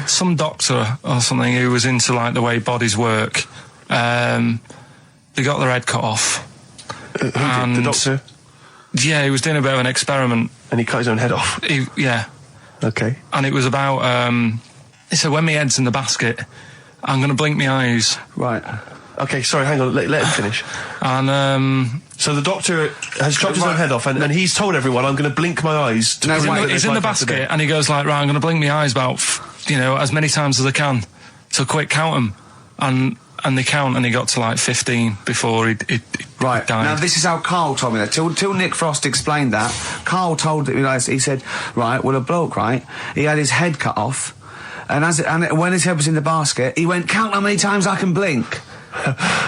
some doctor or something who was into like the way bodies work. They got their head cut off. Who did? The doctor? Yeah, he was doing a bit of an experiment. And he cut his own head off? Yeah. Okay. And it was about, he said, when my head's in the basket, I'm going to blink my eyes. Right. Okay, sorry, hang on, let him finish. And, so the doctor has chopped his own head off, and he's told everyone, I'm going to blink my eyes. He's in the basket, and he goes like, right, I'm going to blink my eyes about, as many times as I can. So quick, count them. And they count, and he got to like 15 before he died. Now this is how Karl told me that. Till Nick Frost explained that, Karl told me, he said, right, well, a bloke, right, he had his head cut off, and when his head was in the basket, he went, count how many times I can blink.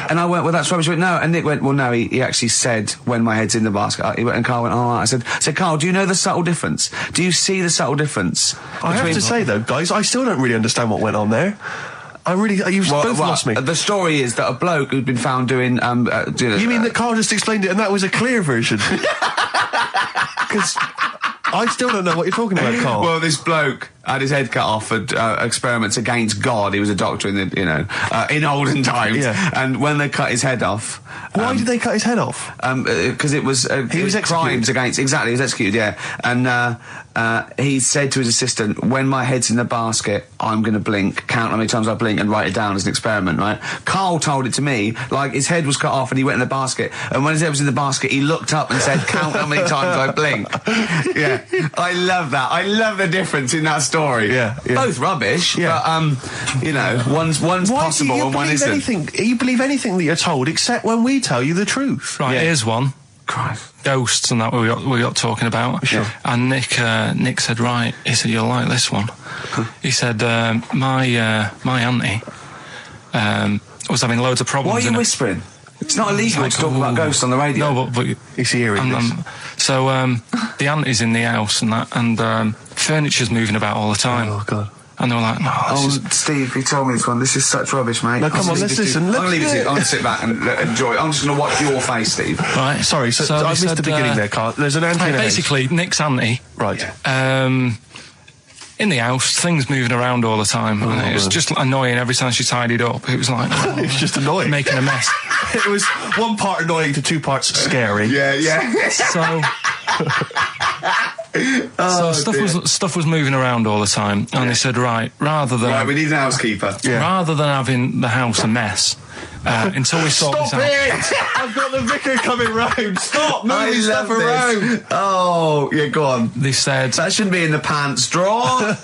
And I went, well, that's rubbish. He went, no. And Nick went, well, no, he actually said, when my head's in the basket. And Karl went, all right. I said, Karl, do you know the subtle difference? Do you see the subtle difference? I have to say, though, guys, I still don't really understand what went on there. You've both lost me. The story is that a bloke who'd been found doing... you mean that Karl just explained it and that was a clear version? Because I still don't know what you're talking about, Karl. Well, this bloke had his head cut off at experiments against God. He was a doctor in the, in olden times. Yeah. And when they cut his head off... Why did they cut his head off? Because it was... he was crimes against... Exactly, he was executed, yeah. And he said to his assistant, when my head's in the basket, I'm going to blink, count how many times I blink and write it down as an experiment, right? Karl told it to me, like his head was cut off and he went in the basket, and when his head was in the basket, he looked up and said, count how many times I blink. Yeah. I love that. I love the difference in that story. Yeah. Both rubbish, but, one's possible and one isn't. You believe anything that you're told except when we tell you the truth. Right, here's one. Christ. Ghosts and that we got talking about. Sure. And Nick said, right, he said, you'll like this one. He said, my auntie was having loads of problems. Why are you whispering? It's not illegal to talk about ghosts on the radio. No, but it's hearing this. So the auntie's in the house and that, and furniture's moving about all the time. Oh, God. And they were like, no, Steve, he told me this one. This is such rubbish, mate. No, come on, let's listen. I'm going to leave it to you. I'm going to sit back and enjoy it. I'm just going to watch your face, Steve. Right. Sorry, so I missed the beginning there, Karl. There's an auntie in the house. Basically, Nick's auntie. Right. In the house, things moving around all the time. And it was just annoying every time she tidied up. It was like... it was just annoying. Making a mess. It was one part annoying to two parts scary. Yeah. So stuff was moving around all the time, and they said, right, we need an housekeeper. Yeah. Rather than having the house a mess, until we sort this out. Stop it! I've got the vicar coming round. Stop moving stuff around. Oh, yeah, go on. They said that shouldn't be in the pants drawer.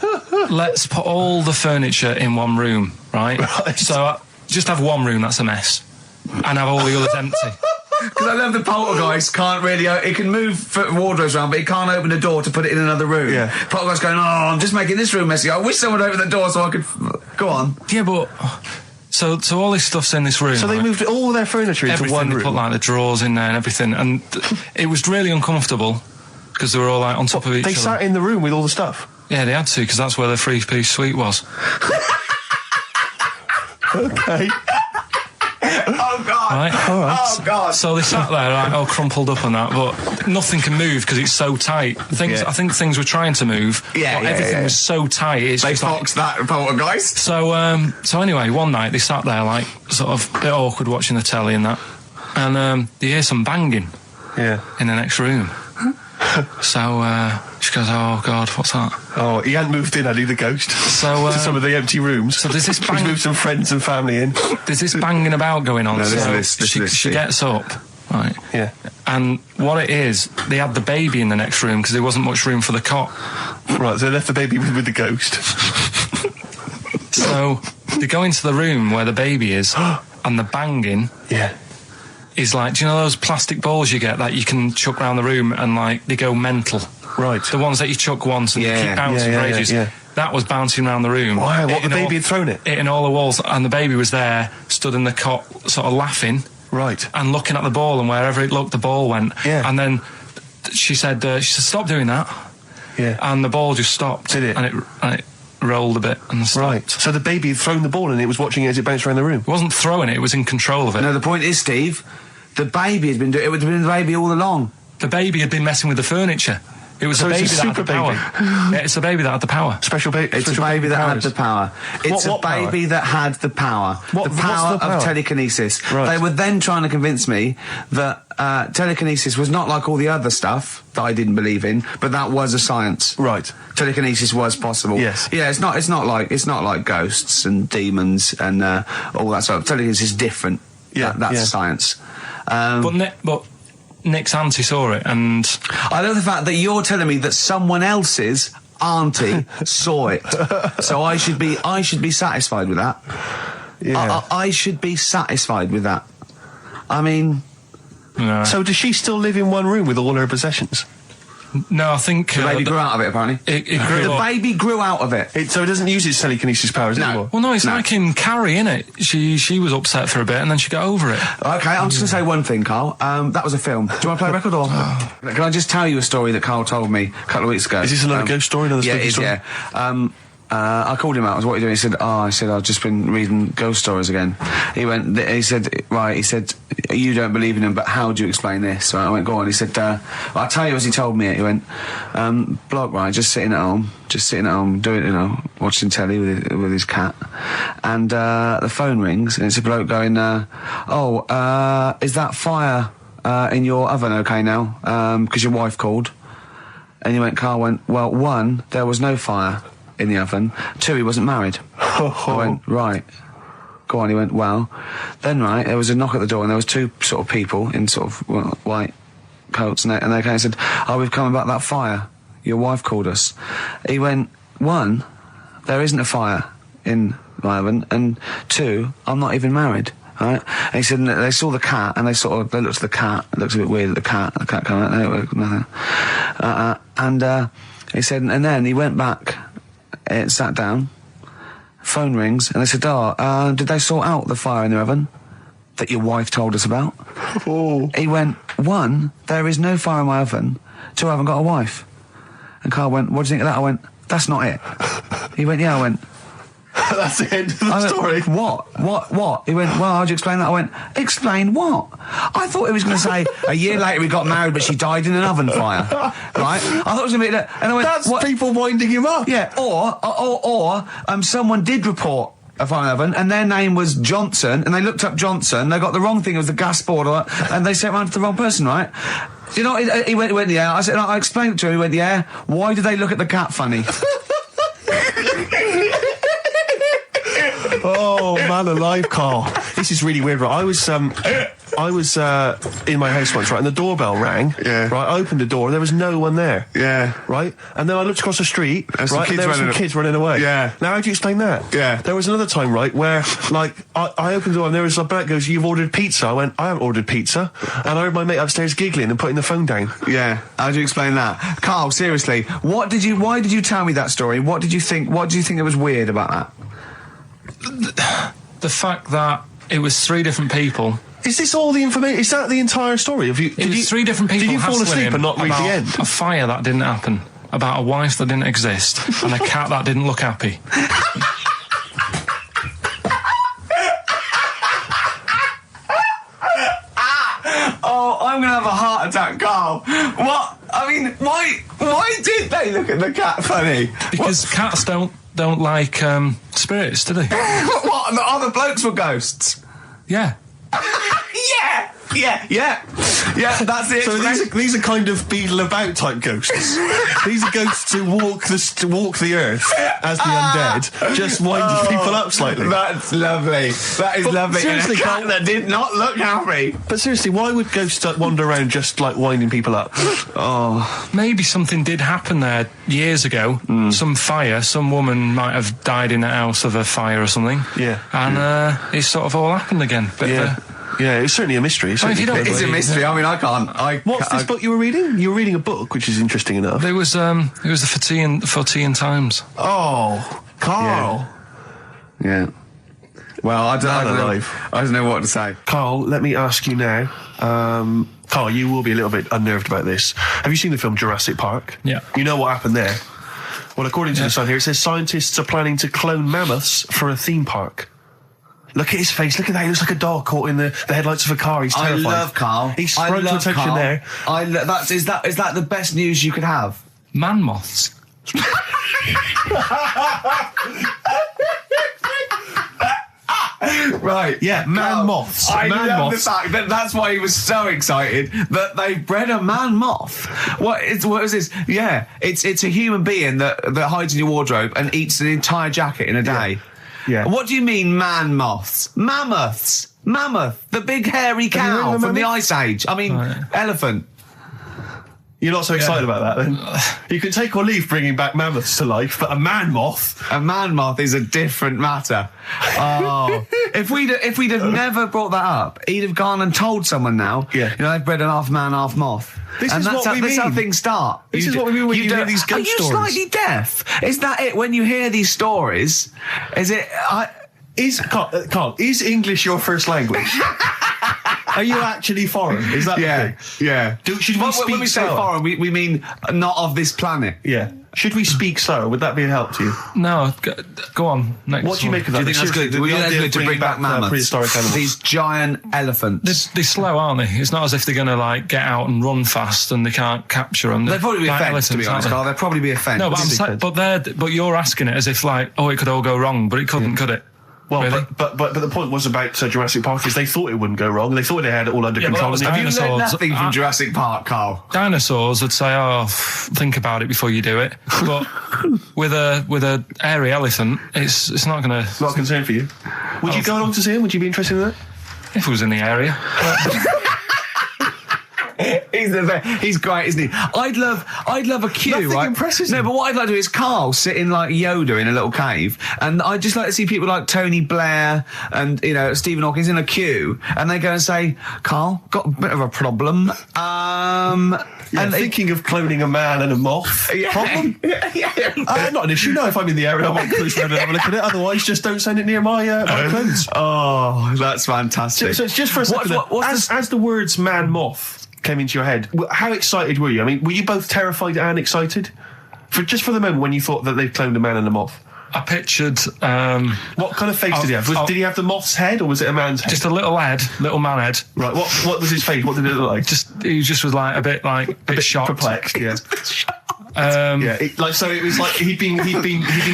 Let's put all the furniture in one room, right? So just have one room that's a mess, and have all the others empty. Because I love the poltergeist can't really... It can move wardrobes around, but it can't open a door to put it in another room. Yeah. Poltergeist going, I'm just making this room messy. I wish someone would open the door so I could... Go on. Yeah, but... So all this stuff's in this room. So they moved all their furniture into one room? They put, like, the drawers in there and everything. And it was really uncomfortable, because they were all, like, on top of each other. They sat in the room with all the stuff? Yeah, they had to, because that's where the three-piece suite was. Okay. Oh, God. Right? All right. Oh, God. So they sat there, like, all crumpled up and that, but nothing can move because it's so tight. I think things were trying to move, but everything was so tight. It's they foxed that poltergeist. So anyway, one night they sat there, like, sort of a bit awkward watching the telly and that, and they hear some banging in the next room. So she goes, oh, God, what's that? Oh, he hadn't moved in, had he, the ghost? So to some of the empty rooms. So there's this He's moved some friends and family in. There's this banging about going on. She gets up, right? Yeah. And what it is, they had the baby in the next room because there wasn't much room for the cot. Right, so they left the baby with the ghost. So they go into the room where the baby is, and the banging... Yeah. Is like, do you know those plastic balls you get that you can chuck around the room and, like, they go mental? Right. The ones that you chuck once and they keep bouncing for ages. Yeah. That was bouncing around the room. Wow, the baby had thrown it? Hitting all the walls, and the baby was there, stood in the cot, sort of laughing. Right. And looking at the ball, and wherever it looked, the ball went. Yeah. And then she said, stop doing that. Yeah. And the ball just stopped. Did it? And it rolled a bit and stopped. Right. So the baby had thrown the ball and it was watching it as it bounced around the room? It wasn't throwing it was in control of it. No, the point is, Steve, the baby has been doing it. It would have been the baby all along. The baby had been messing with the furniture. It was So a baby it's a that had super the power. baby. Yeah, it's a baby that had the power. Special baby. It's a baby that had the power. It's What a baby that had the power. The power of telekinesis. Right. They were then trying to convince me that telekinesis was not like all the other stuff that I didn't believe in, but that was a science. Right. Telekinesis was possible. Yes. Yeah, it's not like ghosts and demons and all that sort of. Telekinesis is different. Yeah, that's yeah. science. But Nick's auntie saw it, and I love the fact that you're telling me that someone else's auntie saw it. So I should be satisfied with that. Yeah. I should be satisfied with that. I mean, no. So does she still live in one room with all her possessions? No, I think the baby grew out of it. Apparently, it grew the up. baby grew out of it. So it doesn't use its telekinesis powers anymore? Well, no, it's like in Carrie, innit? She was upset for a bit, and then she got over it. Okay, I'm just going to say one thing, Carl. That was a film. Do you want to play a record or? Can I just tell you a story that Carl told me a couple of weeks ago? Is this another ghost story? Another spooky story? Yeah. I called him out. I was, what are you doing? He said, I've just been reading ghost stories again. He said, you don't believe in them, but how do you explain this? So I went, go on. He said, I'll tell you as he told me it. He went, bloke, right, just sitting at home, doing, watching telly with his cat. And, the phone rings and it's a bloke going, is that fire, in your oven okay now? 'Cause your wife called. And Carl went, well, 1, there was no fire in the oven. 2, he wasn't married. I went, right. Go on. He went, well, then right, there was a knock at the door and there was 2 sort of people in sort of white coats and they came and said, we've come about that fire. Your wife called us. He went, 1, there isn't a fire in my oven, and 2, I'm not even married. Right? And he said, and they saw the cat and they looked at the cat. It looks a bit weird at the cat came out, nothing. He said, and then he went back and sat down, phone rings, and they said, did they sort out the fire in the oven that your wife told us about? Oh. He went, 1, there is no fire in my oven. 2, I haven't got a wife. And Carl went, what do you think of that? I went, that's not it. He went, yeah. I went, that's the end of the story. What? He went, well, how'd you explain that? I went, explain what? I thought he was going to say, a year later we got married, but she died in an oven fire. Right? I thought it was going to be that. And I went, that's what? People winding him up. Yeah, or someone did report a fire oven, and their name was Johnson, and they looked up Johnson, they got the wrong thing, it was the gas board, and they sent around to the wrong person, right? You know, he went, yeah. I said, I explained it to him, he went, yeah. Why did they look at the cat funny? Oh, man alive, Carl. This is really weird, right? I was in my house once, right, and the doorbell rang. Yeah. Right, I opened the door, and there was no one there. Yeah. Right? And then I looked across the street, There's right, and there were some kids running away. Yeah. Now, how do you explain that? Yeah. There was another time, right, where, like, I opened the door, and there was a bloke goes, you've ordered pizza. I went, I haven't ordered pizza. And I heard my mate upstairs giggling and putting the phone down. Yeah. How do you explain that? Carl, seriously, why did you tell me that story? What do you think that was weird about that? The fact that it was 3 different people. Is this all the information? Is that the entire story? It was 3 different people. Did you fall hassling asleep him and not read the about end? A fire that didn't happen, about a wife that didn't exist, and a cat that didn't look happy. Oh, I'm gonna have a heart attack, Carl. What? I mean, why did they look at the cat funny? Because cats don't like spirits, do they? What? And the other blokes were ghosts? Yeah. Yeah, that's it. So these are kind of beetle about type ghosts. These are ghosts who walk the earth as the undead, just winding people up slightly. That's lovely. That is lovely. Seriously, and a cat that did not look happy. But seriously, why would ghosts wander around just like winding people up? Oh, maybe something did happen there years ago. Some fire. Some woman might have died in a house of a fire or something. Yeah. And it's sort of all happened again. Yeah, it's certainly a mystery. If you don't it's a mystery. I mean, I can't. What's this book you were reading? You were reading a book, which is interesting enough. It was the For Tea and Times. Oh, Carl. Yeah. Well, I don't know what to say. Carl, let me ask you now. Carl, you will be a little bit unnerved about this. Have you seen the film Jurassic Park? Yeah. You know what happened there? Well, according to the Sun here, it says scientists are planning to clone mammoths for a theme park. Look at his face. Look at that. He looks like a dog caught in the headlights of a car. He's terrified. I love Carl. He sprung to attention Carl. there. Is that the best news you could have? Man moths. Right, Yeah, man moths. I Man love moths. the fact that that's why he was so excited that they bred a man moth. What is this? Yeah, it's a human being that hides in your wardrobe and eats an entire jacket in a day. Yeah. What do you mean, man moths? Mammoths. Mammoth, the big hairy Have you heard cow of a from the mammoth? Ice Age. I mean, elephant. You're not so excited about that, then? You can take or leave bringing back mammoths to life, but a man moth... A man moth is a different matter. Oh, if we'd have never brought that up, he'd have gone and told someone now. Yeah. You know, they've bred an half man, half moth. This and is that's what how, we that's how mean. things start. This is what we mean when you hear don't- these ghost Are you stories. slightly deaf? Is that it? When you hear these stories, is it? Carl, is English your first language? Are you actually foreign? Is that the thing? yeah. Should we When speak we say slower? foreign, we mean not of this planet. Yeah. Should we speak slower? Would that be a help to you? No, go on. Next What do you one. make of that? Do you think that's Seriously, good? Would you the think that's idea good of to bring bringing back mammoths? prehistoric animals. These giant elephants. They're slow, aren't they? It's not as if they're going to like get out and run fast and they can't capture them. They'd probably be a like fence, to be elephants, honest, aren't Carl. They'd probably be a fence. they? No, but you're asking it as if like, oh, it could all go wrong, but it couldn't, could it? Well, Really? but the point was about Jurassic Park is they thought it wouldn't go wrong. They thought they had it all under Yeah, but control. that was and Have you learned dinosaurs. nothing from Jurassic Park, Carl? Dinosaurs would say, "Oh, think about it before you do it." But with a hairy elephant, it's not going to. Not a concern for you. Would you go along to see him? Would you be interested in that? If it was in the area, He's great, isn't he? I'd love a queue, Nothing right? impresses No, him. but what I'd like to do is Carl sitting like Yoda in a little cave, and I'd just like to see people like Tony Blair and Stephen Hawking's in a queue, and they go and say, "Carl, got a bit of a problem." And thinking of cloning a man and a moth. Problem? Not an issue. No, if I'm in the area, I might cruise around and have a look at it. Otherwise, just don't send it near my clothes. Oh, that's fantastic. So it's just for a second. As the words "man moth" came into your head, how excited were you? I mean, were you both terrified and excited? For the moment when you thought that they'd cloned a man and a moth? I pictured What kind of face did he have? Did he have the moth's head or was it a man's head? just a little man head. Right, what was his face? What did it look like? He just was like a bit shocked. Perplexed, yeah. Yeah, it was like he'd been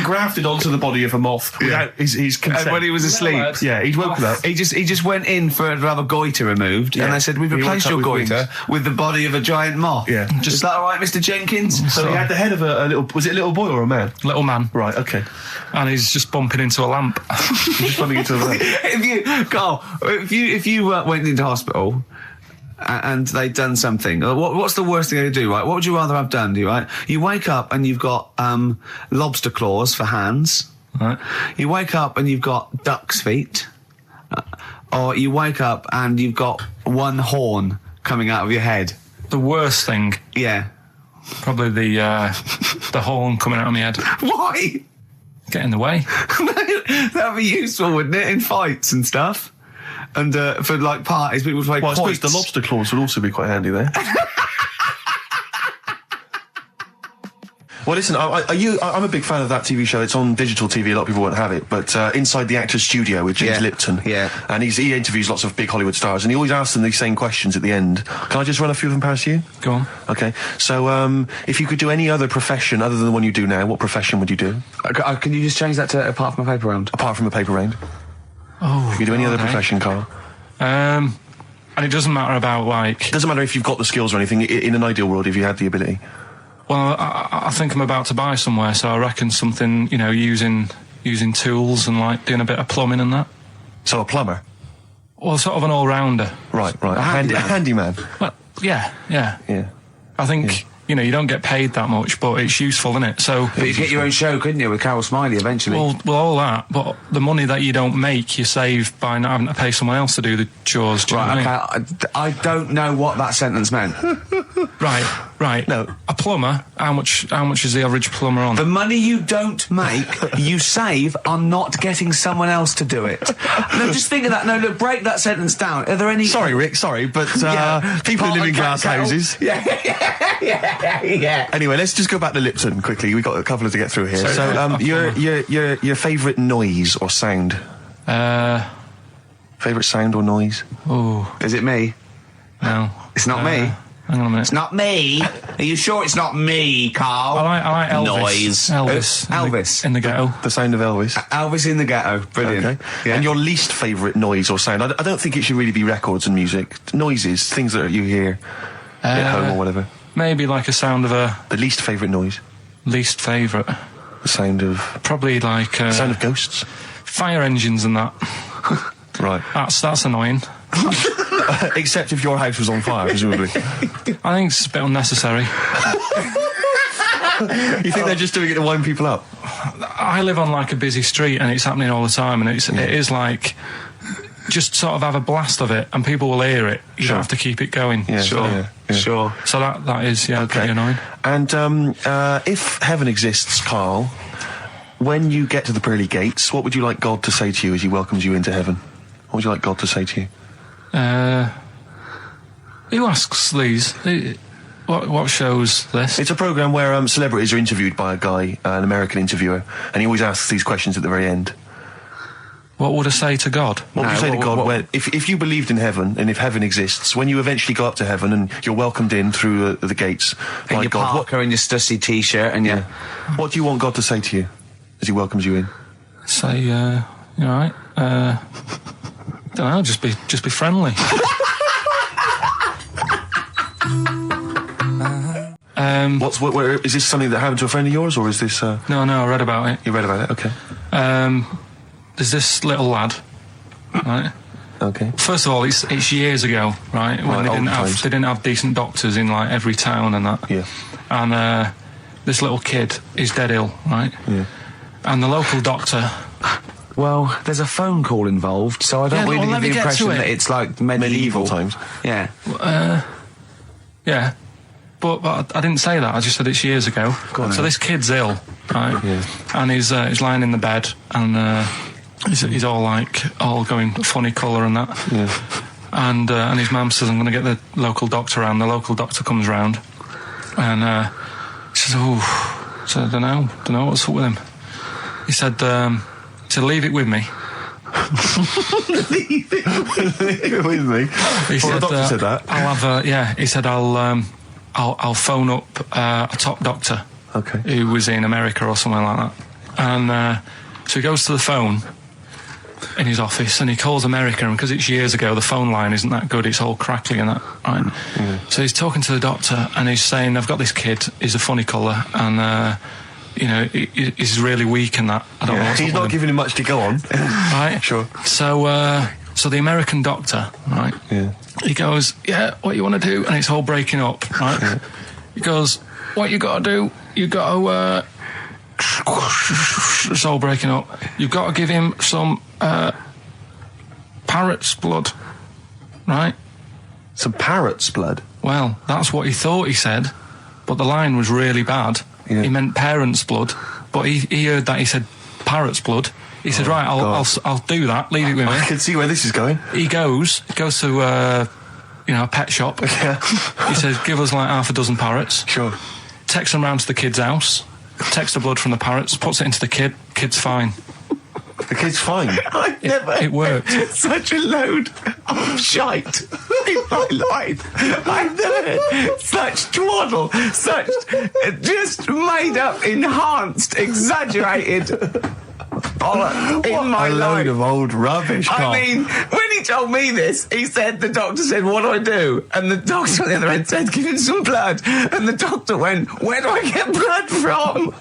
grafted onto the body of a moth without his consent. And when he was asleep, Yeah, he'd woken up. he just went in to have a goiter removed, and they said, "We've He replaced woke your up with goiter with the body of a giant moth." Yeah. Is that all right, Mr. Jenkins? So he had the head of a little. Was it a little boy or a man? little man, Right. Okay. and he's just bumping into a lamp. Just running into a man. If you went into hospital and they'd done something, what's the worst thing they could do, right? What would you rather have done, right? You wake up and you've got lobster claws for hands. Right. You wake up and you've got duck's feet. Or you wake up and you've got one horn coming out of your head. The worst thing, Yeah. probably the horn coming out of my head. Why? Get in the way. That'd be useful, wouldn't it, in fights and stuff? And for like parties, people would play Well, I suppose quoits. the lobster claws would also be quite handy there. Well, listen, I'm a big fan of that TV show. It's on digital TV. A lot of people won't have it, but Inside the Actors Studio with James Yeah, Lipton. yeah. And he interviews lots of big Hollywood stars, and he always asks them these same questions at the end. Can I just run a few of them past you? Go on. Okay. So, if you could do any other profession other than the one you do now, what profession would you do? Can you just change that to apart from a paper round? Apart from a paper round. Oh, If you could do any other okay. profession, Carl. And it doesn't matter about like. It doesn't matter if you've got the skills or anything. In an ideal world, if you had the ability. Well, I think I'm about to buy somewhere, so I reckon something, using tools and like doing a bit of plumbing and that. So a plumber. Well, sort of an all-rounder. Right. A handyman. A handyman. Well, yeah. Yeah. I think, you don't get paid that much, but it's useful, isn't it? So, But you'd get your own show, couldn't you, with Carol Smiley eventually? well, all that, but the money that you don't make, you save by not having to pay someone else to do the chores. Do you know what I mean? okay, I don't know what that sentence meant. Right. No. A plumber, how much is the average plumber on? The money you don't make, you save on not getting someone else to do it. No, just think of that. No, look, break that sentence down. Are there any... Sorry, Rick. Sorry, but people who live in glass houses. Yeah. Anyway, let's just go back to Lipton quickly. We've got a couple to get through here. So, your favourite noise or sound? Favourite sound or noise? Oh, Is it me? no. It's not me. Hang on a minute. It's not me. Are you sure it's not me, Carl? I like Elvis. Noise. Elvis. In the ghetto. The sound of Elvis. Elvis in the ghetto. Brilliant. Okay. Yeah. And your least favourite noise or sound? I don't think it should really be records and music. Noises, things that you hear at home or whatever. Maybe like a sound of a... The least favourite noise? Least favourite? The sound of... Probably like... the sound of ghosts? Fire engines and that. Right. That's annoying. Except if your house was on fire, presumably. I think it's a bit unnecessary. You think they're just doing it to wind people up? I live on like a busy street and it's happening all the time, and it is like... Just sort of have a blast of it and people will hear it. You don't have to keep it going. Yeah, sure. So that is, pretty annoying. And if heaven exists, Carl, when you get to the pearly gates, what would you like God to say to you as he welcomes you into heaven? What would you like God to say to you? Who asks these? What show's this? It's a programme where celebrities are interviewed by a guy, an American interviewer, and he always asks these questions at the very end. What would I say to God? What would you say to God if you believed in heaven and if heaven exists, when you eventually go up to heaven and you're welcomed in through the gates by your God, Parker and your stussy T-shirt and what do you want God to say to you as he welcomes you in? Say, you all right? Don't know, just be friendly. Is this something that happened to a friend of yours, or is this... No, I read about it. You read about it? Okay. There's this little lad, right? Okay. First of all, it's years ago, right? When they didn't have decent doctors in like every town and that. Yeah. And this little kid is dead ill, right? Yeah. And the local doctor... Well, there's a phone call involved, so I don't really get the impression that it's like medieval times. Yeah. Yeah. But I didn't say that. I just said it's years ago. So this kid's ill, right? Yeah. And he's lying in the bed, and he's all going funny colour and that. Yeah. And his mum says, I'm going to get the local doctor round. The local doctor comes round, and she says, so I don't know what's up with him. He said, leave it with me. Leave it with me. He said, the doctor said that. I'll have he said I'll phone up a top doctor, who was in America or something like that. And so he goes to the phone in his office and he calls America, and because it's years ago, the phone line isn't that good, it's all crackly and that, right? Yeah. So he's talking to the doctor and he's saying, I've got this kid, he's a funny colour, and he's really weak and that. I don't know what's he's not giving him much to go on. Right? Sure. So the American doctor, right? Yeah. He goes, what you want to do? And it's all breaking up, right? Yeah. He goes, what you got to do? You got to... it's all breaking up. You've got to give him some parrot's blood, right? Some parrot's blood? Well, that's what he thought he said, but the line was really bad. Yeah. He meant parent's blood, but he heard that he said parrot's blood. He said, right, I'll do that, leave it with me. I can see where this is going. He goes to a pet shop. Yeah. He says, give us like half a dozen parrots. Sure. Takes them round to the kid's house, takes the blood from the parrots, puts it into the kid's fine. The kid's fine? It worked. Such a load of shite in my life. I've never heard such twaddle, such just made up, enhanced, exaggerated... in my life. A load of old rubbish, Carl. I mean, when he told me this, the doctor said, what do I do? And the doctor on the other end said, give him some blood. And the doctor went, where do I get blood from?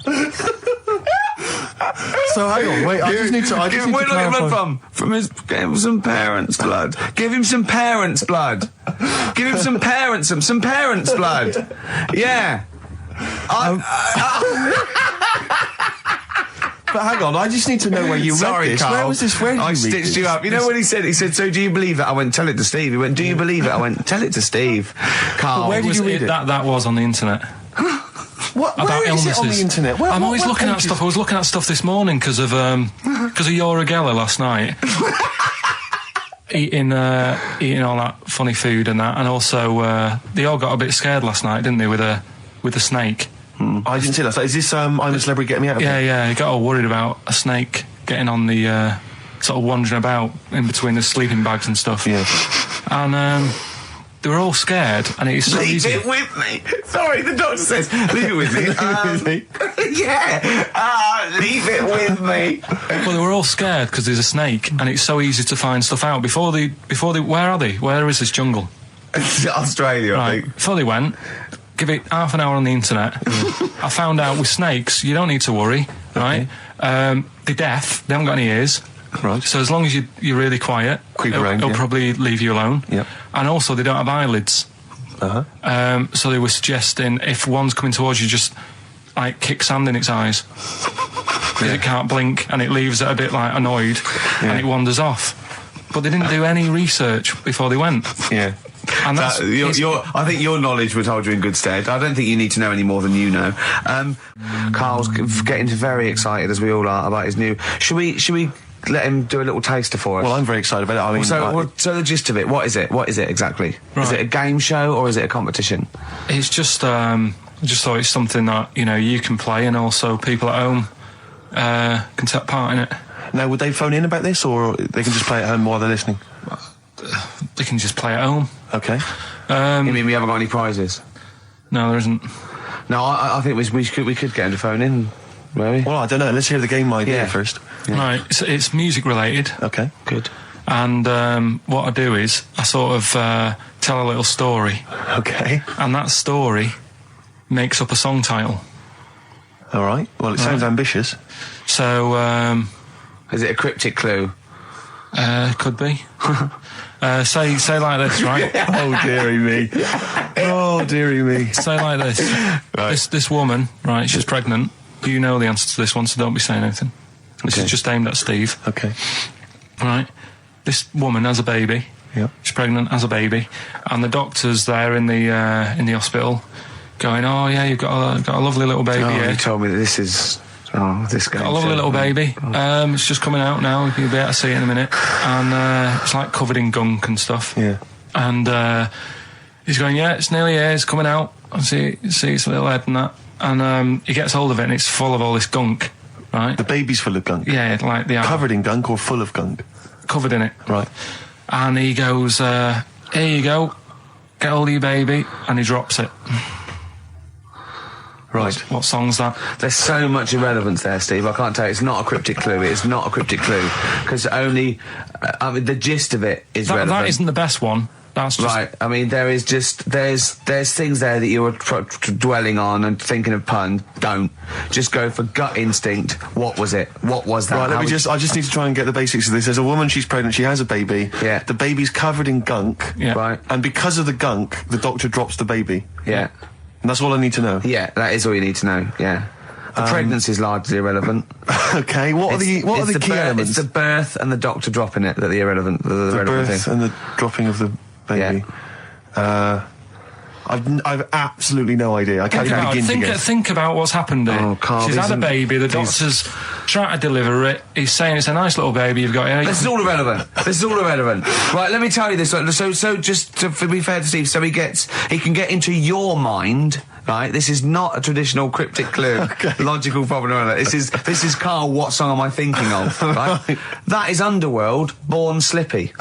So hang on, wait, I just need to clarify. Where do I get blood from? Give him some parents' blood. Give him some parents' blood. Give him some parents' blood. Yeah. But hang on, I just need to know where you read this. Carl. Where was this? Where did I you read stitched you up. You know when he said, so do you believe it? I went, tell it to Steve. He went, do you believe it? I went, tell it to Steve. Carl. But where did you read it? That was on the internet. What? Where is it on the internet? I'm always looking at stuff. I was looking at stuff this morning because of Yoragella last night. eating all that funny food and that, and also they all got a bit scared last night, didn't they, with a snake? I didn't see that. So is this I'm a Celebrity, Get Me Out of Here? Yeah, he got all worried about a snake getting on the sort of wandering about in between the sleeping bags and stuff. Yeah. And They were all scared, and it's so easy. Leave it with me. Sorry, the doctor says, leave it with me. Leave it with me. Well, they were all scared because there's a snake, and it's so easy to find stuff out. Before they, where are they? Where is this jungle? Australia, I think. Before they went, give it half an hour on the internet. I found out with snakes, you don't need to worry, right? They're deaf, they haven't got any ears. Right. So as long as you're really quiet, it'll probably leave you alone. Yep. And also, they don't have eyelids. So they were suggesting if one's coming towards you, just like kick sand in its eyes. Because it can't blink, and it leaves it a bit like annoyed, and it wanders off. But they didn't do any research before they went. Yeah. And that's, I think your knowledge would hold you in good stead. I don't think you need to know any more than you know. Carl's getting very excited, as we all are, about his new... Should we let him do a little taster for us? Well, I'm very excited about it. I mean, so the gist of it, what is it? What is it exactly? Right. Is it a game show or is it a competition? It's just, I just thought it's something that, you can play, and also people at home can take part in it. Now, would they phone in about this, or they can just play at home while they're listening? They can just play at home. Okay. You mean we haven't got any prizes? No, there isn't. No, I think we could get him to phone in, maybe. Well, I don't know. Let's hear the game idea first. Yeah. Right, it's music related. Okay, good. And what I do is I sort of tell a little story. Okay. And that story makes up a song title. All right. Well, it sounds ambitious. So, is it a cryptic clue? Could be. Say like this, right? Oh, dearie me. Oh, dearie me. Say like this. Right. This woman, right, she's pregnant. You know the answer to this one, so don't be saying anything. This is just aimed at Steve. Okay. Right. This woman has a baby. Yeah. She's pregnant, has a baby, and the doctor's there in the hospital, going, "Oh yeah, you've got a lovely little baby." Oh, here. You told me that this is. Oh, this guy. Got a lovely little baby. It's just coming out now. You'll be able to see it in a minute, and it's like covered in gunk and stuff. Yeah. And he's going, "Yeah, it's nearly here. It's coming out. I see its little head and that." And he gets hold of it, and it's full of all this gunk. Right. The baby's full of gunk. Yeah, like the covered in gunk or full of gunk. Covered in it. Right. And he goes, "Here you go. Get hold of your baby," and he drops it. Right. What song's that? There's so much irrelevance there, Steve. I can't tell you. It's not a cryptic clue. It's not a cryptic clue. Because only... the gist of it is relevant. That isn't the best one. That's just... Right. I mean, there is just... There's things there that you were dwelling on and thinking of puns. Don't. Just go for gut instinct. What was it? What was that? Right, I just need to try and get the basics of this. There's a woman, she's pregnant, she has a baby. Yeah. The baby's covered in gunk. Yeah. Right. And because of the gunk, the doctor drops the baby. Yeah. And that's all I need to know. Yeah, that is all you need to know. Yeah, the pregnancy is largely irrelevant. Okay, what are the key elements? It's the birth and the doctor dropping it that are the irrelevant. The birth thing. and the dropping of the baby. Yeah. I've absolutely no idea. I can't even begin to guess. Think about what's happened here. Oh, Carl, she's had a baby. The doctor's trying to deliver it. He's saying it's a nice little baby you've got here. This is all irrelevant. Right, let me tell you this. So just to be fair to Steve, so he can get into your mind. Right, this is not a traditional cryptic clue, logical problem. This is Carl. What song am I thinking of? Right, that is Underworld, Born Slippy.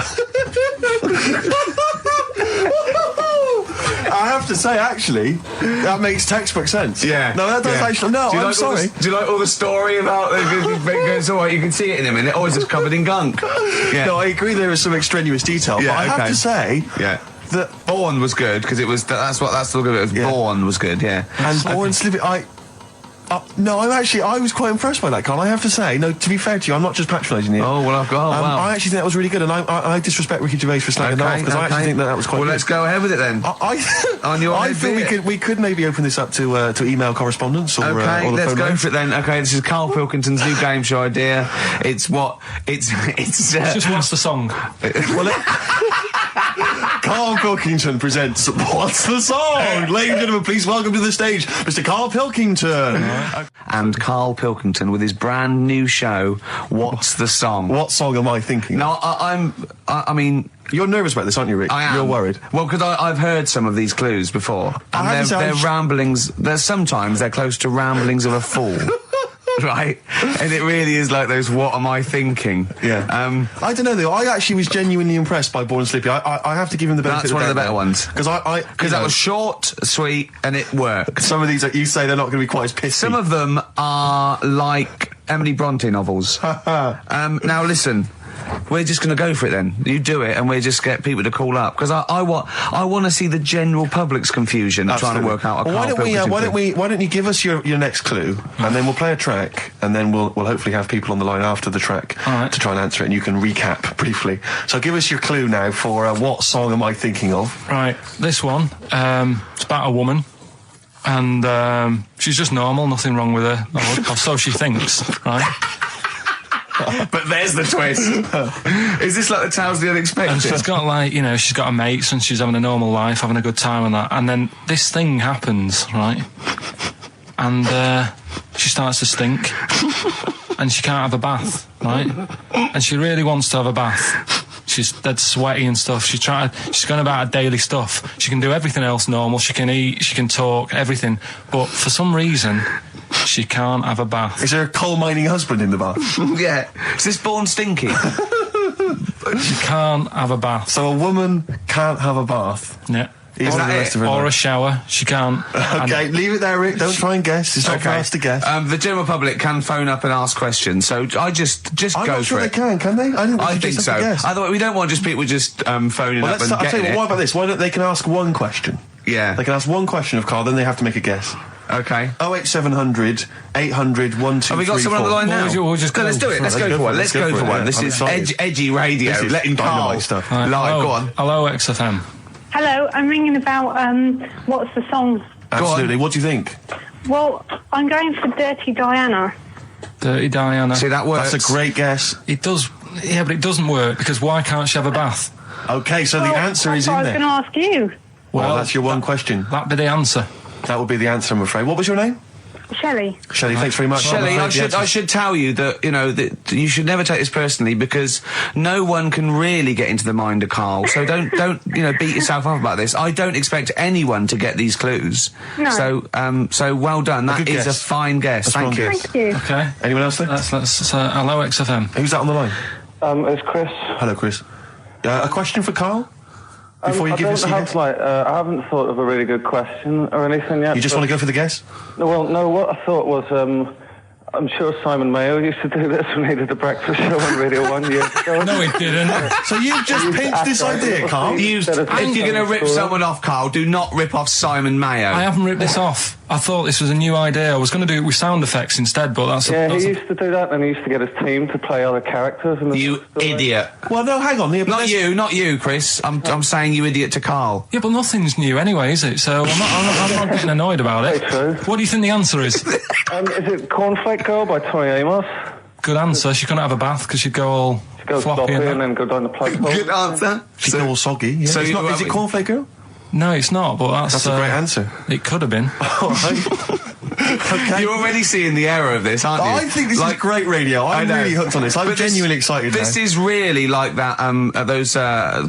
I have to say, actually, that makes textbook sense. Yeah. No, that does actually. No, I'm sorry. Do you like all the story about it's all right, you can see it in a minute. Oh, it's just covered in gunk. Yeah. No, I agree there is some extraneous detail, but I have to say... Yeah. That Born was good, because it was... That's the look of it. Born was good, yeah. And Born Slippy, no, I was quite impressed by that, Carl. I have to say, no, to be fair to you, I'm not just patronising you. Oh, well, wow. I actually think that was really good, and I disrespect Ricky Gervais for slagging that off, because I actually think that was quite good. Well, let's go ahead with it then. I feel we could maybe open this up to email correspondence or the phone let's go lines. for it then. Okay, this is Karl Pilkington's new game show idea. It's just what's the song? Karl Pilkington presents What's the Song? Ladies and gentlemen, please welcome to the stage Mr. Karl Pilkington. And Karl Pilkington with his brand new show, What's the Song? What song am I thinking? No, I mean... You're nervous about this, aren't you, Rick? I am. You're worried. Well, because I've heard some of these clues before. And they're ramblings... Sometimes they're close to ramblings of a fool. right? And it really is like those "What am I thinking?" Yeah. I don't know though. I actually was genuinely impressed by Born Slippy. I have to give him the benefit. That's one of the better ones because that was short, sweet, and it worked. Some of these that you say they're not going to be quite as pissy. Some of them are like Emily Bronte novels. Now listen. We're just going to go for it then. You do it, and we'll just get people to call up because I want to see the general public's confusion of trying to work out. Why don't you give us your next clue, and then we'll play a track, and then we'll hopefully have people on the line after the track to try and answer it, and you can recap briefly. So give us your clue now for what song am I thinking of? Right, this one. It's about a woman. And she's just normal, nothing wrong with her, or so she thinks, right? But there's the twist. Is this like the Tales of the Unexpected? And she's got she's got her mates and she's having a normal life, having a good time and that. And then this thing happens, right? And she starts to stink. And she can't have a bath, right? And she really wants to have a bath. She's dead sweaty and stuff. She's going about her daily stuff. She can do everything else normal. She can eat, she can talk, everything. But for some reason, she can't have a bath. Is there a coal mining husband in the bath? Yeah. Is this Born Stinky? She can't have a bath. So a woman can't have a bath? Yeah. Is that it? Or a shower. She can't. Okay, leave it there, Rick. Don't try and guess. It's not for us to guess. The general public can phone up and ask questions, so I just go for it. I'm not sure they can they? I think so. Otherwise, we don't want just people just phoning up and I'll tell you what about this? Why don't they can ask one question? Yeah. They can ask one question of Karl, then they have to make a guess. Okay. 08700 800 1234. Have we got someone on the line now? Let's do it. Let's go for one. Let's go for one. This is edgy radio. This is letting Karl stuff. Live. Go on. Hello, XFM. Hello, I'm ringing about what's the song? Absolutely. What do you think? Well, I'm going for Dirty Diana. Dirty Diana. See, that works. That's a great guess. It does. Yeah, but it doesn't work because why can't she have a bath? Okay, so the answer is in there. I was going to ask you. Well, that's your one question. That'd be the answer. That would be the answer, I'm afraid. What was your name? Shelley. Shelley, thanks very much. Shelley, I should tell you that, that you should never take this personally because no one can really get into the mind of Karl. So don't beat yourself up about this. I don't expect anyone to get these clues. No. So well done. That is a fine guess. Thank you. Thank you. Okay. Anyone else there? That's hello, XFM. Who's that on the line? It's Chris. Hello, Chris. A question for Karl? Before you give us a guess? I haven't thought of a really good question or anything yet. You just want to go for the guess? No, what I thought was, I'm sure Simon Mayo used to do this when he did the breakfast show on Radio 1 years ago. No, he didn't. So you've just pinched this idea, Karl? If you're going to rip someone off, Karl, do not rip off Simon Mayo. I haven't ripped this off. I thought this was a new idea. I was going to do it with sound effects instead, but that's... he used to do that, and he used to get his team to play other characters. You idiot. Well, no, hang on. Not you, Chris. I'm saying you idiot to Karl. Yeah, but nothing's new anyway, is it? So I'm not getting annoyed about it. True. What do you think the answer is? Is it Cornflake Girl by Tori Amos? Good answer. She couldn't have a bath because she'd go all floppy and then go down the plug hole. Good answer. She'd go all soggy. Yeah. So is it Cornflake Girl? No, it's not, but that's a great answer. It could have been. All right. Okay. You're already seeing the error of this, aren't you? I think this is great radio. I'm really hooked on this. I'm genuinely excited now. This is really like that, those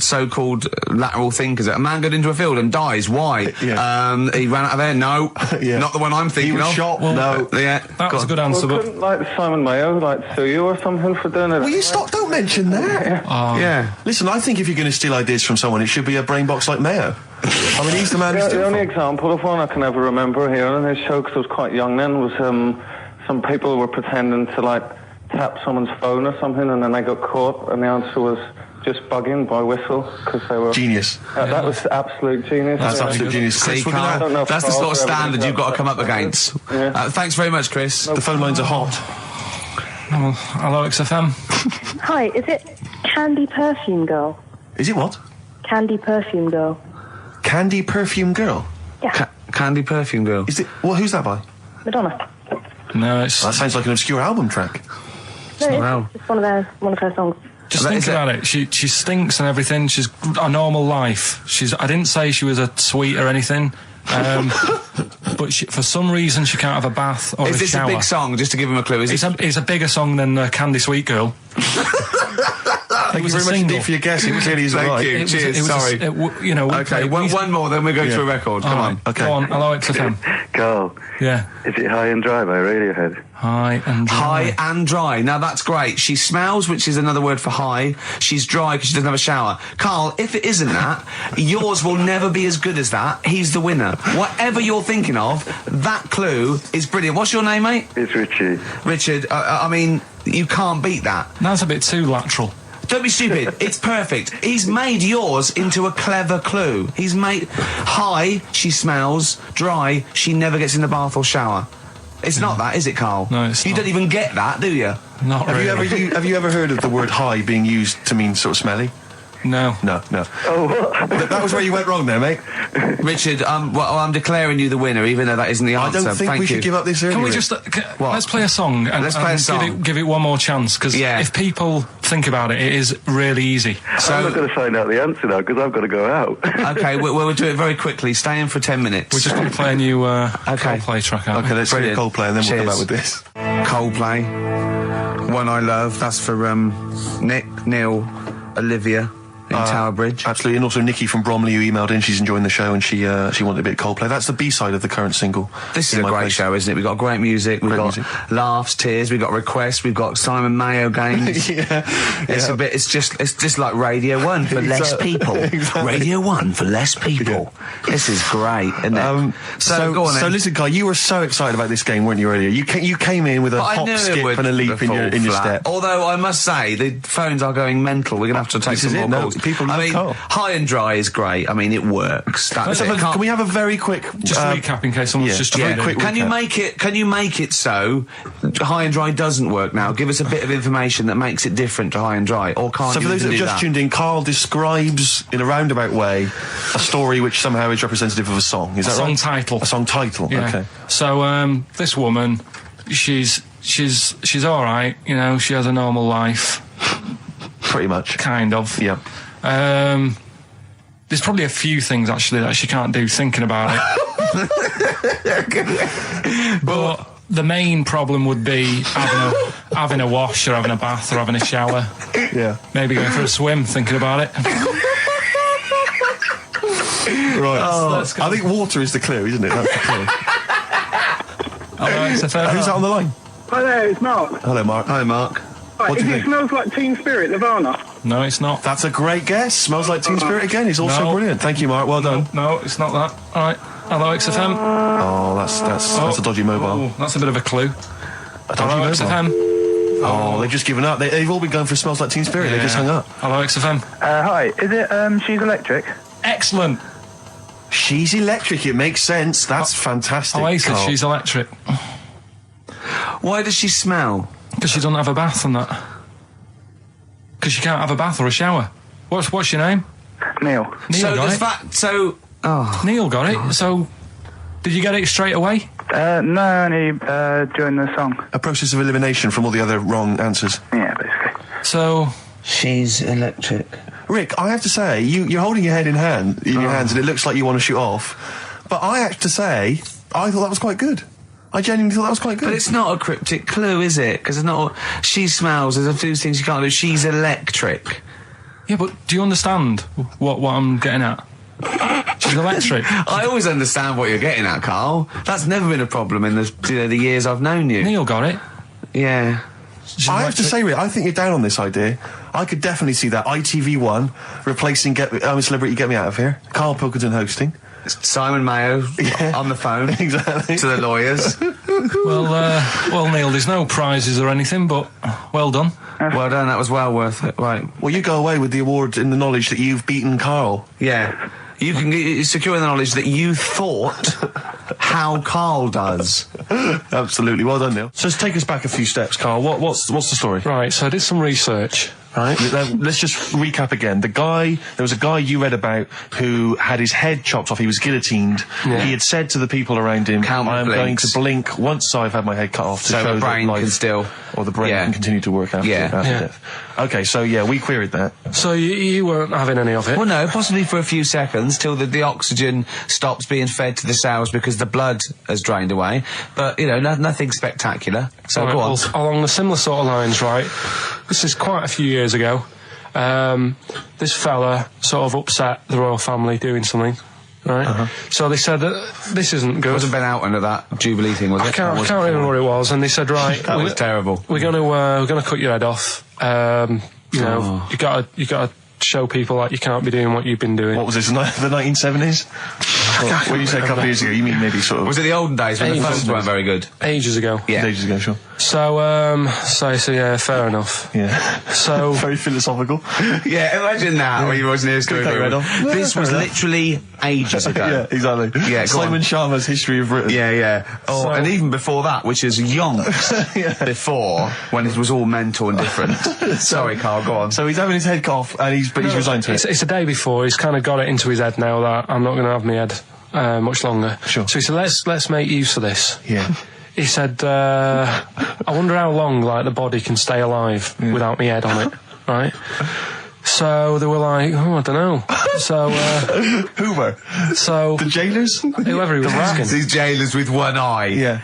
so-called lateral thinkers. A man got into a field and dies. Why? Yeah. He ran out of air. No. Yeah. Not the one I'm thinking of. He was shot. No. Yeah. That was a good answer, but... Couldn't, Simon Mayo, sue you or something for doing it? Will you stop? Don't mention that. Yeah. Listen, I think if you're going to steal ideas from someone, it should be a brain box like Mayo. I mean, he's the man who's the only example of one I can ever remember here on his show, because I was quite young then, was some people were pretending to, tap someone's phone or something, and then they got caught, and the answer was just bugging by whistle, because they were... Genius. That was absolute genius. That's absolute genius. See, Karl, that's the sort of standard you've got to come up against. Yeah. Thanks very much, Chris. The phone lines are hot. Hello, XFM. Hi, is it Candy Perfume Girl? Is it what? Candy Perfume Girl. Candy Perfume Girl? Yeah. Candy Perfume Girl. Is it? Well, who's that by? Madonna. No, it's... That sounds like an obscure album track. No, it's one of her songs. Just think about it. She stinks and everything. She's a normal life. I didn't say she was a sweet or anything. But for some reason she can't have a bath or a shower. Is this a big song? Just to give him a clue. It's a bigger song than Candy Sweet Girl. Thank you very much indeed for your guess. It clearly isn't right. Thank you. Cheers. Sorry. Okay, one more, then we go to a record. Come on. Okay. Go on. Hello, XFM. Carl. Yeah. Is it High and Dry by Radiohead? High and dry. High and dry. Now that's great. She smells, which is another word for high. She's dry because she doesn't have a shower. Carl, if it isn't that, yours will never be as good as that. He's the winner. Whatever you're thinking of, that clue is brilliant. What's your name, mate? It's Richie. Richard, I mean, you can't beat that. That's a bit too lateral. Don't be stupid. It's perfect. He's made yours into a clever clue. He's made high, she smells, dry, she never gets in the bath or shower. It's not that, is it, Carl? No, it's You not. don't even get that, do you? Not really. Have you ever heard of the word high being used to mean sort of smelly? No. No. Oh, what? That was where you went wrong there, mate. Richard, I'm declaring you the winner, even though that isn't the I answer. don't think Thank we you. should give up this early. Can we just let's play a song and, Let's play a song. Give it one more chance, because if people think about it, it is really easy. I'm not going to find out the answer now because I've got to go out. Okay, we'll do it very quickly. Stay in for 10 minutes. We're just going to play a new Coldplay track out. Okay, let's hear Brilliant. Coldplay and then we'll come Cheers. back with this. Coldplay, One I Love. That's for Nick, Neil, Olivia in Tower Bridge. Absolutely, and also Nikki from Bromley who emailed in. She's enjoying the show and she wanted a bit of Coldplay. That's the B-side of the current single. This is a great show, isn't it? We've got great music, we've got laughs, tears, we've got requests, we've got Simon Mayo games. It's just like Radio 1 for less people. Exactly. Radio 1 for less people. This is great, isn't it? So go on then. So listen, Guy, you were so excited about this game, weren't you, earlier? You came in with a hop, skip and a leap in your step. Although I must say, the phones are going mental. We're going to have to take some more calls. People love Carl. High and dry is great. I mean, it works. That's it. Can we have a very quick... Just recap in case someone's just very quick Can you make it so high and dry doesn't work now? Give us a bit of information that makes it different to high and dry, or can't So you for those that do have just tuned in, Carl describes in a roundabout way a story which somehow is representative of a song. Is that right? A song title. A song title. Yeah. Okay. So this woman, she's all right. You know, she has a normal life. Pretty much. Kind of. Yeah. There's probably a few things actually that she can't do thinking about it. But the main problem would be having a wash or having a bath or having a shower. Yeah. Maybe going for a swim thinking about it. Right. I I think water is the clue, isn't it? That's the clue. Who's that on the line? Hi there, it's Mark. Hello, Mark. Hi, Mark. Right, What do you it think? smells like Teen Spirit, Nirvana. No, it's not. That's a great guess. Smells like Teen Spirit again. It's also No. brilliant. Thank you, Mark. Well done. No, it's not that. All right. Hello, XFM. Oh, that's a dodgy mobile. Oh, that's a bit of a clue. A dodgy Hello, mobile. XFM. Oh, they've just given up. They've all been going for Smells Like Teen Spirit. They just hung up. Hello, XFM. Hi, is it She's Electric? Excellent. She's electric. It makes sense. That's fantastic. Oasis, Carl. she's electric. Why does she smell? Because she doesn't have a bath and that. Because she can't have a bath or a shower. What's your name? Neil. Neil got it. Neil got it. So, did you get it straight away? No, only during the song. A process of elimination from all the other wrong answers. Yeah, basically. So, She's electric. Rick, I have to say, you're holding your head in your hands, and it looks like you want to shoot off. But I have to say, I thought that was quite good. I genuinely thought that was quite good. But it's not a cryptic clue, is it? Because it's not. She smells. There's a few things you can't do. She's electric. yeah, but do you understand what I'm getting at? She's electric. I always understand what you're getting at, Carl. That's never been a problem in the years I've known you. Neil got it. Yeah. I have to say, Rick, I think you're down on this idea. I could definitely see that. ITV1 replacing Celebrity Get Me Out of Here. Karl Pilkington hosting. Simon Mayo on the phone. Exactly. To the lawyers. Well, Neil, there's no prizes or anything, but well done. Well done, that was well worth it. Right. Well, you go away with the award in the knowledge that you've beaten Karl. Yeah. You can secure the knowledge that you thought how Carl does. Absolutely. Well done, Neil. So let's take us back a few steps, Karl. What's the story? Right, so I did some research. Right. Let's just recap again. There was a guy you read about who had his head chopped off. He was guillotined. Yeah. He had said to the people around him, Count I am blinks. going to blink once I've had my head cut off to So show the brain that life can still... or the brain Yeah. can continue to work after Yeah. death. Okay, so we queried that. So you weren't having any of it? Well, no, possibly for a few seconds till the oxygen stops being fed to the cells because the blood has drained away. But, nothing spectacular. So Right, go on. well, along the similar sort of lines, right? This is quite a few years ago. this fella sort of upset the royal family doing something. Right, so they said this isn't good. It wasn't Ben Oughton at that Jubilee thing, was it? I can't remember what it was. And they said, right, that was terrible. We're gonna cut your head off. You know, you gotta show people like you can't be doing what you've been doing. What was this? The 1970s? When you say a couple of years ago, you mean maybe sort of... Was it the olden days when the phones weren't very good? Ages ago. Yeah. Ages ago, sure. So yeah, fair enough. Yeah. So... Very philosophical. Yeah, imagine that when you wasn't here story. This was literally ages ago. Yeah, exactly. Yeah, Simon Sharma's History of Britain. Yeah. Oh, so, and even before that, which is yonks before, when it was all mental and different. Sorry, Carl, go on. So he's having his head cough, and he's resigned to it. It's the day before. He's kind of got it into his head now that I'm not going to have my head much longer. Sure. So he said, let's make use of this. Yeah. He said, I wonder how long like the body can stay alive without my head on it, right? So they were like, I don't know. So who were? So the jailers? Whoever he was asking. These jailers with one eye. Yeah.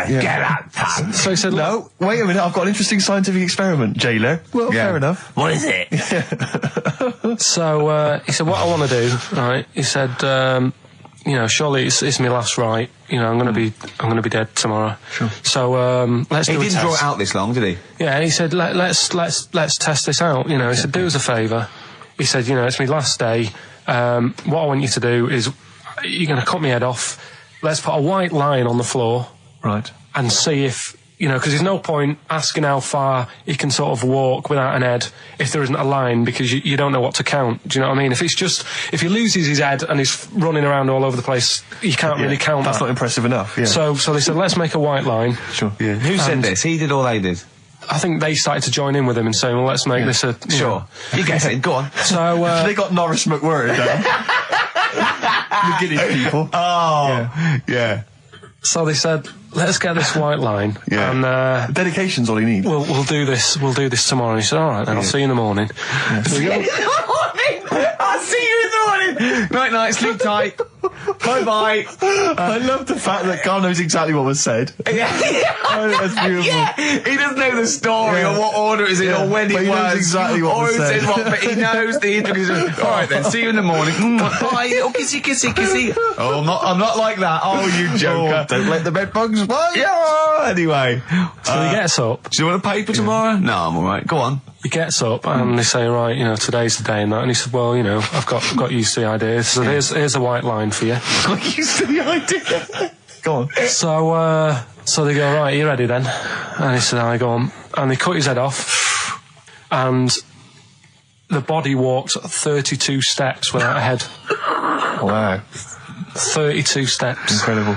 Get out, pal. So he said, no, wait a minute, I've got an interesting scientific experiment, jailer. Well, fair enough. What is it? So he said, what I want to do, right? He said, surely it's my last right. You know, I'm going to be dead tomorrow. Sure. So let's do a test. He didn't draw it out this long, did he? Yeah, he said, let's test this out. You know, he said, do us a favour. He said, it's my last day. What I want you to do is, you're going to cut my head off. Let's put a white line on the floor. Right. And see if, because there's no point asking how far he can sort of walk without an head if there isn't a line, because you don't know what to count. Do you know what I mean? If he loses his head and he's running around all over the place, you can't really count That's that. not impressive enough, yeah. So they said, let's make a white line. Sure. Yeah. Who said this? He did or they did? I think they started to join in with him and saying, well, let's make this a... Sure. You guess it. Go on. So... they got Norris McWhirter down. The Guinness people. Oh. Yeah. So they said, let's get this white line. Yeah. And dedication's all you need. We'll do this tomorrow. And he said, all right, then I'll see you in the morning. Yeah. I'll see you in the morning. Night, sleep tight. Bye. I love the fact that Carl knows exactly what was said. That's beautiful. Yeah. He doesn't know the story or what order it is in or when it was. He knows exactly what was said. But he knows the intricacies. All right then, see you in the morning. Bye, little kissy. Oh, I'm not like that. Oh, you joker. Don't let the bed bugs bite. Yeah. Anyway. So he gets up. Do you want a paper tomorrow? No, I'm all right. Go on. He gets up and they say, right, today's the day and that. And he said, well, I've got used to the idea. So here's a white line for you. Got used to the idea. Go on. So they go, right, you ready then? And he said, I go on. And they cut his head off. And the body walked 32 steps without a head. Wow. 32 steps. Incredible.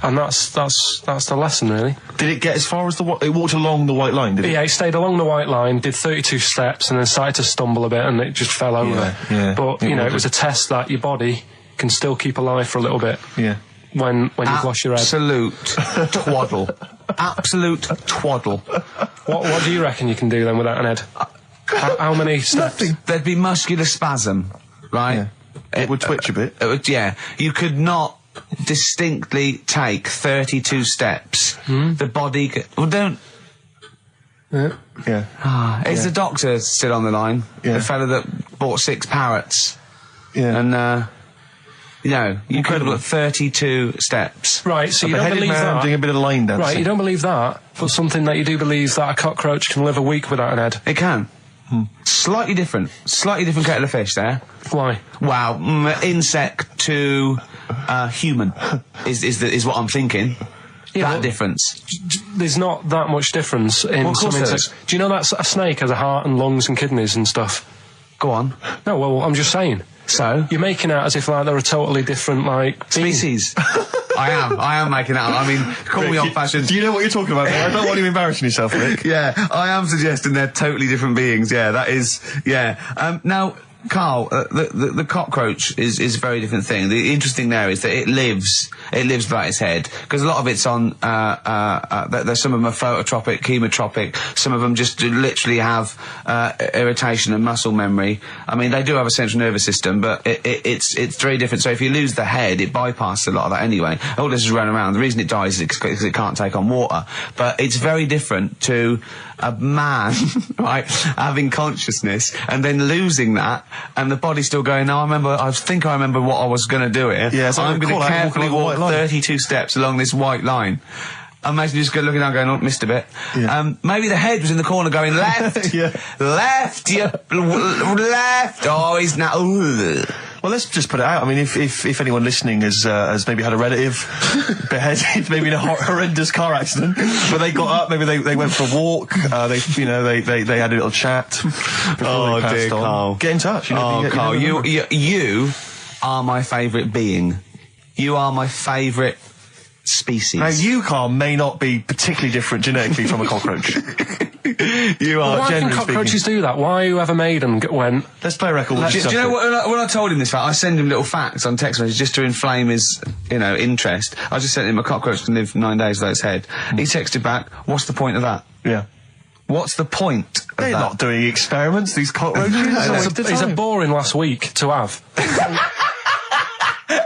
And that's the lesson, really. Did it get as far as it walked along the white line, did it? Yeah, it stayed along the white line, did 32 steps, and then started to stumble a bit, and it just fell over. Yeah. But, it was a test that your body can still keep alive for a little bit. Yeah. When you've lost your head. Absolute twaddle. Absolute twaddle. What do you reckon you can do then without an head? How many steps? Nothing. There'd be muscular spasm, right? Yeah. It would twitch a bit. You could not distinctly take 32 steps. The body don't... Yeah. Is the doctor still on the line? Yeah. The fella that bought 6 parrots. Yeah. And, you could have got 32 steps. Right, so you don't believe that. Doing a bit of line dancing. Right, you don't believe that, but something that you do believe that a cockroach can live a week without an head. It can. Slightly different kettle of fish there. Why? Wow, insect to human is what I'm thinking. Yeah, that difference. There's not that much difference in some insects. Do you know that a snake has a heart and lungs and kidneys and stuff? Go on. No, well, I'm just saying. So? You're making out as if they're a totally different, species. I am making out. I mean, call me old-fashioned. Do you know what you're talking about? I don't want you embarrassing yourself, Rick. Yeah, I am suggesting they're totally different beings. Yeah, that is... Yeah. Now, Carl, the cockroach is a very different thing. The interesting there is that it lives without its head, because a lot of it's on, there's some of them are phototropic, chemotropic, some of them just literally have, irritation and muscle memory. I mean, they do have a central nervous system, but it's very different. So if you lose the head, it bypasses a lot of that anyway. All this is running around. The reason it dies is because it can't take on water. But it's very different to a man, right, having consciousness and then losing that, and the body's still going, no, I think I remember what I was going to do here. Yeah, so I'm going to carefully walk 32 steps along this white line. Imagine you just looking down going, oh, missed a bit. Yeah. Maybe the head was in the corner going, left, left, left, oh, he's now, ooh. Well, let's just put it out. I mean, if anyone listening has maybe had a relative beheaded, maybe in a horrendous car accident, but they got up, maybe they went for a walk, they had a little chat before they passed on. Carl. Get in touch. Carl, you are my favourite being. You are my favourite species. Now, you, Carl, may not be particularly different genetically from a cockroach. You are. Why can cockroaches do that? Why whoever made them went? Let's play a record. Do you know what? When I told him this fact, I send him little facts on text messages just to inflame his, interest. I just sent him a cockroach can live 9 days without its head. He texted back, "What's the point of that?" Yeah. What's the point of They're that? not doing experiments. These cockroaches. It's a boring last week to have.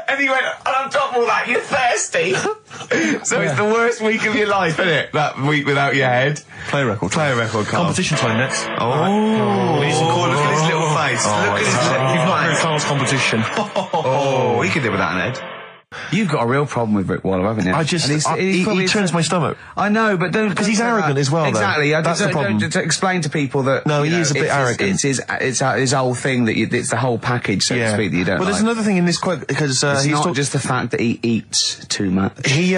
And he went, and on top of all that, you're thirsty. So it's the worst week of your life, isn't it? That week without your head. Play a record. Carl. Competition time next. Oh. We need some call. Look at his little face. Look at his little face. You've not heard Carl's competition. Oh, he could live without an head. You've got a real problem with Rick Waller, haven't you? He turns my stomach. I know, but don't... Because he's arrogant as well, though. Exactly. That's the problem. Don't explain to people that... No, he is a bit arrogant. It's his whole thing, that it's the whole package, so to speak, that you don't Well, there's another thing in this quote, because it's not just the fact that he eats too much. He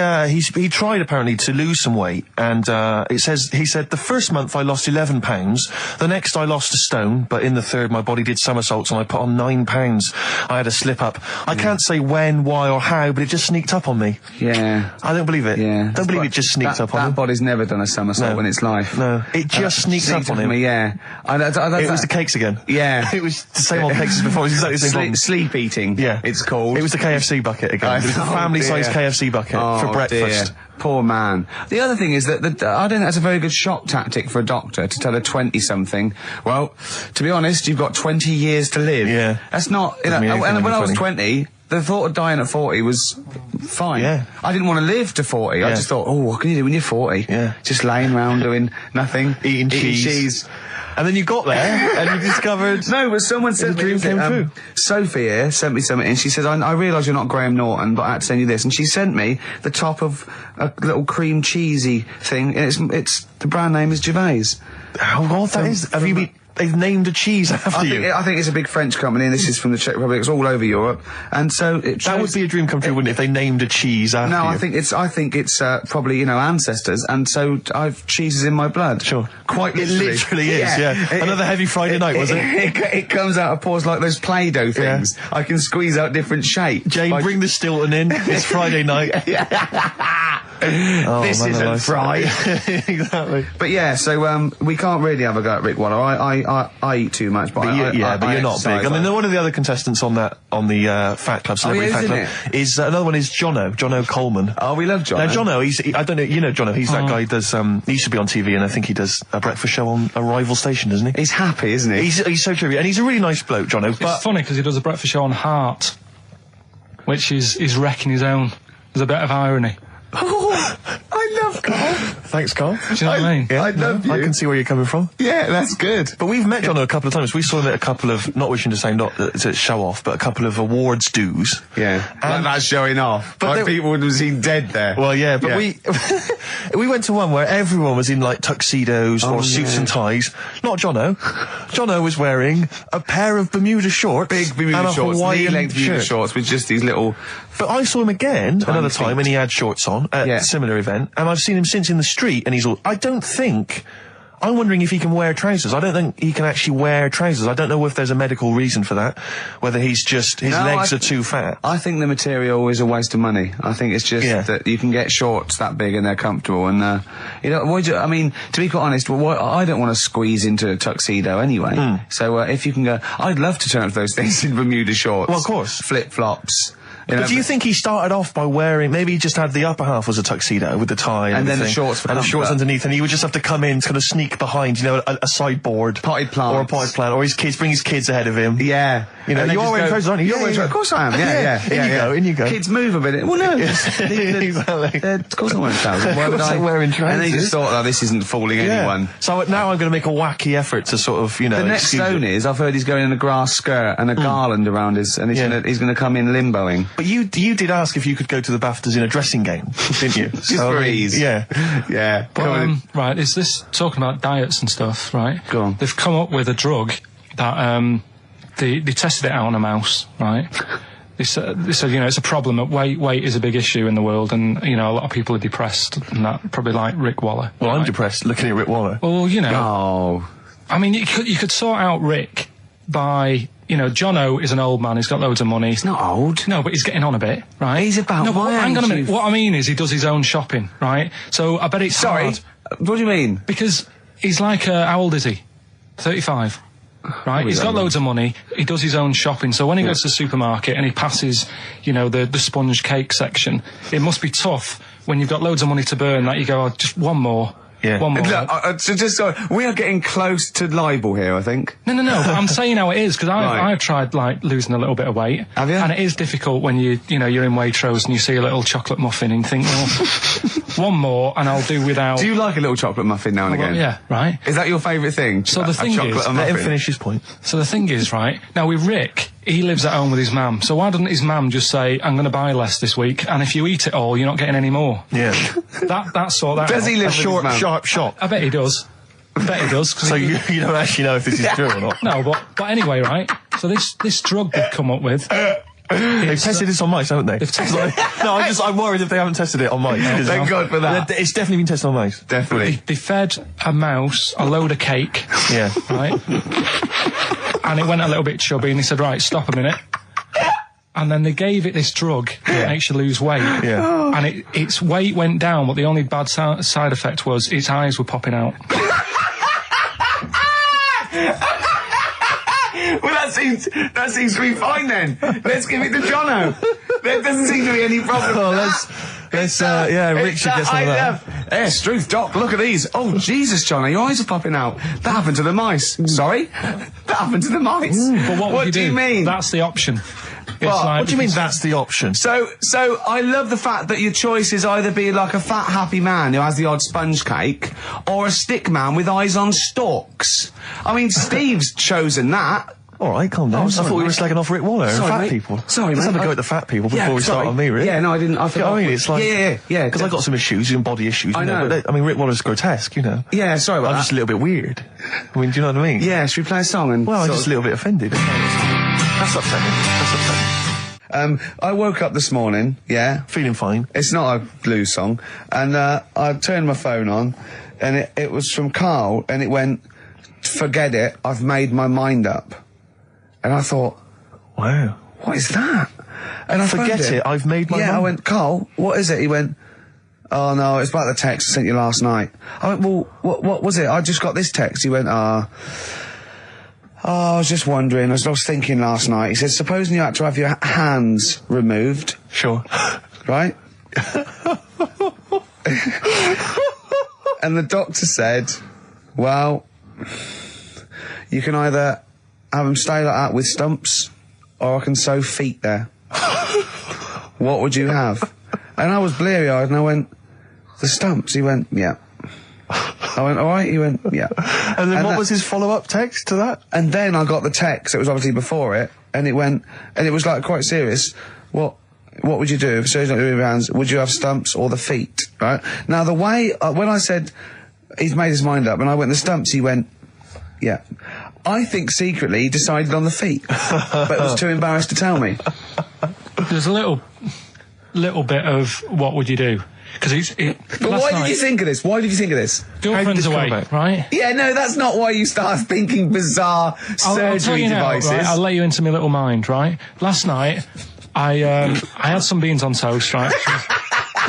tried, apparently, to lose some weight, and he said, the first month I lost 11 pounds, the next I lost a stone, but in the third my body did somersaults and I put on 9 pounds. I had a slip-up. I can't say when, why, or how, but it just sneaked up on me. Yeah. I don't believe it. Yeah. Don't believe it just sneaked up on him. That body's never done a somersault in its life. No. It just sneaked up on him. Yeah. It was the cakes again. Yeah. It was the same old cakes as before. It was exactly the same problem. Sleep eating. Yeah. It's called. It was the KFC bucket again. It was the family-sized KFC bucket for breakfast. Dear. Poor man. The other thing is that I don't think that's a very good shock tactic for a doctor to tell a 20-something, well, to be honest, you've got 20 years to live. Yeah. That's not, and when I was 20, the thought of dying at 40 was fine. Yeah. I didn't want to live to 40. I just thought, oh, what can you do when you're 40? Yeah. Just laying around doing nothing. Eating cheese. And then you got there and you discovered... No, but someone said... The dream came true. Sophie here sent me something and she says, I realise you're not Graham Norton, but I had to send you this. And she sent me the top of a little cream cheesy thing, and it's the brand name is Gervais. How odd that is. Have you been... They've named a cheese after you. I think it's a big French company, and this is from the Czech Republic. It's all over Europe, and so that would be a dream come true, wouldn't it? If they named a cheese after you. No, I think it's probably ancestors, and so I've cheeses in my blood. Sure, quite literally. It literally is. Yeah. Another heavy Friday night, was it? It comes out of pores like those Play-Doh things. Yeah. I can squeeze out different shapes. Jane, bring the Stilton in. It's Friday night. This isn't fried. Exactly. But yeah, so we can't really have a go at Rick Waller. I eat too much, but you're not big. I mean, one of the other contestants on the Fat Club, Celebrity Fat Club, is another one is Jono Coleman. Oh, we love Jono. Now, Jono, I don't know, you know Jono, he's that guy who does, he used to be on TV, and I think he does a breakfast show on a rival station, doesn't he? He's happy, isn't he? He's so true, and he's a really nice bloke, Jono. It's funny, because he does a breakfast show on Heart, which is wrecking his own. There's a bit of irony. Oh, I love Carl. Thanks, Carl. Do you know what I mean? Yeah, I love you. I can see where you're coming from. Yeah, that's good. But we've met Jono a couple of times. We saw him at a couple of, not wishing to say not to show off, but a couple of awards dues. Yeah, like that's showing off. But like people would have seen dead there. Well, yeah, but we went to one where everyone was in like tuxedos or suits and ties. Not Jono. Jono was wearing a pair of Bermuda shorts, big Bermuda shorts, knee-length Bermuda shorts with just these little. But I saw him again another time, and he had shorts on at a similar event, and I've seen him since in the street, and he's all. I I'm wondering if he can wear trousers. I don't think he can actually wear trousers. I don't know if there's a medical reason for that, whether he's just, his legs are too fat. I think the material is a waste of money. I think it's just that you can get shorts that big and they're comfortable, and, you know, I mean, to be quite honest, I don't want to squeeze into a tuxedo anyway. So, if you can go, I'd love to turn up those things in Bermuda shorts. Well, of course. Flip-flops. But do you think he started off by wearing, maybe he just had the upper half was a tuxedo with the tie and then the shorts for and the shorts underneath, and he would just have to come in, kind of sneak behind, you know, a sideboard. Potted plant. Or a potted plant, or bring his kids ahead of him. Yeah. You know, you are wearing trousers, aren't you? Of course I am, yeah. In you go. Kids move a bit. Well, no. Of course I'm wearing trousers. Why would I? Wearing trousers. And they just thought, oh, this isn't fooling anyone. So now I'm going to make a wacky effort to sort of, you know... The next stone is, I've heard he's going in a grass skirt and a garland around his, and he's going to come in limboing. But you did ask if you could go to the BAFTAs in a dressing gown, didn't you? Just for ease. Yeah. Yeah. But, right, is this talking about diets and stuff, right? Go on. They've come up with a drug that, they tested it out on a mouse, right? They said, you know, it's a problem that weight is a big issue in the world, and, you know, a lot of people are depressed, and that, probably like Rick Waller. Well, I'm depressed looking at Rick Waller. Well, you know. Oh. I mean, you could sort out Rick by... You know, Jono is an old man, he's got loads of money. He's not old. No, but he's getting on a bit, right? He's about no, my age. Hang on a minute. What I mean is he does his own shopping, right? So I bet it's hard. What do you mean? Because he's like, how old is he? 35. Right? He's got loads of money, he does his own shopping, so when he goes to the supermarket and he passes, you know, the sponge cake section, it must be tough when you've got loads of money to burn that you go, oh, just one more. Yeah. One more. Look, we are getting close to libel here, I think. No, but I'm saying how it is, because I've tried, like, losing a little bit of weight. Have you? And it is difficult when you're in Waitrose and you see a little chocolate muffin and you think, well, one more and I'll do without... Do you like a little chocolate muffin now and again? Yeah, right. Is that your favourite thing? So the thing is... Let him finish his point. So the thing is, right, now with Rick, he lives at home with his mum, so why doesn't his mum just say, I'm going to buy less this week, and if you eat it all, you're not getting any more? Yeah. That's sort that Does out. he live with his sharp shot? I bet he does. So you don't actually know if this is true or not? No, but anyway, right, so this drug they've come up with... They've tested this on mice, haven't they? They've tested No, I'm worried if they haven't tested it on mice. Thank God for that. It's definitely been tested on mice. Definitely. They fed a mouse a load of cake. Yeah. Right? And it went a little bit chubby, and he said, right, stop a minute. And then they gave it this drug that makes you lose weight. Yeah. And its weight went down, but the only bad side effect was its eyes were popping out. Well, that seems to be fine then. Let's give it to Jono. There doesn't seem to be any problem. Oh, Rick should get some of that. Hey, Struth, Doc, look at these. Oh, Jesus, Jono, your eyes are popping out. That happened to the mice. Sorry? That happened to the mice. But what do you mean? That's the option. What do you mean that's the option? So I love the fact that your choice is either be like a fat, happy man who has the odd sponge cake, or a stick man with eyes on stalks. I mean, Steve's chosen that. All right, calm down. I thought we were slagging off Rick Waller and fat people. Sorry, Let's mate. have a go at the fat people before we start on me, Rick. Yeah, no, I didn't. I forgot. I mean, it's like... Yeah. Because I've got some issues and body issues. I know. But Rick Waller's grotesque, you know. Yeah, sorry about I'm that. just a little bit weird. I mean, do you know what I mean? Yeah, should we play a song and... Well, I'm just a little bit offended. That's upsetting. I woke up this morning, feeling fine. It's not a blues song, and I turned my phone on, and it was from Karl, and it went, forget it, I've made my mind up. And I thought, wow, what is that? And I forget it, I've made my mind. Yeah, I went, Karl, what is it? He went, oh no, it's about the text I sent you last night. I went, well, what was it? I just got this text. He went, I was just wondering, I was thinking last night. He said, supposing you had to have your hands removed. Sure. Right? And the doctor said, well, you can either have them stay like that with stumps, or I can sew feet there. What would you have? And I was bleary-eyed, and I went, the stumps? He went, yeah. I went, all right? He went, yeah. And then what was his follow-up text to that? And then I got the text, it was obviously before it, and it went, and it was like quite serious. What would you do if surgery not doing your hands? Would you have stumps or the feet? Right? Now the way, when I said, he's made his mind up, and I went, the stumps, he went, yeah. I think secretly he decided on the feet, but was too embarrassed to tell me. There's a little bit of what would you do? Because But why did you think of this? Why did you think of this? Girlfriend's away, right? Yeah, no, that's not why you start thinking bizarre surgery devices. Right? I'll let you into my little mind, right? Last night, I had some beans on toast, right?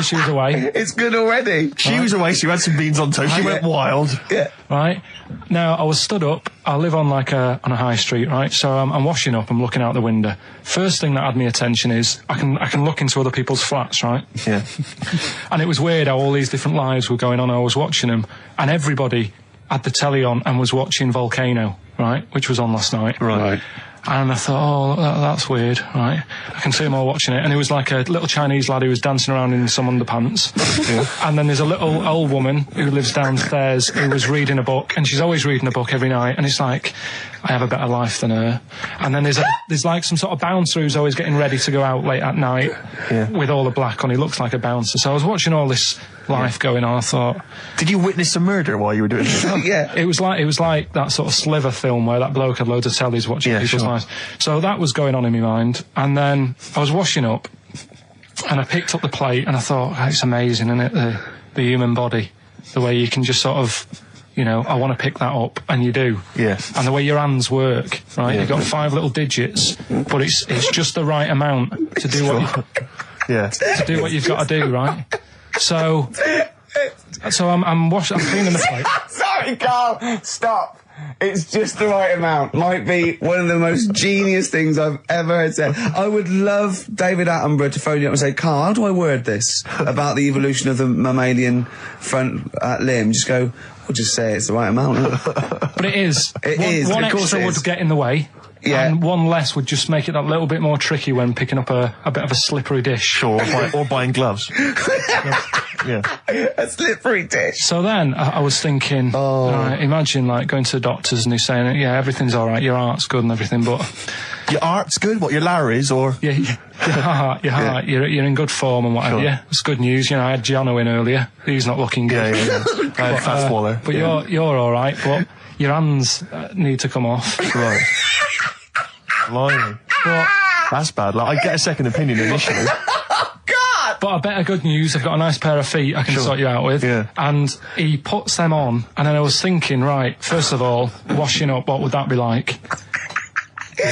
She was away. It's good already. She was away, so you had some beans on toast. She went wild. Yeah. Right? Now, I was stood up. I live on on a high street, right? So I'm washing up. I'm looking out the window. First thing that had my attention is I can look into other people's flats, right? Yeah. And it was weird how all these different lives were going on. I was watching them, and everybody had the telly on and was watching Volcano, right? Which was on last night. Right. And I thought, that's weird, right? I can see them all watching it. And it was like a little Chinese lad who was dancing around in some underpants. Yeah. And then there's a little old woman who lives downstairs who was reading a book, and she's always reading a book every night. And it's like, I have a better life than her. And then there's like some sort of bouncer who's always getting ready to go out late at night with all the black on. He looks like a bouncer. So I was watching all this life going on. I thought, did you witness a murder while you were doing this? Yeah. It was like that sort of Sliver film where that bloke had loads of tellies watching people's lives. So that was going on in my mind. And then I was washing up, and I picked up the plate, and I thought, it's amazing, isn't it? The human body, the way you can just sort of, I want to pick that up, and you do. Yeah. And the way your hands work, right? You've got 5 little digits, but it's just the right amount to do to do what you've got to do, right? So I'm cleaning the plate. Sorry, Carl, stop. It's just the right amount. Might be one of the most genius things I've ever heard said. I would love David Attenborough to phone you up and say, Carl, how do I word this about the evolution of the mammalian front limb? Just go, we'll just say it's the right amount. But it is. One Of course extra it is. would get in the way. Yeah. And one less would just make it that little bit more tricky when picking up a bit of a slippery dish. Sure, or buying gloves. Yeah. A slippery dish. So then I was thinking, imagine like going to the doctors and he's saying, yeah, everything's all right, your heart's good and everything, but your heart's good. What, your Larry's or your heart, you're in good form and whatever. Sure. Yeah, it's good news. I had Giano in earlier. He's not looking good. Yeah. Fat swaller. But you're all right. But your hands need to come off. Right. Blimey. But that's bad. Like, I get a second opinion initially. But a better good news, I've got a nice pair of feet I can sort you out with. Yeah. And he puts them on, and then I was thinking, right, first of all, washing up, what would that be like?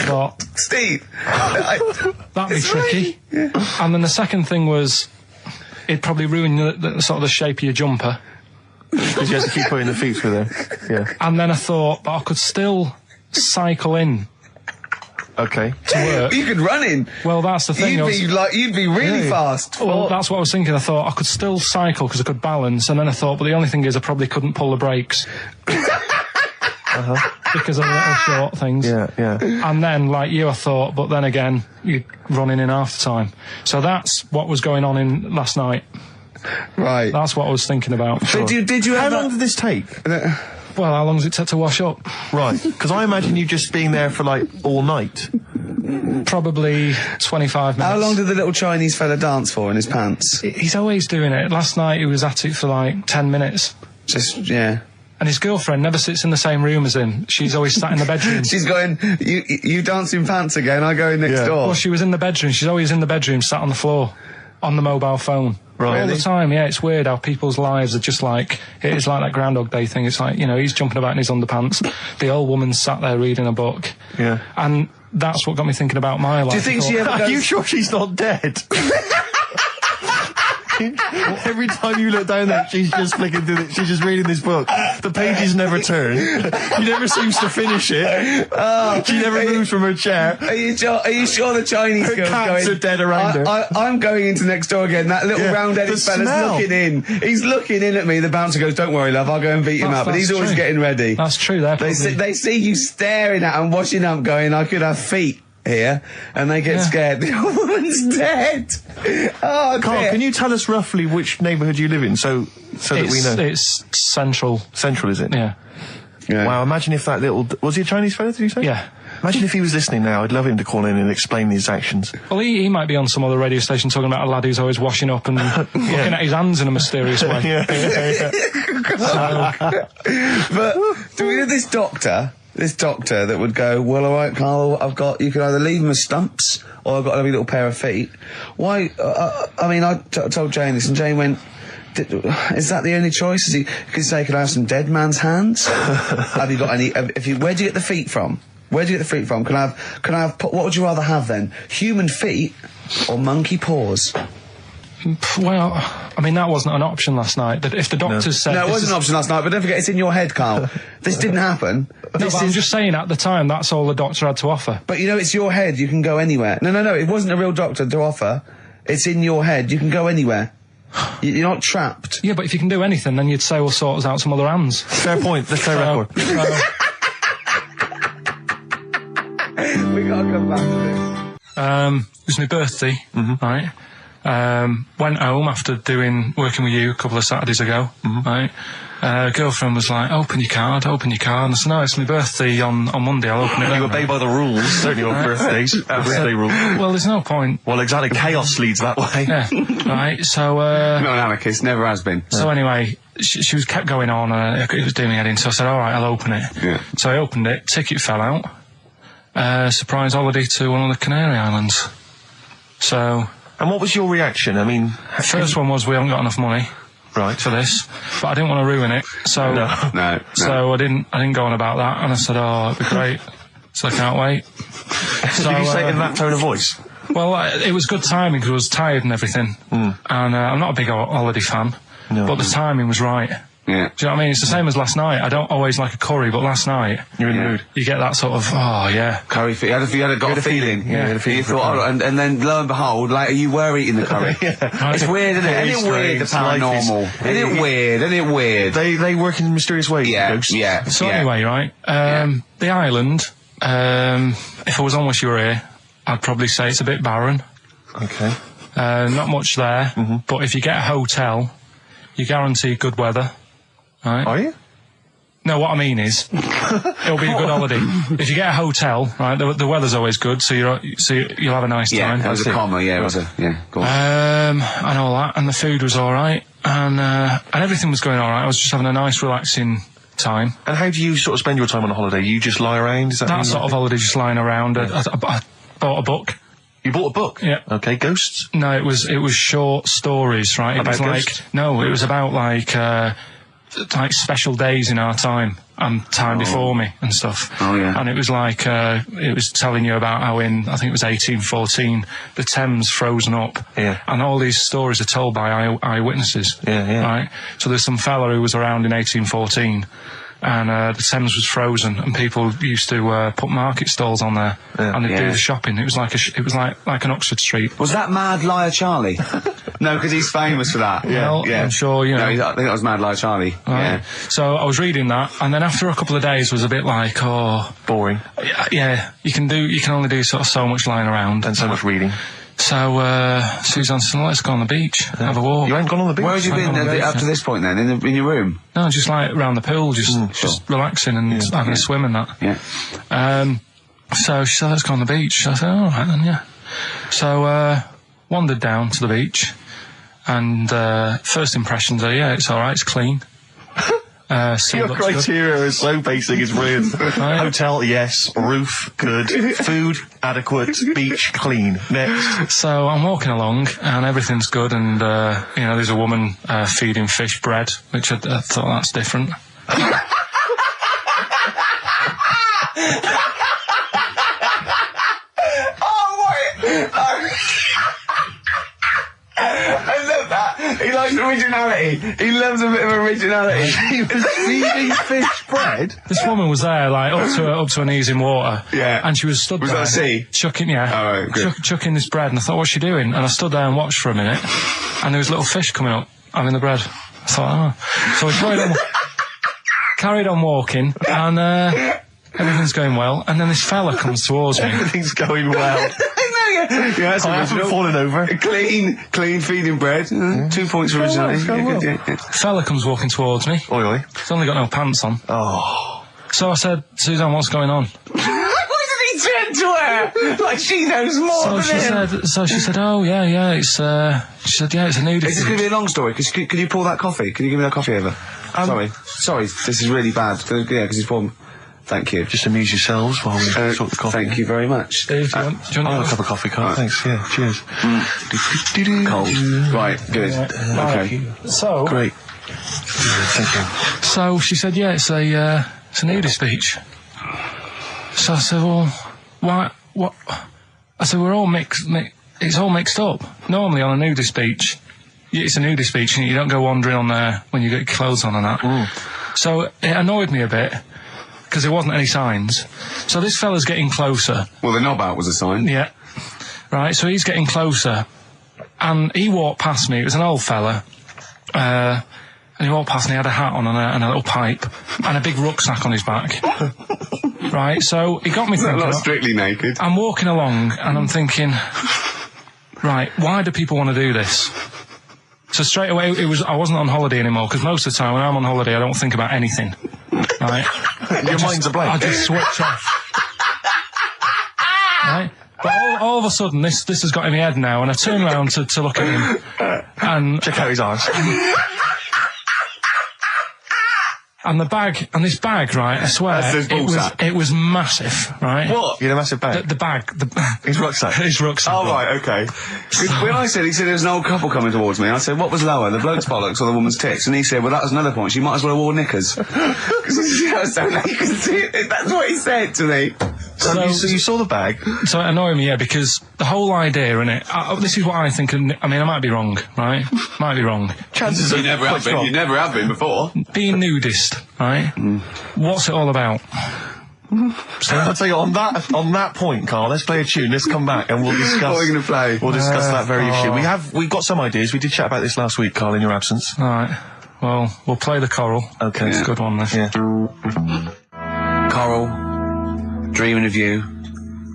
But Steve, that'd be tricky. Yeah. And then the second thing was, it'd probably ruin the sort of the shape of your jumper. Because you have to keep putting the feet through there. Yeah. And then I thought, but I could still cycle in. Okay. To work. You could run in. Well, that's the thing. You'd be really fast. Well, that's what I was thinking. I thought I could still cycle because I could balance, and then I thought, but the only thing is I probably couldn't pull the brakes. Because of the little short things. Yeah. And then, like you, I thought, but then again, you'd run in half the time. So that's what was going on in last night. Right. That's what I was thinking about. Sure. Did you? How long did this take? Well, how long does it take to wash up? Right, because I imagine you just being there for like all night. Probably 25 minutes. How long did the little Chinese fella dance for in his pants? He's always doing it. Last night he was at it for like 10 minutes. And his girlfriend never sits in the same room as him. She's always sat in the bedroom. She's going, you dance in pants again, I go in next door. Well, she was in the bedroom. She's always in the bedroom, sat on the floor, on the mobile phone. Right. All the time, yeah. It's weird how people's lives are just like, it is like that Groundhog Day thing. It's like, he's jumping about in his underpants. The old woman's sat there reading a book. Yeah. And that's what got me thinking about my life. Do you think she ever Are you sure she's not dead? Every time you look down there, she's just flicking through she's just reading this book. The pages never turn. She never seems to finish it. She never moves from her chair. Are you sure the Chinese her girl's cats going? Are dead around her. I'm going into next door again. That little round-headed fella's looking in. He's looking in at me. The bouncer goes, "Don't worry, love. I'll go and beat him up." But he's always getting ready. That's true. They see you staring at him, washing up, going, "I could have feet here," and they get scared. The old woman's dead. Oh, Carl, dear. can you tell us roughly which neighbourhood you live in, so that we know? It's central. Central, is it? Yeah. Wow, imagine if that little... Was he a Chinese fella, did you say? Yeah. Imagine if he was listening now. I'd love him to call in and explain his actions. Well, he might be on some other radio station talking about a lad who's always washing up and looking at his hands in a mysterious way. But do we know this doctor that would go, "Well, all right, Carl, you can either leave them as stumps or I've got a little pair of feet." Why? I told Jane this, and Jane went, Is that the only choice? Is he? Could say, "Could I have some dead man's hands?" Have you got any? Where do you get the feet from? Where do you get the feet from? Can I have? What would you rather have then? Human feet or monkey paws? Well, I mean, that wasn't an option last night. That if the doctors said... No, it wasn't an option last night, but don't forget, it's in your head, Carl. This didn't happen. I'm just saying, at the time, that's all the doctor had to offer. But, it's your head. You can go anywhere. No, it wasn't a real doctor to offer. It's in your head. You can go anywhere. You're not trapped. Yeah, but if you can do anything, then you'd say we'll sort us out some other hands. Fair point. Let's play record. We gotta come back to this. It was my birthday, right? Went home after working with you a couple of Saturdays ago, right? Girlfriend was like, open your card, and I said, no, it's my birthday on Monday, I'll open it. You obey by the rules, certainly on birthdays, birthday rule. Well, there's no point. Well, exactly, chaos leads that way. Yeah, right, so... Not an anarchist, never has been. So anyway, she was kept going on, it was doing me head in, so I said, alright, I'll open it. Yeah. So I opened it, ticket fell out. Surprise holiday to one of the Canary Islands. So... And what was your reaction? I mean... First one was we haven't got enough money for this, but I didn't want to ruin it, so... No. So I didn't go on about that, and I said, it'd be great, so I can't wait. So, did you say it in that tone of voice? Well, it was good timing, because I was tired and everything, and I'm not a big holiday fan, but the timing was right. Yeah. Do you know what I mean? It's the same as last night. I don't always like a curry, but last night... You're in the mood. You get that sort of, curry feeling. You had a feeling. Yeah, you had a feeling. You thought, and then lo and behold, later you were eating the curry. It's weird, isn't it? Isn't it weird, the paranormal? Isn't it weird? They work in mysterious ways, ghosts. Yeah. So anyway, right, the island, if I was on with you here, I'd probably say it's a bit barren. Okay. Not much there, but if you get a hotel, you guarantee good weather. Right. Are you? No, what I mean is, it'll be a good holiday. If you get a hotel, right, the weather's always good, so you'll have a nice time. Yeah, that was a comma, go on. And all that, and the food was alright, and everything was going alright. I was just having a nice, relaxing time. And how do you sort of spend your time on a holiday? You just lie around? Is that sort of holiday, just lying around. I bought a book. You bought a book? Yeah. Okay, ghosts? No, it was short stories, right? About ghosts? It was about like special days in our time and time before me and stuff. Oh, yeah. And it was like, it was telling you about how I think it was 1814, the Thames frozen up. Yeah. And all these stories are told by eyewitnesses. Yeah. Right? So there's some fella who was around in 1814, and the Thames was frozen, and people used to put market stalls on there, and they'd do the shopping. It was like an Oxford Street. Was that Mad Liar Charlie? No, because he's famous for that. Well, I'm sure, No, I think that was Mad Liar Charlie. Right. Yeah. So I was reading that, and then after a couple of days was a bit like, boring. Yeah, you can only do sort of so much lying around and so much reading. So Suzanne said, let's go on the beach, have a walk. You ain't gone on the beach? Where had you been up to this point then? In your room? No, just like around the pool, just relaxing and having a swim and that. Yeah. So she said, let's go on the beach. I said, all right then, yeah. So wandered down to the beach, and first impressions are, it's all right, it's clean. Your criteria is so basic, it's brilliant. Hotel, yes. Roof, good. Food, adequate. Beach, clean. Next. So I'm walking along, and everything's good, and there's a woman feeding fish bread, which I thought that's different. I love that. He likes originality. He loves a bit of originality. He was feeding fish bread? This woman was there, like, up to her knees in water. Yeah. And she was stood there. Was that a sea? Chucking, All right, good. Chucking this bread, and I thought, what's she doing? And I stood there and watched for a minute, and there was little fish coming up, having the bread. I thought, So we carried on walking, and everything's going well, and then this fella comes towards me. Everything's going well. Yeah, that's I haven't fallen over. Clean feeding bread. 2 points for originality. Fella comes walking towards me. Oi. He's only got no pants on. Oh. So I said, Suzanne, what's going on? What did he turn to her? Like she knows more than him. So she said, oh, yeah, it's, she said, yeah, it's a nudity. Is this going to be a long story? Could you pour that coffee? Can you give me that coffee over? Sorry, this is really bad. Yeah, because he's pouring... Thank you. Just amuse yourselves while we sort the coffee. Thank you very much. Dave, do you want I'll have a cup of coffee, Carl. Thanks, yeah, cheers. Cold. Right, good. Okay. So... Great. Thank you. So she said, yeah, it's a nudist beach. So I said, well, why, what? I said, we're all it's all mixed up. Normally on a nudist beach, it's a nudist beach and you don't go wandering on there when you get your clothes on and that. So it annoyed me a bit, because there wasn't any signs. So this fella's getting closer. Well, the knob out was a sign. Yeah. Right, so he's getting closer. And he walked past me, it was an old fella. And he walked past and he had a hat on and a little pipe and a big rucksack on his back. Right, so he got me thinking. Not strictly naked. I'm walking along and I'm thinking, right, why do people want to do this? So straight away, I wasn't on holiday anymore, because most of the time when I'm on holiday, I don't think about anything. Right? Your mind's a blank. I just switch off. Right? But all of a sudden, this has got in my head now, and I turn around to look at him, and... Check out his arse. And this bag, right, I swear, it was massive, right? What? You had a massive bag? The bag. His rucksack? His rucksack. Oh, right, okay. When he said there was an old couple coming towards me, I said, what was lower, the bloke's bollocks or the woman's tits? And he said, well, that was another point, she might as well have worn knickers. Because so you can see it. That's what he said to me. So you saw the bag? So it annoyed me, yeah, because the whole idea in it, this is what I think, I mean, I might be wrong, right? Might be wrong. Chances you never have been. You never have been before. Being nudist, right? What's it all about? So I'll tell you, on that point, Carl, let's play a tune, let's come back and we'll discuss... What are we going to play? We'll discuss that very issue. We've got some ideas, we did chat about this last week, Carl, in your absence. Alright, well, we'll play the Coral. Okay. It's a good one, this. Yeah. Coral, Dreaming of You,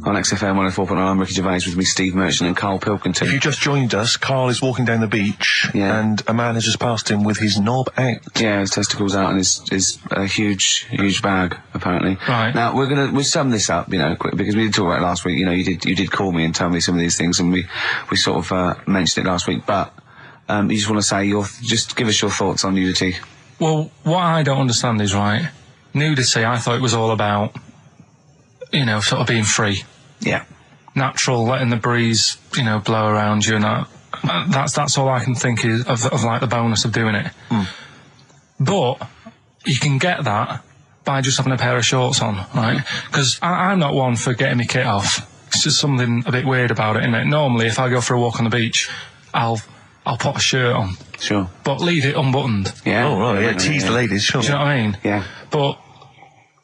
on XFM 104.9. I'm Ricky Gervais, with me Steve Merchant and Karl Pilkington. If you just joined us, Carl is walking down the beach, and a man has just passed him with his knob out. Yeah, his testicles out and his huge bag, apparently. Right. Now, we'll sum this up, you know, quick, because we did talk about it last week. You know, you did call me and tell me some of these things, and we sort of mentioned it last week, but you just want to say just give us your thoughts on nudity. Well, what I don't understand is, right, nudity, I thought it was all about, you know, sort of being free. Yeah. Natural, letting the breeze, you know, blow around you and that. That's all I can think is of like the bonus of doing it. But you can get that by just having a pair of shorts on, right? Because I'm not one for getting my kit off. It's just something a bit weird about it, isn't it? Normally, if I go for a walk on the beach, I'll put a shirt on. Sure. But leave it unbuttoned. Yeah. Oh, right, yeah, tease the ladies, sure. Do you know what I mean? Yeah. But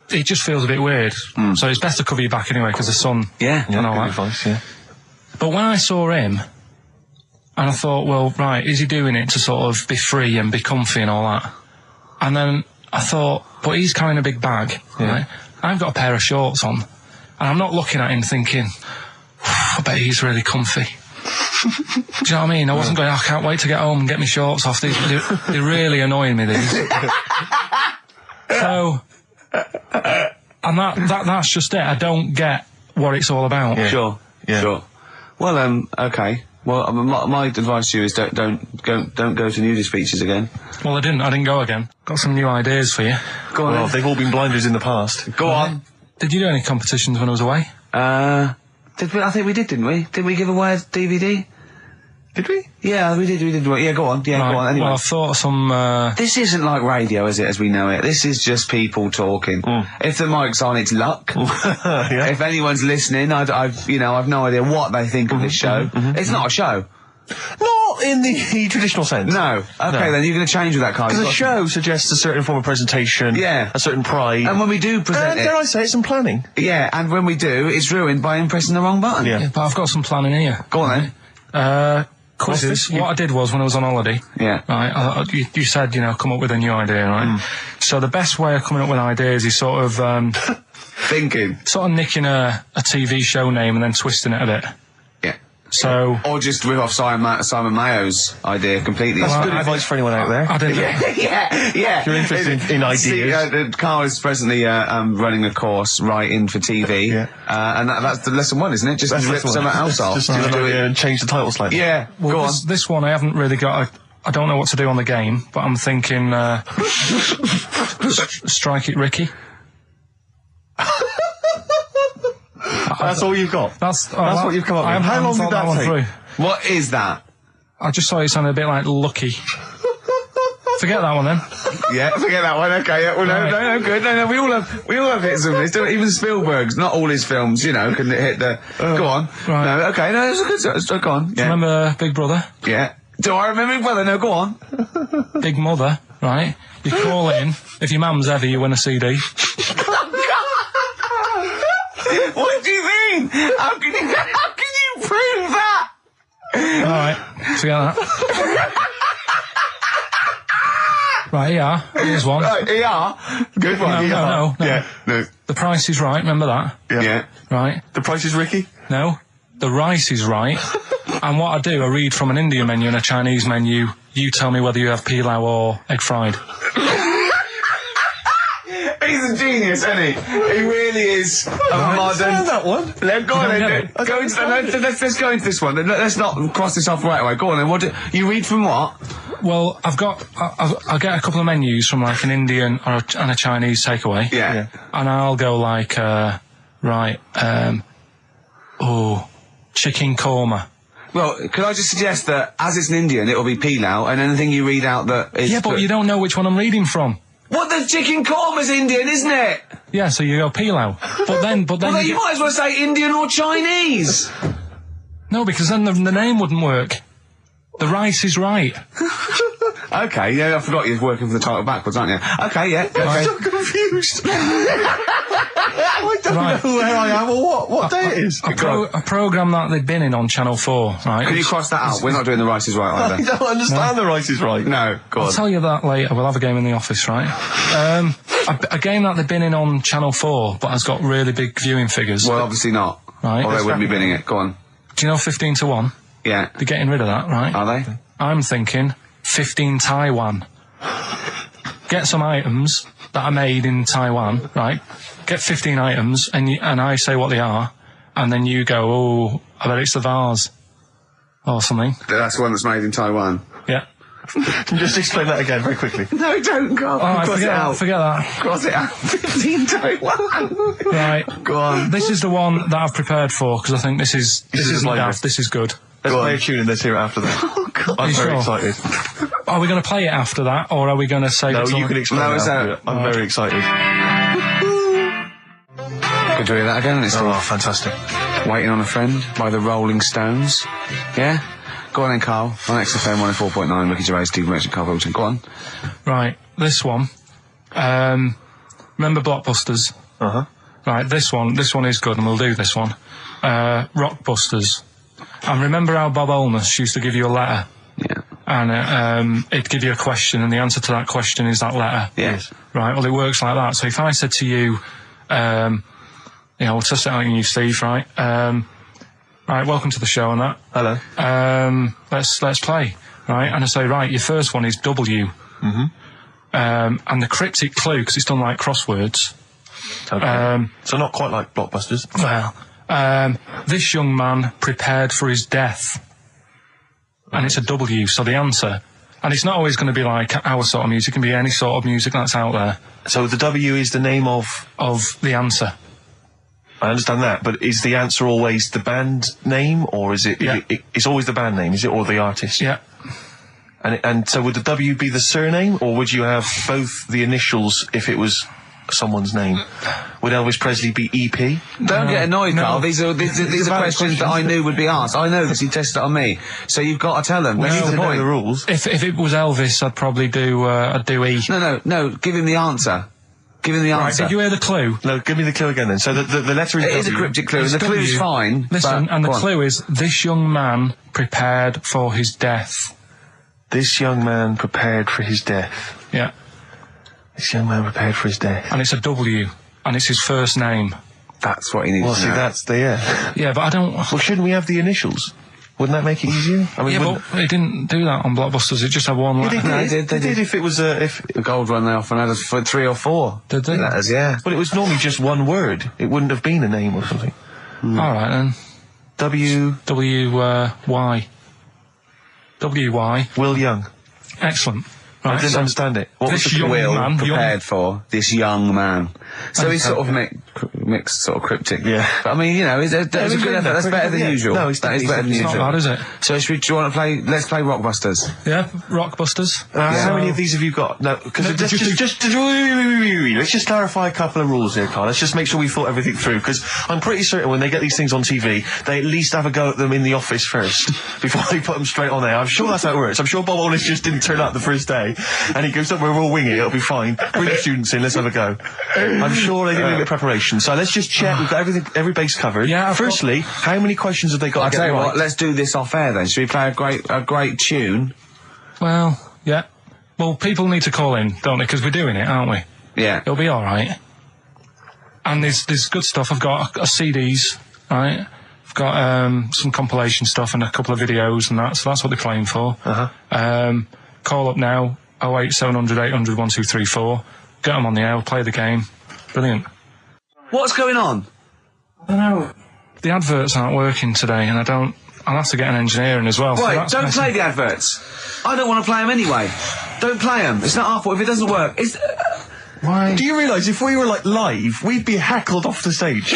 it just feels a bit weird. So it's best to cover your back anyway, because the sun... Yeah. And all good that. advice, yeah. But when I saw him, and I thought, well, right, is he doing it to sort of be free and be comfy and all that? And then I thought, but he's carrying a big bag, right? I've got a pair of shorts on, and I'm not looking at him thinking, I bet he's really comfy. Do you know what I mean? I wasn't going, I can't wait to get home and get my shorts off. They're really annoying me, these. So... and that's just it. I don't get what it's all about. Yeah. Sure. Yeah. Sure. Well, okay. Well, my advice to you is don't go to nudist beaches again. Well, I didn't go again. Got some new ideas for you. Go on. Well, they've all been blinders in the past. Go on. Did you do any competitions when I was away? Did we? I think we did, didn't we? Did we give away a DVD? Did we? Yeah, we did. Yeah, go on. Yeah, right. Go on. Anyway. Well, I thought some... This isn't like radio, is it, as we know it? This is just people talking. If the mic's on, it's luck. Yeah. If anyone's listening, I've no idea what they think of this show. It's not a show. Not in the traditional sense. No. Okay, then you're going to change with that kind. Because a show suggests a certain form of presentation. Yeah. A certain pride. And when we do present dare I say it, some planning. Yeah, and when we do, it's ruined by him pressing the wrong button. Yeah, but I've got some planning here. Go on then. Quizzes. What I did was, when I was on holiday... Yeah. Right, you said, you know, come up with a new idea, right? So the best way of coming up with ideas is sort of... thinking. Sort of nicking a TV show name and then twisting it a bit. Yeah. So... Or just rip off Simon Mayo's idea completely. That's good advice for anyone out there. I didn't... Yeah. If you're interested in ideas. Carl is presently running a course writing for TV. Yeah. And that's the lesson one, isn't it? Just rip something else off. Just do an idea and change the title slightly. Yeah. Well, go on. This one I haven't really got I don't know what to do on the game, but I'm thinking... Strike It Ricky. That's all you've got? That's what you've come up with. How long did that take? What is that? I just thought it sounded a bit like Lucky. Forget that one then. Yeah, forget that one. Okay, yeah, well, no, good. No, we all have hits of this. Even Spielberg's, not all his films, you know, can hit the. Go on. Right. No, okay, no, it's a good. Go on. Yeah. Do you remember Big Brother? Yeah. Do I remember Big Brother? No, go on. Big Mother, right? You call in. If your mum's heavy, you win a CD. What do you mean? How can you prove that? All right, forget that. Right, ER. Here's one. Right, ER. Good one. No. Yeah, no. The Price is Right. Remember that? Yeah. Right. The Price is Ricky? No. The Rice is Right. And what I do, I read from an Indian menu and a Chinese menu. You tell me whether you have pilau or egg fried. He's a genius, isn't he? He really is a modern. That one. Go on then. Let's go into this one. Let's not cross this off right away. Go on then. What you read from what? Well, I'll get a couple of menus from like an Indian and a Chinese takeaway. Yeah. And I'll go like, chicken korma. Well, could I just suggest that as it's an Indian, it'll be pilau, and anything you read out that is... Yeah, but you don't know which one I'm reading from. What, the chicken korma's Indian, isn't it? Yeah, so you go pilau. But then Well, you might as well say Indian or Chinese. No, because then the name wouldn't work. The Rice is Right. Okay, yeah, I forgot you're working for the title backwards, aren't you? Okay, yeah. I'm so confused. I don't know where I am or what day it is. A programme that they've been in on Channel 4, right? Can you cross that out? We're not doing The Rice is Right I either. don't understand The Rice is Right. No, go on. I'll tell you that later. We'll have a game in the office, right? A game that they've been in on Channel 4, but has got really big viewing figures. Well, obviously not. Right. Or they wouldn't be binning it. Go on. Do you know 15 to 1? Yeah. They're getting rid of that, right? Are they? I'm thinking 15 Taiwan. Get some items that are made in Taiwan, right? Get 15 items, and I say what they are, and then you go, oh, I bet it's the vase. Or something. That's the one that's made in Taiwan. Yeah. Just explain that again very quickly. No, don't go. Alright, Cross it out. Forget that. Cross it out. 15 Taiwan. Right. Go on. This is the one that I've prepared for, because I think this isn't daft, this is good. Let's play a tune and let's hear it after that. Oh, God. I'm very excited. Are we going to play it after that, or are we going to say... No, you can explain it after it. I'm very excited. Could you hear that again? It's fantastic. Waiting on a Friend by the Rolling Stones. Yeah? Go on then, Carl. On XFM 104.9, Ricky Gervais, Steve Merchant, Karl Pilkington. Go on. Right, this one. Remember Blockbusters? Uh-huh. Right, this one is good, and we'll do this one. Rockbusters. And remember how Bob Holness used to give you a letter? Yeah. And it'd give you a question, and the answer to that question is that letter. Yes. Right, well, it works like that. So if I said to you, we'll test it out on you, Steve, right? Right, welcome to the show and that. Hello. Let's play, right? And I say, right, your first one is W. Mm-hmm. And the cryptic clue, because it's done like crosswords. Okay. So not quite like Blockbusters. Well, this young man prepared for his death. And it's a W, so the answer... And it's not always going to be like our sort of music, it can be any sort of music that's out there. So the W is the name of the answer. I understand that, but is the answer always the band name, or is it... Yeah. It's always the band name, is it, or the artist? Yeah. And so would the W be the surname, or would you have both the initials if it was someone's name? Would Elvis Presley be EP? Don't get annoyed, no. Carl. These are questions that I knew would be asked. I know this. He tested it on me, so you've got to tell them. We need to know point. the rules. If it was Elvis, I'd probably do E. No. Give him the answer. Give him the Right, answer. did you hear the clue? No, give me the clue again then. So the letter is It W. is a cryptic clue. It's The clue's W. fine. Listen, but, and the go on. clue is, this young man prepared for his death. This young man prepared for his death. Yeah. This young man prepared for his death. And it's a W. And it's his first name. That's what he needs Well, to see, know. that's the... Yeah, but I don't... Well, shouldn't we have the initials? Wouldn't that make it easier? I mean, Yeah, but it didn't do that on Blockbusters. It just had one letter. They did. If it was if The gold one they often had us for 3 or 4. Did they? Letters, yeah. but it was normally just one word. It wouldn't have been a name or something. All right, then. W. W-Y. W-Y. Will Young. Excellent. Right, I didn't understand it. What was this the young clue? man... Prepared for this young man. So he's sort of mixed, sort of cryptic. Yeah. But I mean, you know, that's a good effort. That's better than usual. No, that is better than usual. It's not bad, is it? So do you want to play? Let's play Rockbusters. Yeah, Rockbusters. How many of these have you got? No, because let's just clarify a couple of rules here, Carl. Let's just make sure we thought everything through, because I'm pretty certain when they get these things on TV, they at least have a go at them in the office first before they put them straight on there. I'm sure that's how it works. I'm sure Bob Wallace just didn't turn up the first day, and he goes, "We're all winging it. It'll be fine. Bring the students in. Let's have a go." I'm sure they did a bit of preparation. So let's just check. We've got every base covered. Yeah. Firstly, how many questions have they got? I'll tell you what. Let's do this off air then. Should we play a great tune? Well, yeah. Well, people need to call in, don't they? Because we're doing it, aren't we? Yeah. It'll be all right. And there's good stuff. I've got CDs, right? I've got some compilation stuff and a couple of videos and that. So that's what they're playing for. Call up now. 08700 800 1234. Get them on the air. Play the game. Brilliant. What's going on? I don't know. The adverts aren't working today, and I'll have to get an engineer in as well. Right, so don't play the adverts. I don't want to play them anyway. Don't play them. It's not our fault if it doesn't work. Why? Do you realise if we were like live, we'd be heckled off the stage?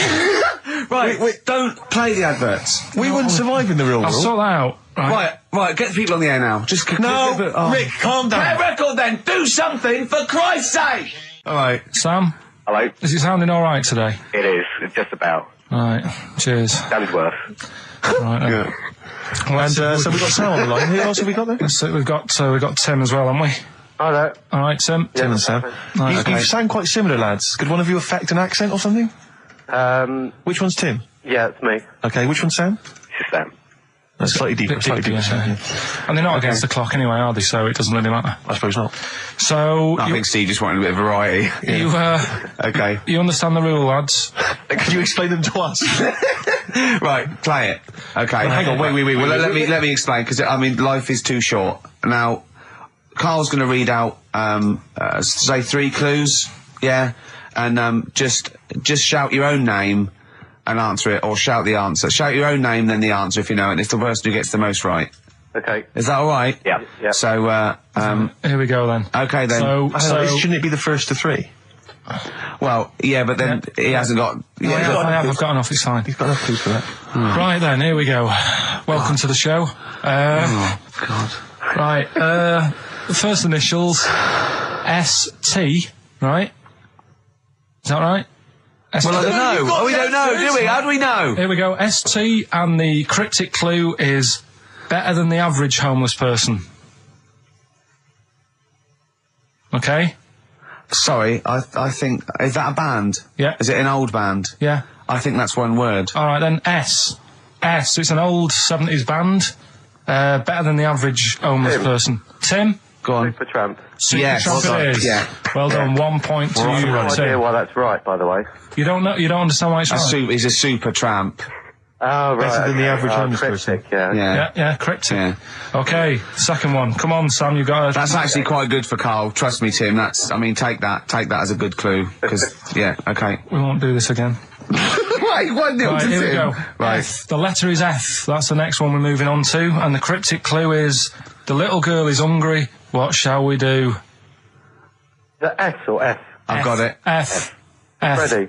Right, don't play the adverts. We wouldn't survive in the real world. I'll sort that out. Right, get the people on the air now. Just Rick, calm down. Play a record then. Do something for Christ's sake. All right, Sam. Hello. Is it sounding all right today? It is. It's just about. Right. Cheers. That is worth. Right. Good. And so we've got Sam on the line. Who else have we got there? So we've got Tim as well, haven't we? Hello. All right, Tim. Tim and Sam. Right, You sound quite similar, lads. Could one of you affect an accent or something? Which one's Tim? Yeah, it's me. Okay, which one's Sam? It's Sam. That's slightly deeper. Yeah. And they're not against the clock anyway, are they? So it doesn't really matter. I suppose not. So I think Steve just wanted a bit of variety. You okay. You understand the rule, lads? Could you explain them to us? Right, play it. Okay. Hang on. Wait. Well, let me explain, because I mean, life is too short. Now, Carl's going to read out say 3 clues. Yeah, and just shout your own name and answer it, or shout the answer. Shout your own name, then the answer if you know it, and it's the person who gets the most right. Okay. Is that all right? Yeah. So, here we go then. Okay then. So shouldn't it be the first to 3? Well, yeah, but then he hasn't got... I've got enough, it's fine. He's got enough clues for that. Right then, here we go. Welcome to the show. Oh, God. Right, the first initials, ST, right? Is that right? Well, I don't know. We don't know, do we? How do we know? Here we go, ST, and the cryptic clue is better than the average homeless person. Okay? Sorry, I think... Is that a band? Yeah. Is it an old band? Yeah. I think that's one word. All right, then S. It's an old 70s band. Better than the average homeless person. Tim? Go on. Supertramp. Supertramp it is. Yeah. Well done, 1 point to you, I have no idea Tim. why that's right, by the way. You don't understand why it's right? He's a super tramp. Oh, right. Better than the average homeless person. Yeah. Yeah, correct. Yeah. Okay, second one. Come on, Sam, you've got to... That's actually quite good for Carl. Trust me, Tim. Take that as a good clue. Because, yeah, okay. We won't do this again. Wait, 1-0 to Right, here we Tim. go. Right. F. The letter is F. That's the next one we're moving on to. And the cryptic clue is, the little girl is hungry. What shall we do? The S or F? I've got it. F. Freddy.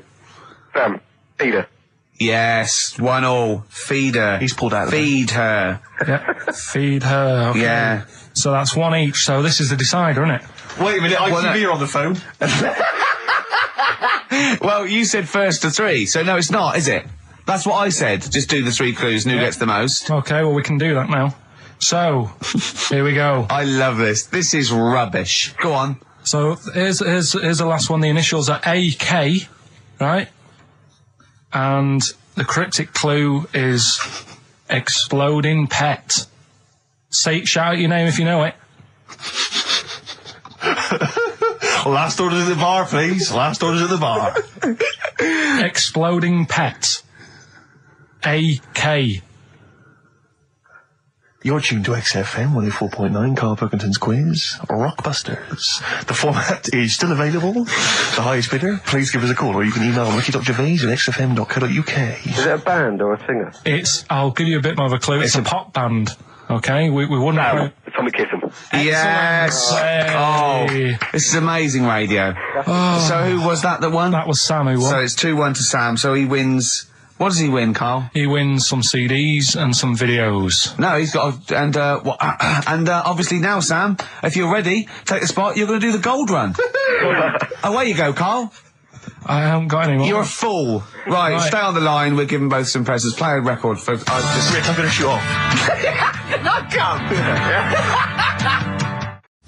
Sam. Peter. Yes, 1-1. Feed her. He's pulled out of Feed her. Yeah. Feed her. Okay. Yeah. So that's 1 each. So this is the decider, isn't it? Wait a minute, ITV are on the phone. Well, you said first to 3, so no, it's not, is it? That's what I said. Just do the 3 clues and who gets the most. Okay, well, we can do that now. So, here we go. I love this. This is rubbish. Go on. So, here's the last one. The initials are AK, right? And the cryptic clue is exploding pet. Shout out your name if you know it. Last orders at the bar, please. Last orders at the bar. Exploding pet. AK. You're tuned to XFM 104.9, Karl Pilkington's quiz, Rockbusters. The format is still available. The highest bidder, please give us a call, or you can email ricky.gervais@xfm.co.uk. Is it a band or a singer? I'll give you a bit more of a clue. It's a pop band. Okay? We wouldn't... Tommy Kissem. Yes. Oh, this is amazing radio. So who was that won? That was Sam who won. So it's 2-1 to Sam. So he wins. What does he win, Carl? He wins some CDs and some videos. No, he's got obviously now, Sam, if you're ready, take the spot. You're going to do the gold run. Away you go, Carl. I haven't got any more. You're a fool. Right, stay on the line. We're giving both some presents. Play a record for. Rick, I'm going to shoot off. Not come.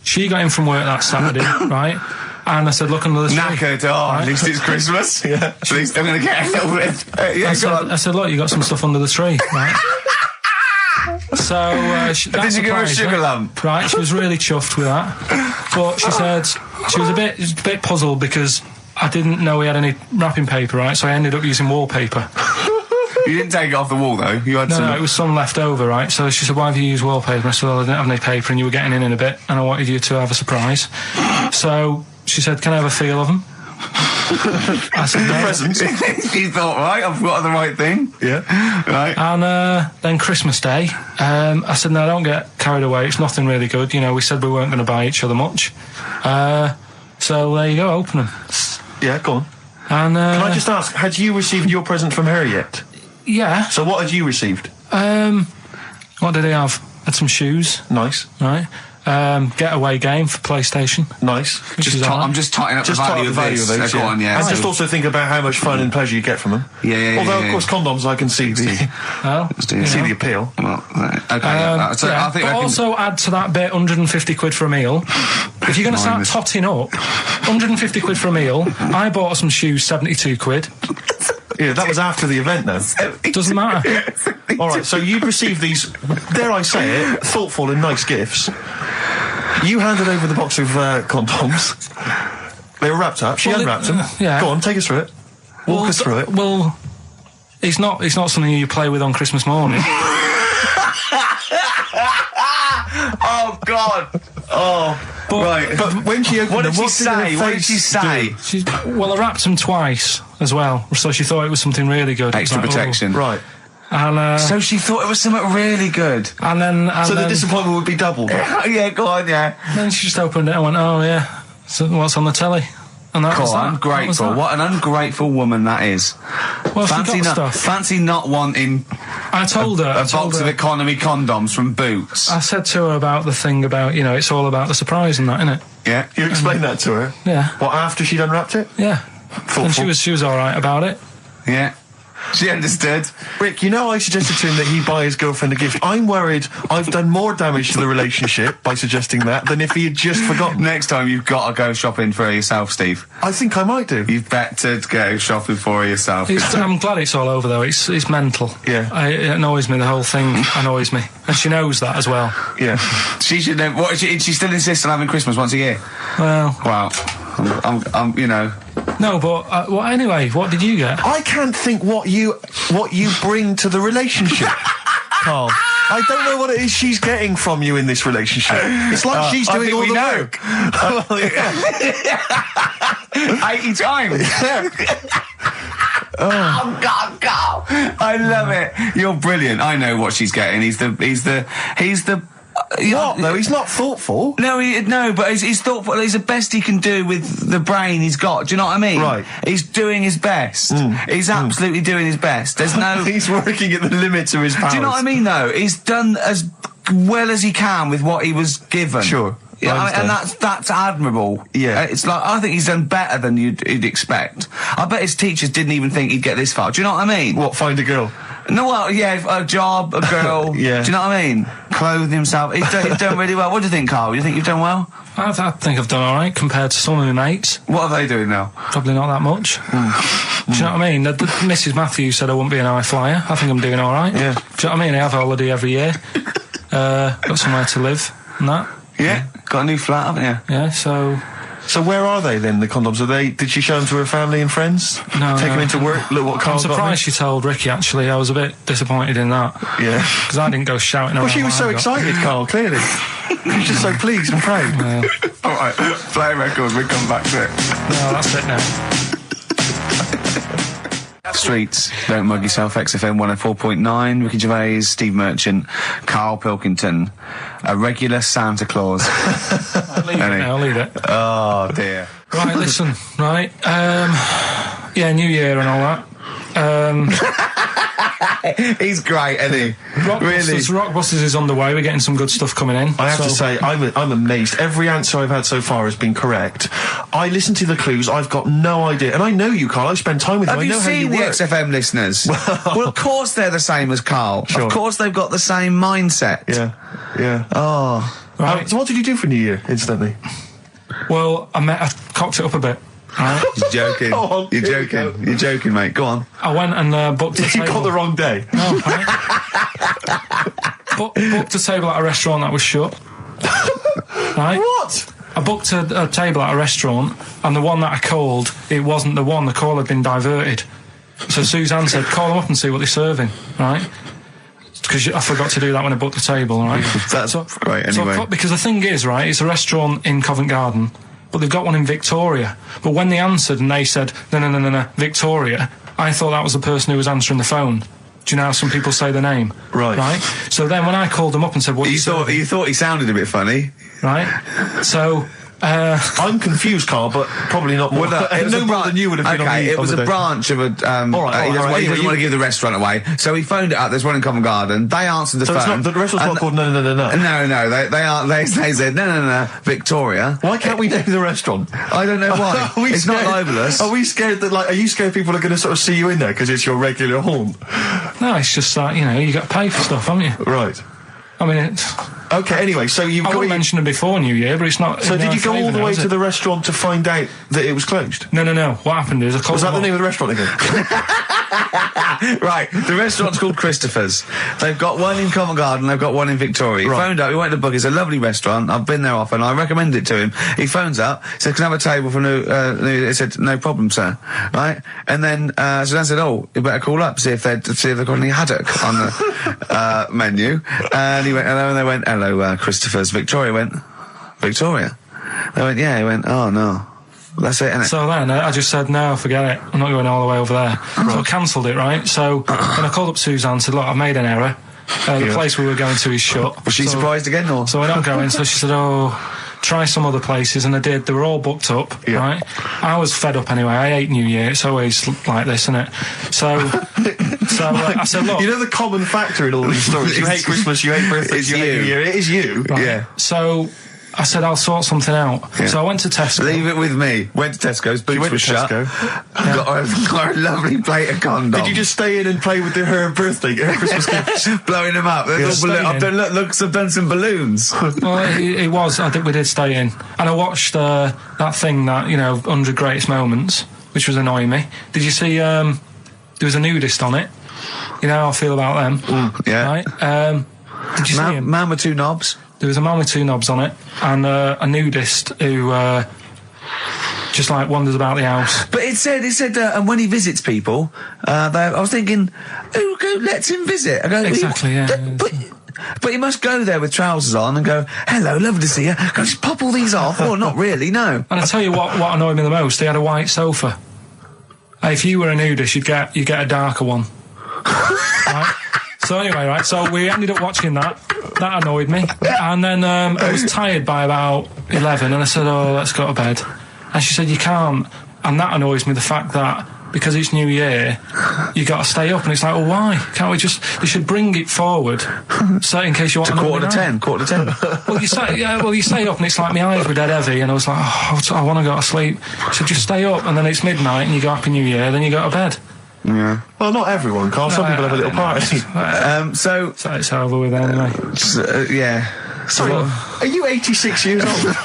She got in from work that Saturday, right? And I said, look under the tree. Knackered. At least it's Christmas. Yeah. At least I'm going to get a little bit. I said, look, you got some stuff under the tree, right? So, did you give her a sugar lump? Right, she was really chuffed with that. But she said she was a bit puzzled because I didn't know we had any wrapping paper, right? So I ended up using wallpaper. You didn't take it off the wall, though? You had some... No, it was some left over, right? So she said, why have you used wallpaper? I said, well, I didn't have any paper and you were getting in a bit and I wanted you to have a surprise. So she said, can I have a feel of them? I said, no. Presents. You thought, right, I've got the right thing. Yeah. Right. And then Christmas Day, I said, no, don't get carried away. It's nothing really good. You know, we said we weren't going to buy each other much. So there you go, open them. Yeah, go on. And can I just ask, had you received your present from her yet? Yeah. So what had you received? What did he have? Had some shoes. Nice. Right. Getaway game for PlayStation. Nice. I'm just totting up the value of this. Go on, yeah. And just also think about how much fun and pleasure you get from them. Yeah. Although, of course, condoms, I can see the the appeal. Well, okay. So I think also add to that bit 150 quid for a meal. If you're going to start totting up, 150 quid for a meal. I bought some shoes, 72 quid. Yeah, that was after the event, though. Doesn't matter. All right, so you received these, dare I say it, thoughtful and nice gifts. You handed over the box of condoms. They were wrapped up. She unwrapped them. Yeah. Go on, take us through it. Walk us through it. Well, it's not something you play with on Christmas morning. Oh, God. Oh. But when she opened them, what did she say? Well, I wrapped them twice as well, so she thought it was something really good. Extra protection. Right. And, so she thought it was something really good. And then... the disappointment would be doubled. Yeah, go on, yeah. Then she just opened it and went, oh, yeah, so what's on the telly? And that was that. Ungrateful. What an ungrateful woman that is. Well, fancy not wanting... I told her... A box of economy condoms from Boots. I said to her about the thing about, you know, it's all about the surprise and that, innit? Yeah. You explained that to her? Yeah. What, after she'd unwrapped it? Yeah. Thoughtful. And she was all right about it. Yeah. She understood. Rick, you know I suggested to him that he buy his girlfriend a gift. I'm worried I've done more damage to the relationship by suggesting that than if he had just forgotten. Next time you've got to go shopping for her yourself, Steve. I think I might do. You've better go shopping for her yourself. I'm glad it's all over, though. It's mental. Yeah. It annoys me. The whole thing annoys me. And she knows that as well. Yeah. She should know. What, she still insists on having Christmas once a year? Well. Wow. I'm you know... No, but well, anyway, what did you get? I can't think what you bring to the relationship, Carl. I don't know what it is she's getting from you in this relationship. It's like she's doing all the work. 80 times. Oh God, Carl! I love it. You're brilliant. I know what she's getting. He's the. What? No, he's not thoughtful. No, but he's thoughtful. He's the best he can do with the brain he's got. Do you know what I mean? Right. He's doing his best. He's absolutely doing his best. There's no... He's working at the limits of his powers. Do you know what I mean, though? He's done as well as he can with what he was given. Sure. Yeah, and that's admirable. Yeah. It's like, I think he's done better than you'd expect. I bet his teachers didn't even think he'd get this far. Do you know what I mean? What, find a girl? No, well, yeah, a job, a girl. Yeah. Do you know what I mean? Clothe himself. He's done really well. What do you think, Carl? You think you've done well? I think I've done all right compared to some of my mates. What are they doing now? Probably not that much. Do you know what I mean? Mrs. Matthews said I wouldn't be an high flyer. I think I'm doing all right. Yeah. Do you know what I mean? I have a holiday every year. Got somewhere to live and that. Yeah. Got a new flat, haven't you? Yeah, so where are they then, the condoms? Did she show them to her family and friends? No. Take them into work? Look what Carl's I'm surprised she told Ricky, actually. I was a bit disappointed in that. Yeah. Because I didn't go shouting around. Well, she was so excited, Carl, clearly. She was just so pleased and proud. Yeah. All right, play a record, we'll come back to it. No, that's it now. Streets, Don't Mug Yourself, XFM 104.9, Ricky Gervais, Steve Merchant, Karl Pilkington, a regular Santa Claus. I'll leave it now, I'll leave it. Oh, dear. Right, listen, right, yeah, New Year and all that. He's great, isn't he? Rockbusters is on the way. We're getting some good stuff coming in. I have to say, I'm amazed. Every answer I've had so far has been correct. I listened to the clues. I've got no idea, and I know you, Carl. I spend time with you. Have you seen the XFM listeners? Well, of course they're the same as Carl. Sure. Of course they've got the same mindset. Yeah. Oh, right. So what did you do for New Year instantly? Well, I cocked it up a bit. Right. You're joking. You're joking. You're joking, mate. Go on. I went and booked a table. You got the wrong day. No, right? booked a table at a restaurant that was shut. Right? What? I booked a table at a restaurant, and the one that I called, it wasn't the one. The call had been diverted. So Suzanne said, call them up and see what they're serving, right? Because I forgot to do that when I booked the table, right? That's great, anyway. So because the thing is, right, it's a restaurant in Covent Garden, but they've got one in Victoria. But when they answered and they said, no, Victoria, I thought that was the person who was answering the phone. Do you know how some people say the name? Right. So then when I called them up and said, what you thought he sounded a bit funny. Right? So... I'm confused, Carl, but probably not more. Well, it was no more than you would have been. Okay, it was a branch of a. He doesn't want to give the restaurant away, so he phoned it up. There's one in Covent Garden. They answered the phone. It's not, the restaurant's not called No. No, they said no, Victoria. Why can't we name the restaurant? I don't know why. It's not libelous. Are we scared that are you scared people are going to sort of see you in there because it's your regular haunt? No, it's just that you got to pay for stuff, haven't you? Right. I mean, it's... Okay, anyway, so you've I wouldn't mention it before New Year, but it's not... So did you go all the way to the restaurant to find out that it was closed? No. What happened is I called... Was that the name of the restaurant again? Right, the restaurant's called Christopher's. They've got one in Covent Garden, they've got one in Victoria. He phoned up, he went to book, it's a lovely restaurant, I've been there often, I recommend it to him. He phones up, said, can I have a table for New... He said, no problem, sir. Right? And then, Suzanne said, oh, you better call up, see if they've got any haddock on the menu. And he went, hello, and they went, hello, Christopher's. Victoria went, Victoria? They went, yeah. He went, oh, no. That's it, innit? So then I just said, no, forget it. I'm not going all the way over there. Right. So I cancelled it, right? So then I called up Suzanne and said, look, I've made an error. The place we were going to is shut. Was she surprised again, or? So we're not going. So she said, oh, try some other places. And I did. They were all booked up, right? I was fed up anyway. I hate New Year. It's always like this, isn't it? So I said, look. You know the common factor in all these stories? You hate Christmas, you hate birthdays, you hate New Year. It is you. Right? Yeah. So... I said, I'll sort something out. Yeah. So I went to Tesco. Leave it with me. Went to Tesco's, boots were shut. Got a lovely plate of condoms. Did you just stay in and play with her Christmas gifts? Blowing them up. I've done some balloons. Well, it was. I think we did stay in. And I watched that thing that, 100 Greatest Moments, which was annoying me. Did you see, there was a nudist on it? You know how I feel about them. Yeah. Right? Did you see him? Man with two knobs. There was a man with two knobs on it, and a nudist who just wanders about the house. But it said, and when he visits people, I was thinking, who lets him visit? I go, exactly, But you must go there with trousers on and go, hello, lovely to see you. Go, just pop all these off. Well, not really, no. And I tell you what annoyed me the most, they had a white sofa. If you were a nudist, you'd get a darker one. Right? So anyway, right, so we ended up watching that. That annoyed me. And then I was tired by about 11, and I said, oh, let's go to bed. And she said, you can't. And that annoys me, the fact that because it's New Year, you got to stay up. And it's like, well, why? Can't we just... They should bring it forward, so in case you want... To quarter to 10. Well, you stay up, and it's like my eyes were dead heavy, and I was like, oh, I want to go to sleep. So just stay up, and then it's midnight, and you go Happy New Year, then you go to bed. Yeah. Well, not everyone, Carl. Some people have a little party. So it's over with anyway. Yeah. Sorry, are you 86 years old?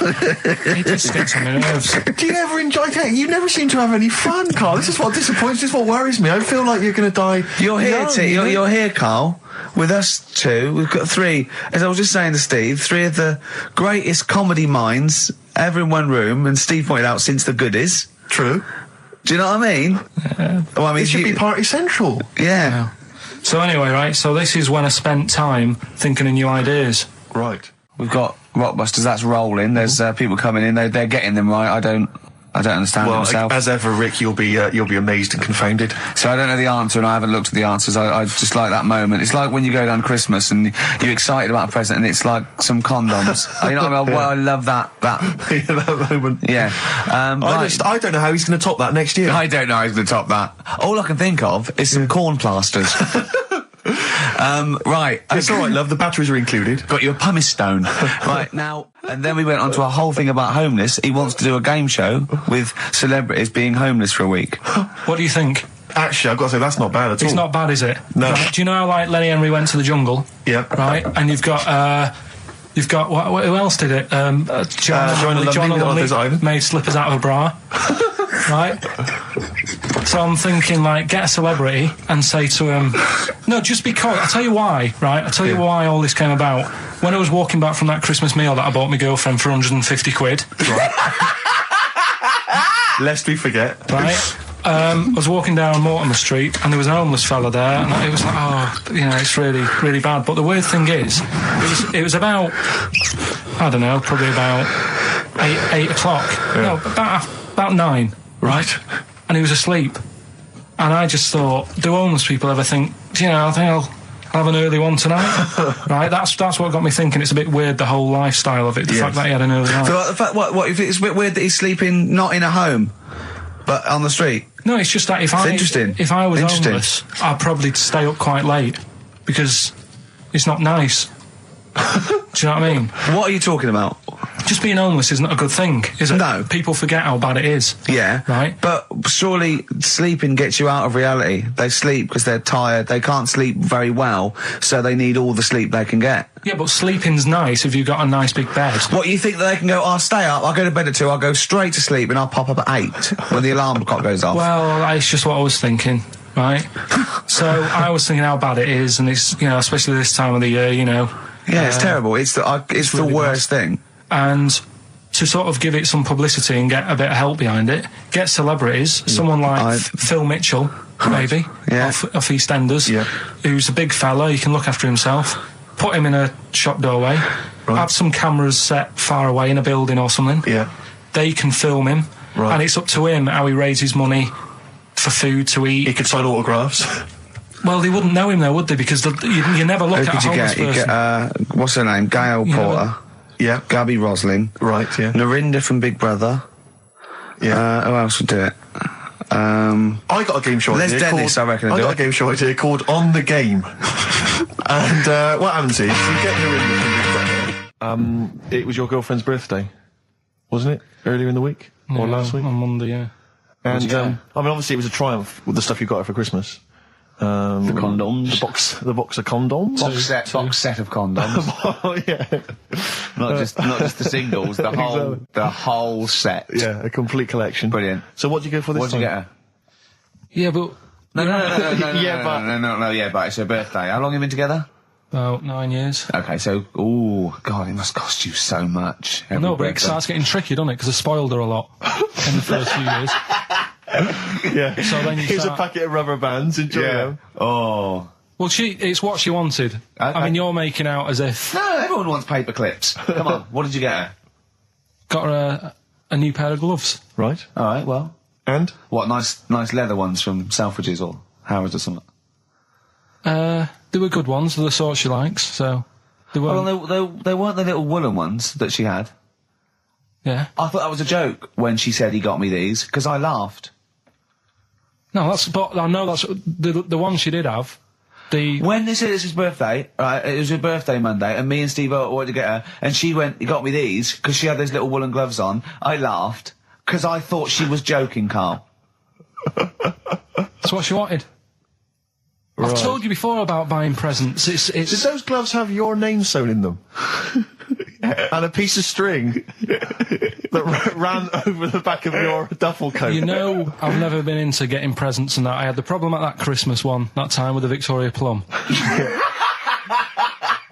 It just gets on my nerves. Do you ever enjoy it? You never seem to have any fun, Carl. This is what disappoints. This is what worries me. I feel like you're going to die. You're here, you're here, Carl. With us two, we've got three. As I was just saying to Steve, three of the greatest comedy minds ever in one room. And Steve pointed out, since the goodies. True. Do you know what I mean? Well, I mean, it should be Party Central. Yeah. So anyway, right, so this is when I spent time thinking of new ideas. Right. We've got Rockbusters, that's rolling. There's people coming in, they're getting them right. I don't I don't understand it myself. As ever, Rick, you'll be amazed and confounded. So I don't know the answer, and I haven't looked at the answers. I just like that moment. It's like when you go down Christmas and you're excited about a present, and it's like some condoms. You know what I mean? Well, I love that. That moment. Yeah. I don't know how he's going to top that next year. I don't know how he's going to top that. All I can think of is some corn plasters. Right. It's all right, love. The batteries are included. Got you a pumice stone. Right, now, and then we went on to a whole thing about homeless. He wants to do a game show with celebrities being homeless for a week. What do you think? Actually, I've got to say, that's not bad at all. It's not bad, is it? No. Right, do you know how, like, Lenny Henry went to the jungle? Yeah. Right? And you've got, who else did it? John Lumley made slippers out of a bra. Right? So I'm thinking, like, get a celebrity and say to him, no, just because, I'll tell you why, right? I'll tell you why all this came about. When I was walking back from that Christmas meal that I bought my girlfriend for 150 quid. Right. Lest we forget. Right? I was walking down Mortimer Street and there was a homeless fella there, and it was like, oh, you know, it's really, really bad. But the weird thing is, it was about, I don't know, probably about 8 o'clock. Yeah. No, about 9. Right? And he was asleep. And I just thought, do homeless people ever think, you know, I think I'll have an early one tonight? Right? That's what got me thinking. It's a bit weird, the whole lifestyle of it, the fact that he had an early night. So, the fact, what, if it's a bit weird that he's sleeping not in a home, but on the street? No, it's just that if I was homeless, I'd probably stay up quite late, because it's not nice. Do you know what I mean? What are you talking about? Just being homeless isn't a good thing, is it? No. People forget how bad it is. Yeah. Right? But surely sleeping gets you out of reality. They sleep because they're tired. They can't sleep very well, so they need all the sleep they can get. Yeah, but sleeping's nice if you've got a nice big bed. What, you think that they can go, I'll stay up, I'll go to bed at 2, I'll go straight to sleep, and I'll pop up at 8 when the alarm clock goes off? Well, that's just what I was thinking. Right? So I was thinking how bad it is, and it's, you know, especially this time of the year, you know. Yeah, it's terrible. It's the really worst thing. And to sort of give it some publicity and get a bit of help behind it, get celebrities, someone like Phil Mitchell, maybe, off EastEnders, who's a big fella, he can look after himself, put him in a shop doorway, have some cameras set far away in a building or something, they can film him, and it's up to him how he raises money for food to eat. He could sign autographs. Well, they wouldn't know him though, would they? Because you never look at a homeless person. You get, what's her name? Gail Porter. Yeah. Gabby Roslin. Right, yeah. Narinda from Big Brother. Yeah. Who else would do it? I got a game show idea. Les Dennis, I reckon. I got a game show idea called On the Game. And what happens is, you get Narinda from Big Brother. It was your girlfriend's birthday, wasn't it? Earlier in the week? Or last week? On Monday, yeah. And, I mean, obviously it was a triumph with the stuff you got her for Christmas. The condoms. The box of condoms. Box set of condoms. Oh, yeah. Not just the singles, the whole set. Yeah, a complete collection. Brilliant. So what did you go for this time? What did you get her? Yeah, but... No, but it's her birthday. How long have you been together? About 9 years. Okay, so, oh God, it must cost you so much. No, but it starts getting tricky, doesn't it? Because I spoiled her a lot in the first few years. Yeah. So then Here's a packet of rubber bands. Enjoy them. Oh. Well, it's what she wanted. Okay. I mean, you're making out as if... No, everyone wants paper clips. Come on, what did you get her? Got her a new pair of gloves. Right. All right, well. And? What, nice leather ones from Selfridges or Harrods or something? They were good ones, the sort she likes, so... They weren't... Well, they weren't the little woolen ones that she had. Yeah. I thought that was a joke when she said he got me these, because I laughed. No, but I know that's the one she did have. When they said it's his birthday, right, it was her birthday Monday, and me and Steve wanted to get her, and she went, he got me these, because she had those little woolen gloves on. I laughed, because I thought she was joking, Carl. That's what she wanted. Right. I've told you before about buying presents. Did those gloves have your name sewn in them? And a piece of string that ran over the back of your duffel coat? You know, I've never been into getting presents and that. I had the problem at that Christmas one, that time with the Victoria Plum.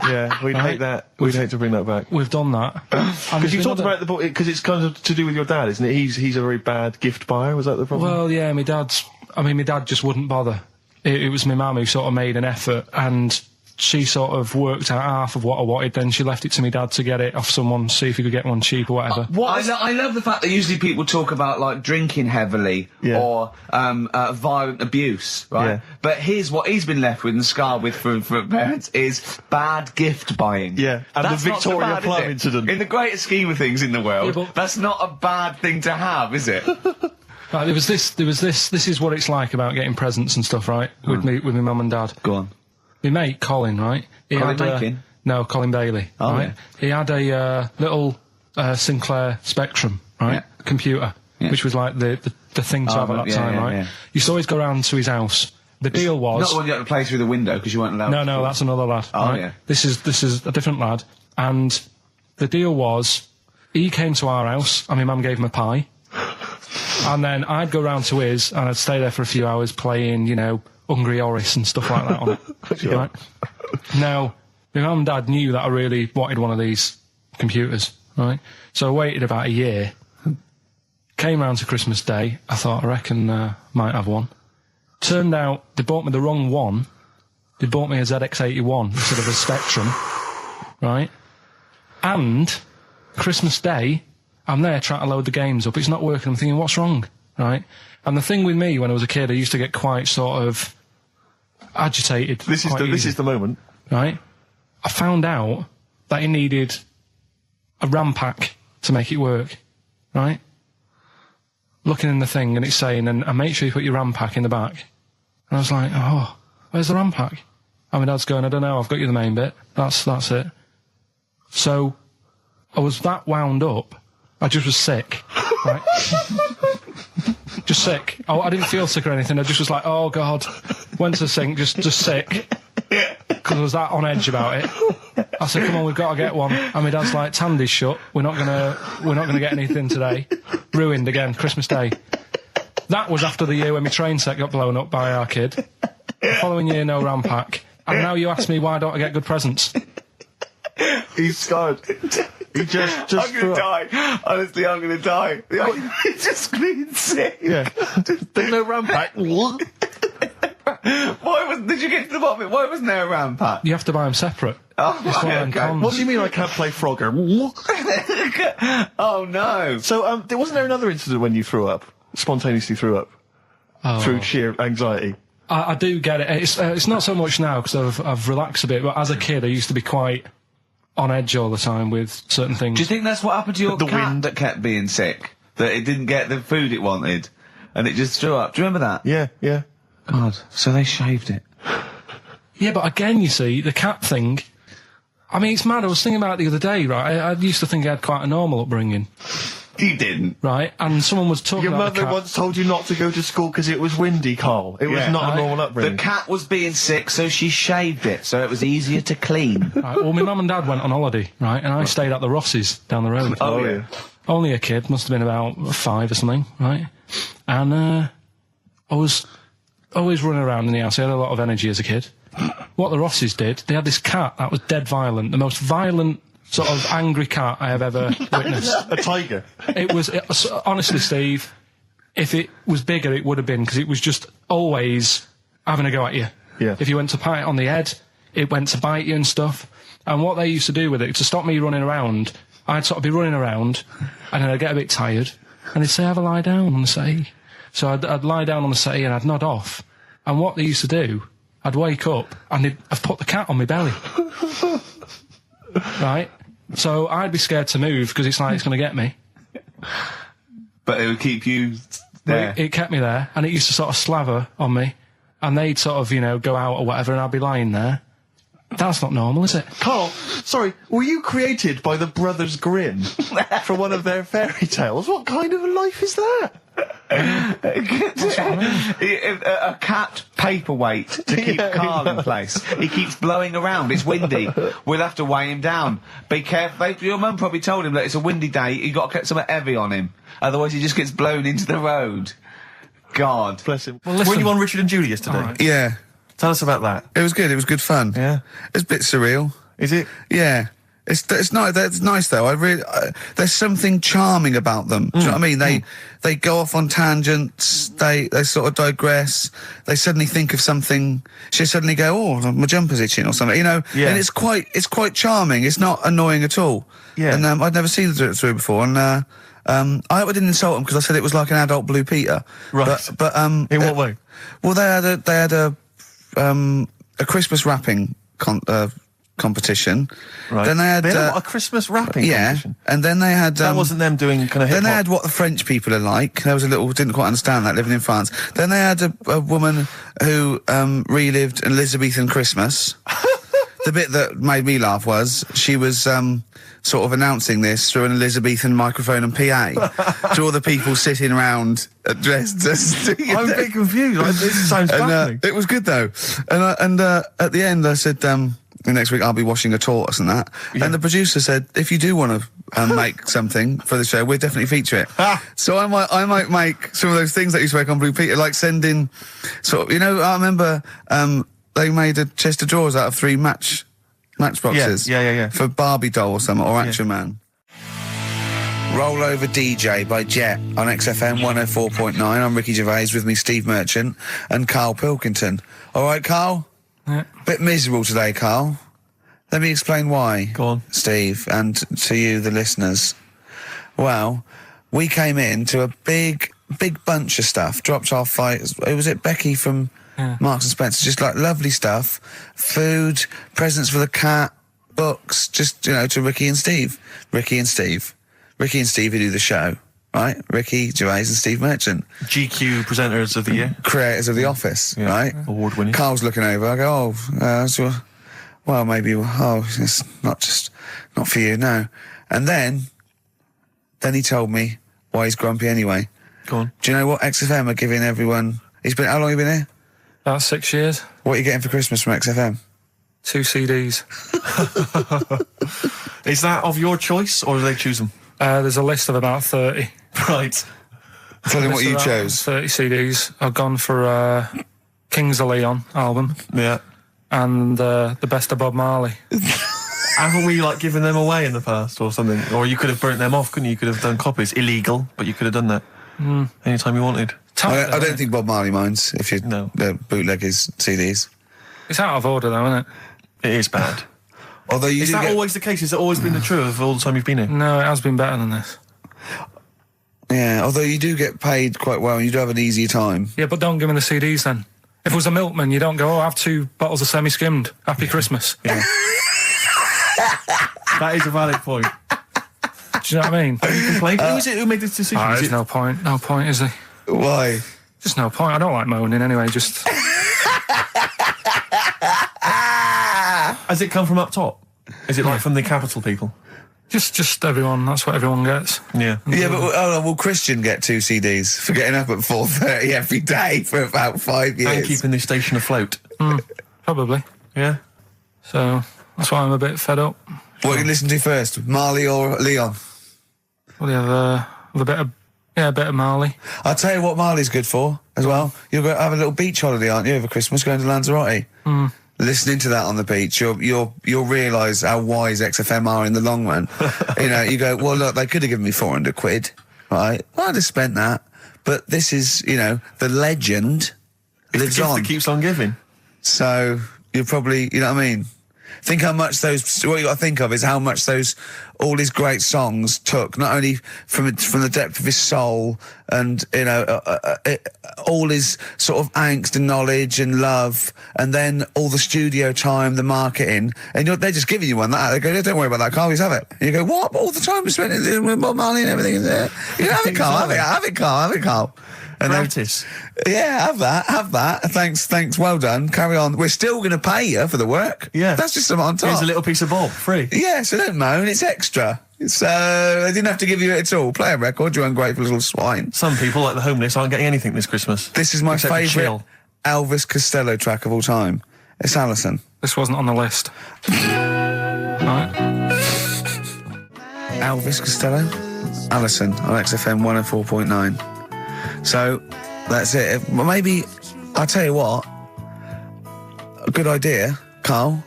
Yeah, we'd hate that. We'd hate to bring that back. We've done that. Because you talked about the book, because it's kind of to do with your dad, isn't it? He's a very bad gift buyer, was that the problem? Well, yeah, my dad just wouldn't bother. It was my mum who sort of made an effort, and she sort of worked out half of what I wanted, then she left it to me dad to get it off someone, see if he could get one cheap or whatever. I love the fact that usually people talk about, like, drinking heavily or violent abuse, right? Yeah. But here's what he's been left with and scarred with from parents is bad gift buying. Yeah, and That's the not so Victoria bad, Plum is it? incident. In the greater scheme of things in the world, Yeah, but- that's not a bad thing to have, is it? Right, there was this, this is what it's like about getting presents and stuff, right? With me, with my mum and dad. Go on. My mate, Colin, right? He Colin had, Mackin? No, Colin Bailey, Oh, right? yeah. He had a, little, Sinclair Spectrum, right? Yeah. Computer, which was like the thing to have at that time, right? You used to always go round to his house. The deal was... Not the one you had to play through the window because you weren't allowed No, that's another lad. Oh, right? yeah. This is a different lad. And the deal was, he came to our house, and my mum gave him a pie. And then I'd go round to his, and I'd stay there for a few hours playing, you know, Hungry Horace and stuff like that on it. Right? Now, my mum and dad knew that I really wanted one of these computers, right? So I waited about a year. Came round to Christmas Day. I thought, I reckon might have one. Turned out they bought me the wrong one. They bought me a ZX81 instead of a Spectrum, right? And Christmas Day, I'm there trying to load the games up. It's not working. I'm thinking, what's wrong, right? And the thing with me when I was a kid, I used to get quite sort of agitated. This is the moment, right? I found out that it needed a RAM pack to make it work, right? Looking in the thing and it's saying, and make sure you put your RAM pack in the back. And I was like, oh, where's the RAM pack? And my dad's going, I don't know, I've got you the main bit. That's it. So, I was that wound up, I just was sick, right? Just sick. I didn't feel sick or anything, I just was like, oh God. Went to the sink, just sick. Because I was that on edge about it. I said, come on, we've got to get one. And my dad's like, Tandy's shut, we're not gonna get anything today. Ruined again, Christmas Day. That was after the year when my train set got blown up by our kid. The following year, no RAM pack. And now you ask me why don't I get good presents? He's scarred. He just I'm gonna die. Honestly, I'm gonna die. He's just being sick. Yeah. There's no RAM pack. What? Did you get to the bottom of it? Why wasn't there a RAM pack? You have to buy them separate. Oh, right, okay. What do you mean I can't play Frogger? Oh no. So, wasn't there another incident when you threw up? Spontaneously threw up? Through sheer anxiety? I do get it. It's not so much now because I've relaxed a bit, but as a kid I used to be quite on edge all the time with certain things. Do you think that's what happened to your cat that kept being sick? That it didn't get the food it wanted? And it just threw up? Do you remember that? Yeah. God, so they shaved it. Yeah, but again, you see, the cat thing, I mean, it's mad. I was thinking about it the other day, right? I used to think I had quite a normal upbringing. You didn't. Right? And someone was talking Your about the mother cat. once told you not to go to school because it was windy, Carl. It was not a normal upbringing. The cat was being sick, so she shaved it, so it was easier to clean. Right, well, my mum and dad went on holiday, right? And I stayed at the Rosses down the road. Oh, yeah. Only a kid, must have been about 5 or something, right? And I was always running around in the house. I had a lot of energy as a kid. What the Rosses did, they had this cat that was dead violent, the most violent sort of angry cat I have ever witnessed. A tiger. It was honestly, Steve, if it was bigger, it would have been, because it was just always having a go at you. Yeah. If you went to pat it on the head, it went to bite you and stuff. And what they used to do with it, to stop me running around, I'd sort of be running around, and then I'd get a bit tired, and they'd say, have a lie down on the settee. So I'd lie down on the settee and I'd nod off. And what they used to do, I'd wake up and I'd put the cat on my belly. Right? So I'd be scared to move because it's like it's going to get me. But it would keep you there. It kept me there, and it used to sort of slaver on me, and they'd sort of, go out or whatever, and I'd be lying there. That's not normal, is it? Carl, sorry, were you created by the Brothers Grimm for one of their fairy tales? What kind of a life is that? A cat paperweight to keep Carl in place. He keeps blowing around. It's windy. We'll have to weigh him down. Be careful. Your mum probably told him that it's a windy day. You got to get something heavy on him, otherwise he just gets blown into the road. God bless him. Well, were you on Richard and Judy yesterday? Right. Yeah. Tell us about that. It was good. It was good fun. Yeah. It's a bit surreal. Is it? Yeah. It's nice. That's nice though. There's something charming about them. Do you know what I mean? They go off on tangents. They sort of digress. They suddenly think of something. She suddenly go, "Oh, my jumper's itching" or something. You know. Yeah. And it's quite charming. It's not annoying at all. Yeah. And I'd never seen them do it through before. And I hope I didn't insult them because I said it was like an adult Blue Peter. Right. But in what way? Well, they had a Christmas wrapping competition. Right. Then they had a Christmas wrapping competition. And then they had that wasn't them doing kind of hip-hop. Then they had what the French people are like. There was didn't quite understand that living in France. Then they had a woman who relived an Elizabethan Christmas. The bit that made me laugh was she was sort of announcing this through an Elizabethan microphone and PA to all the people sitting around dressed. I'm a bit confused. This sounds fascinating. It was good though. And at the end I said, next week I'll be washing a tortoise and that. Yeah. And the producer said, if you do want to make something for the show, we'll definitely feature it. So I might make some of those things that you spoke on Blue Peter, like sending sort of, I remember they made a chest of drawers out of 3 matchboxes. Yeah. For Barbie doll or something, or Action Man. Roll Over DJ by Jet on XFM 104.9. I'm Ricky Gervais, with me Steve Merchant and Karl Pilkington. All right, Karl? Yeah. Bit miserable today, Karl. Let me explain why. Go on. Steve, and to you, the listeners. Well, we came in to a big bunch of stuff. Dropped off was it Becky from Marks and Spencer? Just like lovely stuff. Food, presents for the cat, books, just, to Ricky and Steve. Ricky and Steve who do the show, right? Ricky Gervais and Steve Merchant. GQ presenters of the year. Creators of The Office, right? Award winning. Carl's looking over. I go, well, maybe, it's not for you, no. And then he told me why he's grumpy anyway. Go on. Do you know what XFM are giving everyone? How long have you been here? About 6 years. What are you getting for Christmas from XFM? 2 CDs. Is that of your choice, or do they choose them? There's a list of about 30. Right. Tell them what you chose. 30 CDs. I've gone for Kings of Leon album. Yeah. And the best of Bob Marley. Haven't we given them away in the past or something? Or you could have burnt them off, couldn't you? You could have done copies. Illegal, but you could have done that anytime you wanted. I don't think Bob Marley minds if you bootleg his CDs. It's out of order though, isn't it? It is bad. Although is that always the case? Has it always been the truth of all the time you've been here? No, it has been better than this. Yeah, although you do get paid quite well and you do have an easier time. Yeah, but don't give me the CDs then. If it was a milkman, you don't go, I have 2 bottles of semi-skimmed. Happy Christmas. Yeah. That is a valid point. Do you know what I mean? Have you complained? Who is it who made this decision? There's no point. No point, is there? Why? Just no point. I don't like moaning anyway, just... Has it come from up top? Is it from the capital people? Just everyone. That's what everyone gets. Yeah. Yeah, but will Christian get 2 CDs for getting up at 4:30 every day for about 5 years? And keeping this station afloat. Probably. Yeah. So, that's why I'm a bit fed up. What you listen to first, Marley or Leon? Well, you have a bit of Marley. I'll tell you what Marley's good for, as well. You're going to have a little beach holiday, aren't you, over Christmas, going to Lanzarote? Listening to that on the beach, you'll realise how wise XFM are in the long run. You go, well, look, they could have given me 400 quid, right? Well, I'd have spent that. But this is, the legend lives on. That keeps on giving. So, you're probably, you know what I mean? Think how much what you got to think of is how much all his great songs took, not only from the depth of his soul and, all his sort of angst and knowledge and love, and then all the studio time, the marketing, and they're just giving you one that. They go, don't worry about that, Carl, have it. And you go, what? All the time we spent with Bob Marley and everything is there. You know, have it, Carl, have it, Carl. And Practice. Have that. Thanks, well done. Carry on. We're still going to pay you for the work. Yeah. That's just something on top. Here's a little piece of Bob, free. Yeah, so don't moan, it's extra. So, I didn't have to give you it at all. Play a record, you ungrateful little swine. Some people, like the homeless, aren't getting anything this Christmas. This is my favourite Elvis Costello track of all time. It's Alison. This wasn't on the list. Right. Elvis Costello, Alison on XFM 104.9. So, that's it. Well, maybe, I'll tell you what, a good idea, Carl,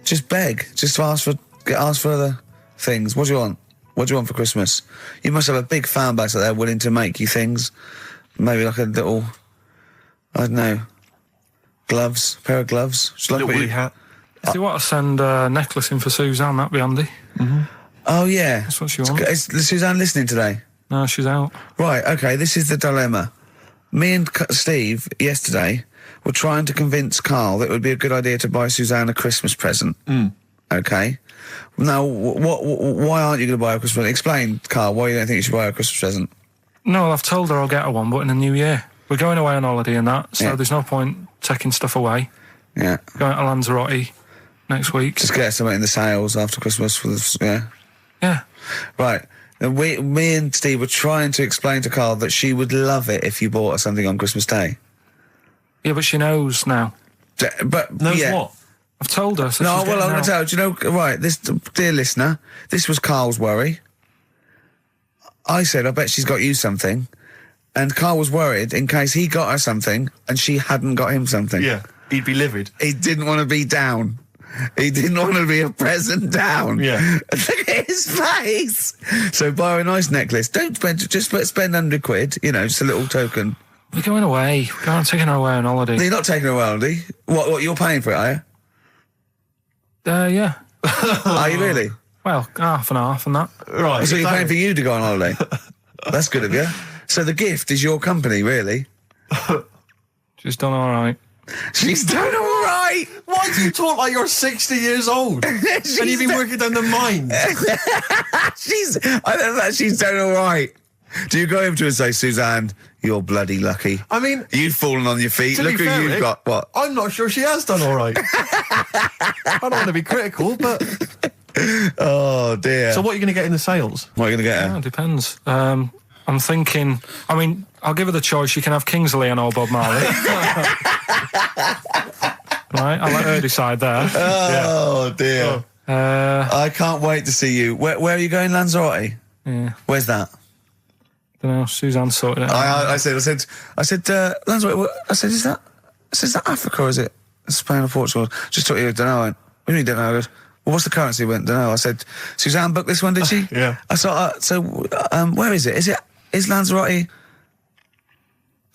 just beg, just ask for ask for other things. What do you want? What do you want for Christmas? You must have a big fan base out there willing to make you things. Maybe like a little, I don't know, gloves, pair of gloves. A little woolly hat. If you want to send a necklace in for Suzanne, that'd be handy. Mm-hmm. Oh, yeah. That's what she wants. Is Suzanne listening today? No, she's out. Right, okay, this is the dilemma. Me and Steve, yesterday, were trying to convince Karl that it would be a good idea to buy Suzanne a Christmas present. Okay? Now, why aren't you going to buy her a Christmas present? Explain, Karl, why you don't think you should buy her a Christmas present. No, I've told her I'll get her one, but in the new year. We're going away on holiday and that, so there's no point taking stuff away. Yeah. Going to Lanzarote next week. Just get her something in the sales after Christmas for the, Yeah. Right. Me and Steve were trying to explain to Karl that she would love it if you bought her something on Christmas Day. Yeah, but she knows now. But knows what? I've told her. So no, well, I'm going to tell you. Do you know? Right, this dear listener, this was Karl's worry. I said, I bet she's got you something, and Karl was worried in case he got her something and she hadn't got him something. Yeah, he'd be livid. He didn't want to be down. He didn't want to be a present down. Yeah. Look at his face. So buy her a nice necklace. Don't spend, just spend £100, you know, just a little token. We're going away. I'm taking her away on holiday. No, you're not taking her away on holiday. What, you're paying for it, are you? Yeah. Are you really? Well, half and half and that. Right. So you're paying for you to go on holiday? That's good of you. So the gift is your company, really? She's done all right. She's done all right. Why do you talk like you're 60 years old? And you've been working down the mines. I don't know, she's done all right. Do you go over to her and say, Suzanne, you're bloody lucky? I mean, you've fallen on your feet. Look who you've got. What? I'm not sure she has done all right. I don't want to be critical, but... Oh, dear. So what are you going to get in the sales? What are you going to get her? It depends. I'm thinking... I mean, I'll give her the choice. She can have Kingsley and old Bob Marley. Right, I'll let her decide there. Oh, dear. I can't wait to see you. Where are you going, Lanzarote? Yeah. Where's that? Don't know. Suzanne sorted it out. I said, Lanzarote. I said, is that Africa or is it Spain or Portugal? Just thought you don't know. What do you mean, don't know? I goes, well, what's the currency? Went, don't know. I said, Suzanne booked this one, did she? Yeah. I thought, where is it? Is Lanzarote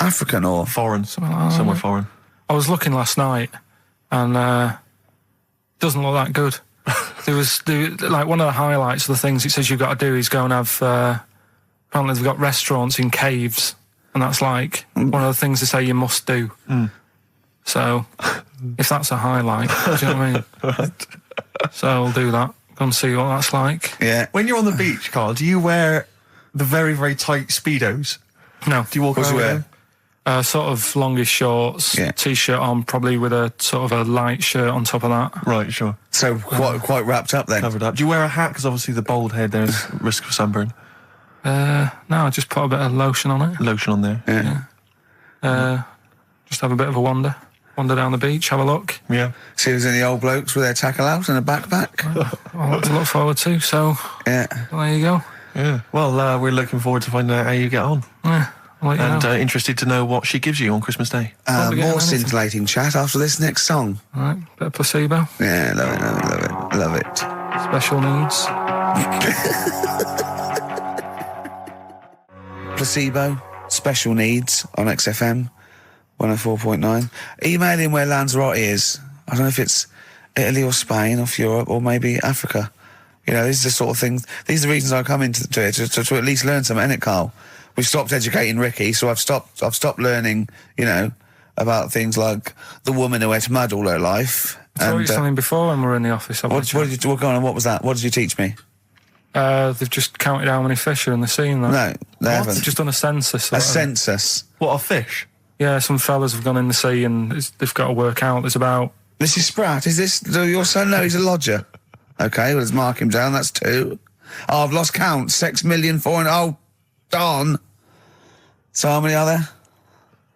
African or foreign? Somewhere foreign. I was looking last night, and doesn't look that good. There was like one of the highlights of the things it says you've got to do is go and have. Apparently, they've got restaurants in caves, and that's like one of the things they say you must do. So, if that's a highlight, do you know what I mean? Right. So I'll do that. Go and see what that's like. Yeah. When you're on the beach, Karl, do you wear the very, very tight Speedos? No. Do you walk around with them? Sort of longish shorts, t-shirt on, probably with a sort of a light shirt on top of that. Right, sure. So quite wrapped up then. Covered up. Do you wear a hat? Because obviously the bald head, there's risk of sunburn. No, I just put a bit of lotion on it. Lotion on there. Yeah. Just have a bit of a wander down the beach, have a look. Yeah. See if there's any old blokes with their tackle out and a backpack. Well, lot to look forward to, so... Yeah. Well, there you go. Yeah. Well, we're looking forward to finding out how you get on. Yeah. And interested to know what she gives you on Christmas Day. More scintillating chat after this next song. All right, bit of Placebo. Yeah, love it. Special needs. Placebo, Special Needs on XFM 104.9. Email in where Lanzarote is. I don't know if it's Italy or Spain or Europe or maybe Africa. You know, these are the sort of things, these are the reasons I come into it, to at least learn something, innit, Karl? We've stopped educating Ricky, so I've stopped learning, you know, about things like the woman who ate mud all her life. I told you something before when we were in the office. What was that? What did you teach me? They've just counted how many fish are in the sea. No, they haven't. They've just done a census. A census? What, of fish? Yeah, some fellas have gone in the sea and they've got to work out. There's about... Mrs. Spratt, is this your son? No, he's a lodger. Okay, well, let's mark him down. That's 2. Oh, I've lost count. 6 million, 4 and... Oh, darn. So how many are there?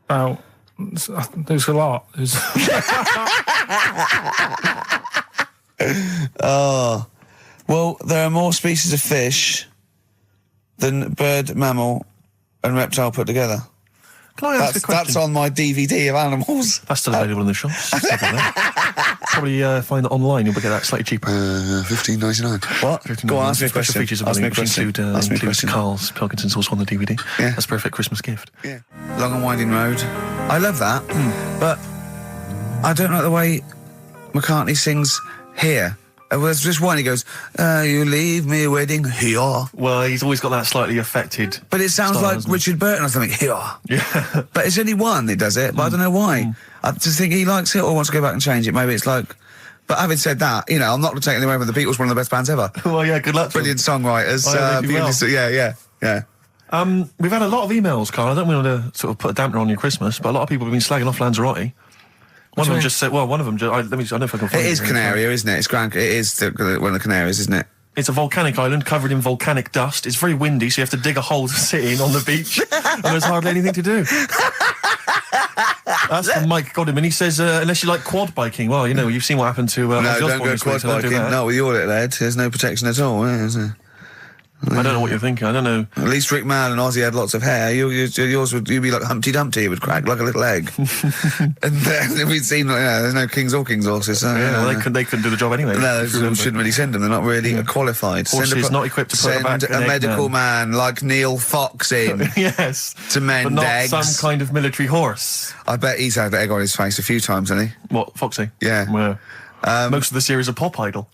About... There's a lot. Oh. Well, there are more species of fish than bird, mammal and reptile put together. Can I ask a question? That's on my DVD of animals. That's still available in the shops. Probably find it online. You'll get that slightly cheaper. $15.99. What? Go on, ask me a question. Special features of Ask me a which question. include Karl Pilkington's also on the DVD. Yeah. That's a perfect Christmas gift. Yeah. Long and Winding Road. I love that, but I don't like the way McCartney sings here. There's just one, he goes, you leave me waiting here. Well, he's always got that slightly affected But it sounds style, like Richard Burton or something, here. Yeah. But it's only one that does it, but I don't know why. I just think he likes it or wants to go back and change it. Maybe it's like... But having said that, I'm not taking away from the Beatles, one of the best bands ever. Well, yeah, good luck to Brilliant songwriters. They do well. Yeah. We've had a lot of emails, Karl. I don't want to sort of put a dampener on your Christmas, but a lot of people have been slagging off Lanzarote. One of them just said, I don't know if I can find it. It is Canaria, isn't it? It is one of the Canaries, isn't it? It's a volcanic island covered in volcanic dust. It's very windy, so you have to dig a hole to sit in on the beach, and there's hardly anything to do. That's from Mike Godham, he says, unless you like quad biking. Well, you've seen what happened to... no, don't go quad biking. No, with your little head, there's no protection at all, is there? I don't know what you're thinking. I don't know. At least Rick Mann and Ozzy had lots of hair. Yours would be like Humpty Dumpty. It would crack like a little egg. And then we'd seen there's no kings or kings horses. So, they couldn't do the job anyway. No, shouldn't really send them. They're not really qualified. Horses not equipped to put back a medical man like Neil Fox in. Yes, to mend but not eggs. Some kind of military horse. I bet he's had egg on his face a few times, hasn't he? What, Foxy? Yeah. Well, most of the series are Pop Idol.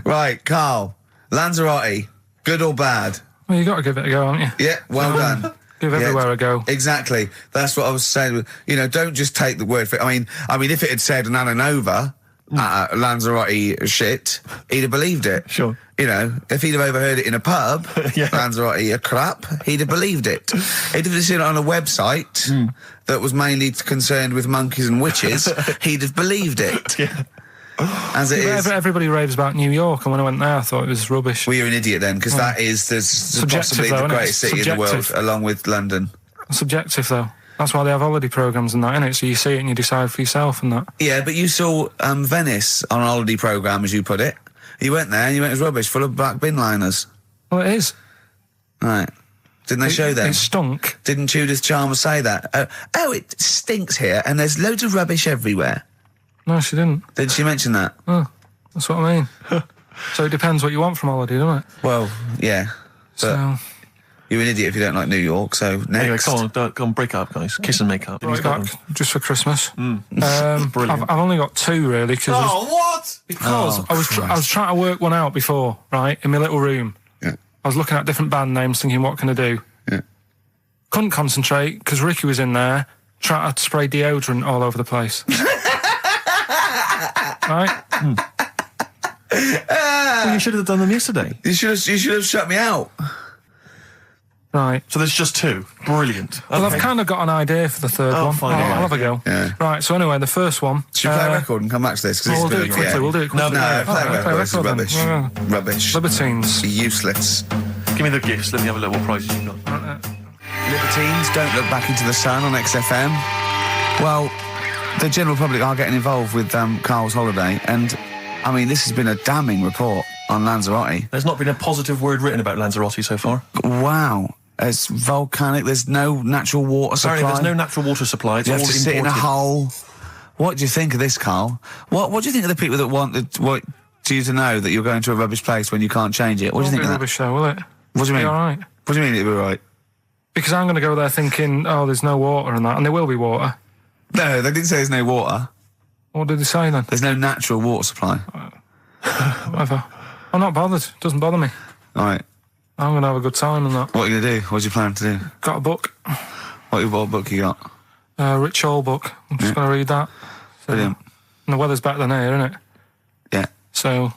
Right, Karl. Lanzarote, good or bad? Well, you got to give it a go, haven't you? Yeah, well done. Give everywhere a go. Exactly. That's what I was saying. Don't just take the word for it. I mean, if it had said an Ananova, Lanzarote shit, he'd have believed it. Sure. If he'd have overheard it in a pub, Lanzarote a crap, he'd have believed it. He'd have seen it on a website that was mainly concerned with monkeys and witches, he'd have believed it. Yeah. As it is. Everybody raves about New York, and when I went there, I thought it was rubbish. Well, you're an idiot then, because that is possibly the greatest city in the world, along with London. Subjective, though. That's why they have holiday programmes and that, innit? So you see it and you decide for yourself and that. Yeah, but you saw Venice on a holiday programme, as you put it. You went there and you went, it was rubbish, full of black bin liners. Well, it is. Right. Didn't they show them? It stunk. Didn't Judith Chalmers say that? It stinks here and there's loads of rubbish everywhere. No, she didn't. Did she mention that? Oh, that's what I mean. So it depends what you want from holiday, doesn't it? Well, yeah. So... You're an idiot if you don't like New York, so next. Anyway, go on, break up, guys. Kiss and make up. Right back, just for Christmas. Brilliant. I've only got two, really. What? Because I was trying to work one out before, right, in my little room. Yeah. I was looking at different band names, thinking, what can I do? Yeah. Couldn't concentrate, because Ricky was in there, trying to spray deodorant all over the place. Right? Well, you should have done them yesterday. You should have shut me out. Right. So there's just two. Brilliant. Well, I've kind of got an idea for the third one. Fine, I'll have a go. Yeah. Right, so anyway, the first one... Should we play a record and come back to this? We'll do it quickly, we'll do it quickly. No, play a record. This is then. rubbish. Yeah. Rubbish. Libertines. Useless. Give me the gifts. Let me have a look what prizes you've got. Libertines, Don't Look Back Into the Sun on XFM. Well, the general public are getting involved with Karl's holiday, and, I mean, this has been a damning report on Lanzarote. There's not been a positive word written about Lanzarote so far. Wow. It's volcanic, there's no natural water supply. Apparently there's no natural water supply, it's you all have to imported. sit in a hole. What do you think of this, Karl? What do you think of the people that want you to know that you're going to a rubbish place when you can't change it? What do you think of that? Rubbish though, will it? What do you mean? All right. What do you mean it'll be right? Because I'm going to go there thinking, there's no water and that, and there will be water. No, they didn't say there's no water. What did they say then? There's no natural water supply. Whatever. I'm not bothered. It doesn't bother me. All right. I'm going to have a good time and that. What are you going to do? What's your plan to do? Got a book. What book you got? Rich Hall book. I'm just going to read that. So, Brilliant. And the weather's better than here, isn't it? Yeah. So...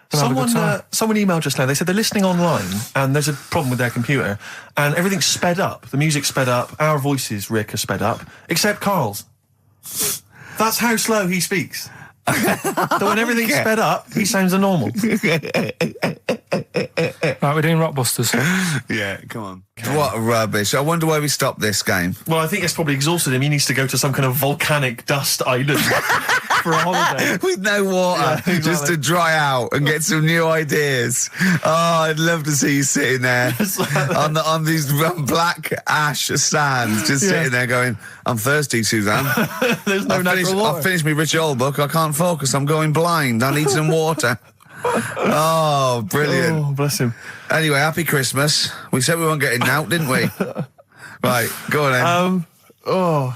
Someone emailed just now. They said they're listening online and there's a problem with their computer and everything's sped up. The music's sped up. Our voices, Rick, are sped up. Except Karl's. That's how slow he speaks. So when everything's sped up, he sounds a normal. Right, we're doing Rockbusters. Yeah, come on. What rubbish. I wonder why we stopped this game. Well, I think it's probably exhausted him. He needs to go to some kind of volcanic dust island for a holiday. With no water, just to dry out and get some new ideas. Oh, I'd love to see you sitting there on these black ash sands, just sitting there going, I'm thirsty, Suzanne. There's no natural water. I've finished my Rich Old book. I can't focus. I'm going blind. I need some water. Oh, brilliant. Oh, bless him. Anyway, happy Christmas. We said we weren't getting out, didn't we? Right, go on then.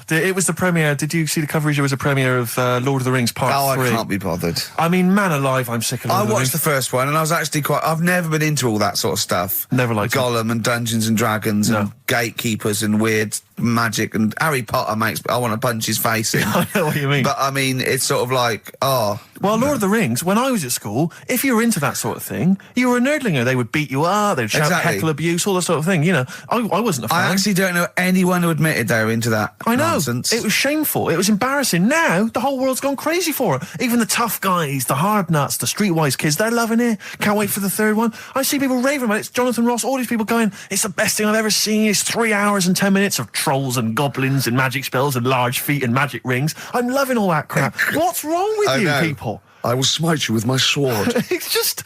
It was the premiere. Did you see the coverage? It was a premiere of Lord of the Rings Part 3. I can't be bothered. I mean, man alive, I'm sick of Lord of the Rings. I watched the first one, and I was actually I've never been into all that sort of stuff. Never liked Gollum and Dungeons and Dragons and gatekeepers and weird magic and Harry Potter I want to punch his face in. I know what you mean. But, I mean, it's sort of like, Well, Lord of the Rings, when I was at school, if you were into that sort of thing, you were a nerdlinger. They would beat you up, they'd shout heckle abuse, all that sort of thing, you know. I wasn't a fan. I actually don't know anyone who admitted they were into that nonsense. It was shameful. It was embarrassing. Now, the whole world's gone crazy for it. Even the tough guys, the hard nuts, the streetwise kids, they're loving it. Can't wait for the third one. I see people raving about it. It's Jonathan Ross, all these people going, it's the best thing I've ever seen. It's 3 hours and 10 minutes of trolls and goblins and magic spells and large feet and magic rings. I'm loving all that crap. What's wrong with you people? I will smite you with my sword. It's just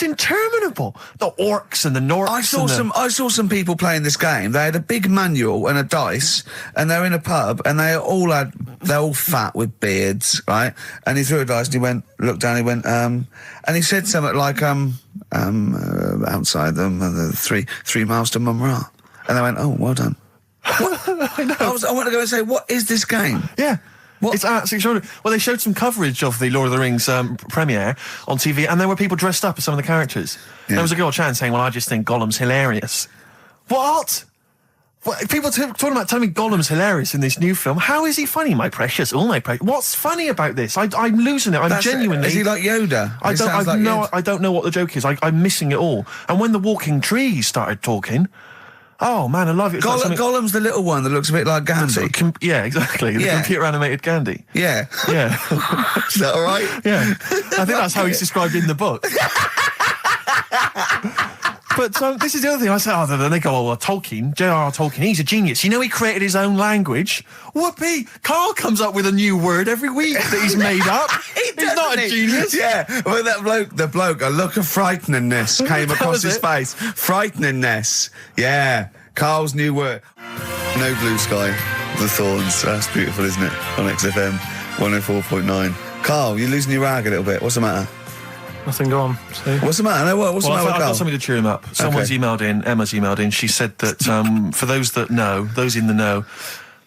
interminable. The orcs and the Norks. I saw some people playing this game. They had a big manual and a dice, and they're in a pub, and they're all fat with beards, right? And he threw a dice, and he looked down, and he said something like, outside them, 3 miles to Mumra. And they went, oh, well done. I know. I want to go and say, what is this game? Yeah. What? It's absolutely extraordinary. Well, they showed some coverage of the Lord of the Rings premiere on TV, and there were people dressed up as some of the characters. Yeah. There was a girl chatting saying, well, I just think Gollum's hilarious. What? People talking about telling me Gollum's hilarious in this new film. How is he funny, my precious? Oh, my precious. What's funny about this? I'm losing it. I'm genuinely... Is he like Yoda? I don't know what the joke is. I'm missing it all. And when the walking trees started talking... Oh, man, I love it. Gollum's the little one that looks a bit like Gandhi. Yeah, exactly. The computer-animated Gandhi. Yeah. Yeah. Is that all right? Yeah. I think that's how he's described in the book. But this is the other thing. I say, then they go, Tolkien, J.R.R. Tolkien, he's a genius. You know, he created his own language. Whoopee! Carl comes up with a new word every week that he's made up. He's not a genius. Yeah, well, the bloke, a look of frighteningness came across his face. Frighteningness. Yeah, Carl's new word. No Blue Sky, The Thorns. That's beautiful, isn't it? On XFM 104.9. Carl, you're losing your rag a little bit. What's the matter? Nothing, go on. See? What's the matter? What's the matter with I've Carl? got something to cheer him up. Someone's emailed in, Emma's emailed in, she said that for those that know, those in the know,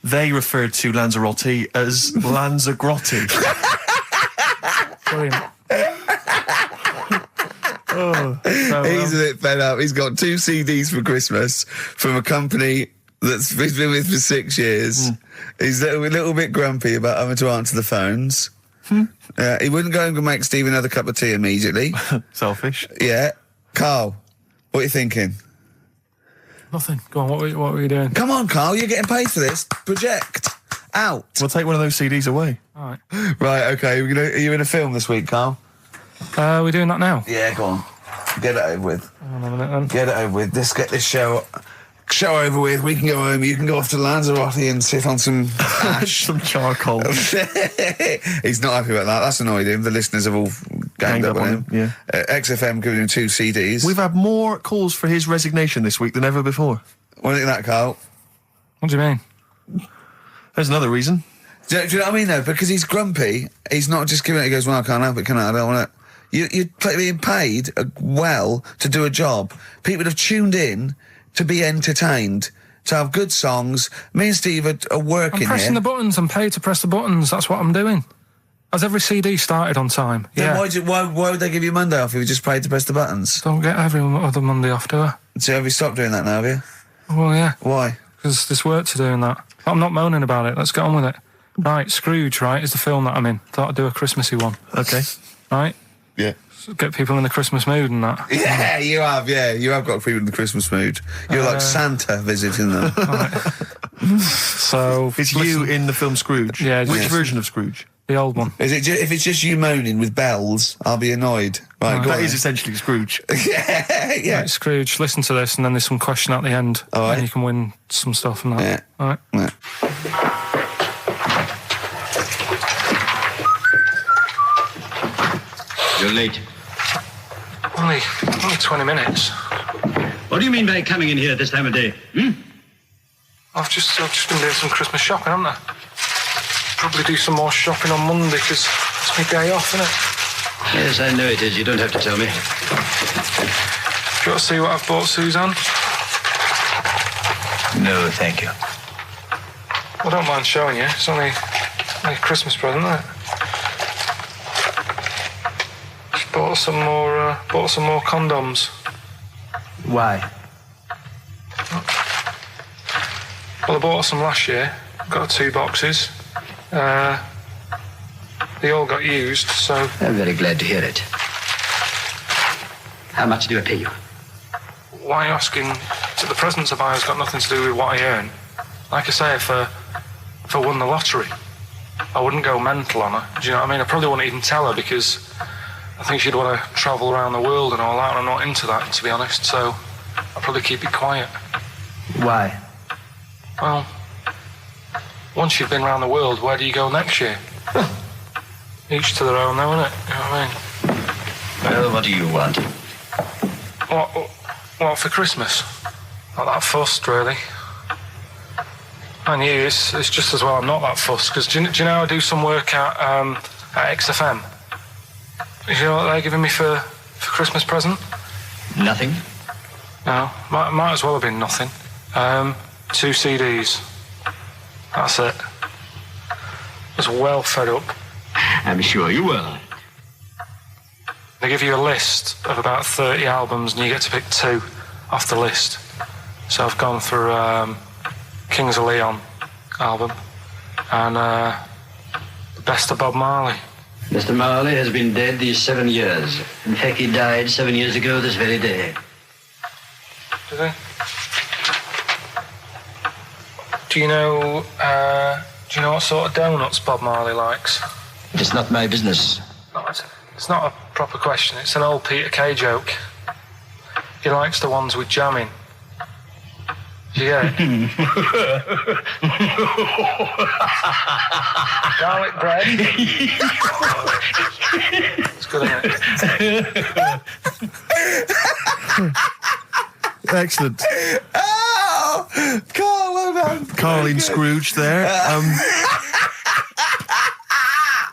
they referred to Lanzarote as Lanzagrotti. Brilliant. He's a bit fed up. He's got 2 CDs for Christmas from a company that's he's been with for 6 years. He's a little bit grumpy about having to answer the phones. He wouldn't go and make Steve another cup of tea immediately. Selfish. Yeah. Carl, what are you thinking? Nothing. Go on, what were you doing? Come on, Carl, you're getting paid for this. Project. Out. We'll take one of those CDs away. All right. Right, okay. Are you in a film this week, Carl? We're doing that now? Yeah, go on. Get it over with. Hang on a minute, then. Get it over with. Let's get this show over with. We can go home. You can go off to Lanzarote and sit on some ash. Some charcoal. He's not happy about that. That's annoyed him. The listeners have all ganged up on him. Yeah. XFM giving him 2 CDs. We've had more calls for his resignation this week than ever before. What do you think of that, Carl? What do you mean? There's another reason. Do you know what I mean, though? Because he's grumpy. He's not just giving it. He goes, well, I can't help it, can I? I don't want it. You're being paid well to do a job. People have tuned in to be entertained, to have good songs. Me and Steve are working here. I'm pressing the buttons. I'm paid to press the buttons. That's what I'm doing. Has every CD started on time? Then why would they give you Monday off if you just paid to press the buttons? Don't get every other Monday off, do I? So have you stopped doing that now, have you? Well, yeah. Why? Because there's work to do in that. I'm not moaning about it. Let's get on with it. Right, Scrooge, right, is the film that I'm in. Thought I'd do a Christmassy one. Okay. Right? Yeah. Get people in the Christmas mood and that. Yeah, you have. Yeah, you have got people in the Christmas mood. You're like Santa visiting them. So it's you in the film Scrooge. Yeah. Which version of Scrooge? The old one. Is it? If it's just you moaning with bells, I'll be annoyed. Right, that is essentially Scrooge. Yeah. Right, Scrooge. Listen to this, and then there's some question at the end, all right. And you can win some stuff and that. Yeah. All right. Yeah. You're late. Only 20 minutes. What do you mean by coming in here at this time of day? Hmm? I've just been doing some Christmas shopping, haven't I? Probably do some more shopping on Monday because it's my day off, isn't it? Yes, I know it is. You don't have to tell me. Do you want to see what I've bought Suzanne? No, thank you. I don't mind showing you. It's only a Christmas present, isn't it? Just bought some more condoms. Why? Well, I bought some last year. Got 2 boxes. They all got used, so... I'm very glad to hear it. How much do I pay you? Why are you asking? So the presents I buy has got nothing to do with what I earn. Like I say, if I won the lottery, I wouldn't go mental on her. Do you know what I mean? I probably wouldn't even tell her because I think she'd want to travel around the world and all that, and I'm not into that, to be honest, so I'll probably keep it quiet. Why? Well, once you've been around the world, where do you go next year? Each to their own, though, innit? You know what I mean? Well, what do you want? What for Christmas? Not that fussed, really. And you, it's just as well I'm not that fussed, because do you know I do some work at XFM? Do you know what they're giving me for Christmas present? Nothing. No, might as well have been nothing. 2 CDs. That's it. I was well fed up. I'm sure you will. They give you a list of about 30 albums and you get to pick 2 off the list. So I've gone for Kings of Leon album and the best of Bob Marley. Mr. Marley has been dead these 7 years. In fact, he died 7 years ago this very day. Did he? Do you know what sort of donuts Bob Marley likes? It's not my business. No, it's not a proper question. It's an old Peter Kay joke. He likes the ones with jam in. Do you get it? Garlic bread. It's good, isn't it? Excellent. Oh! Carl, well done. Carl in Scrooge there.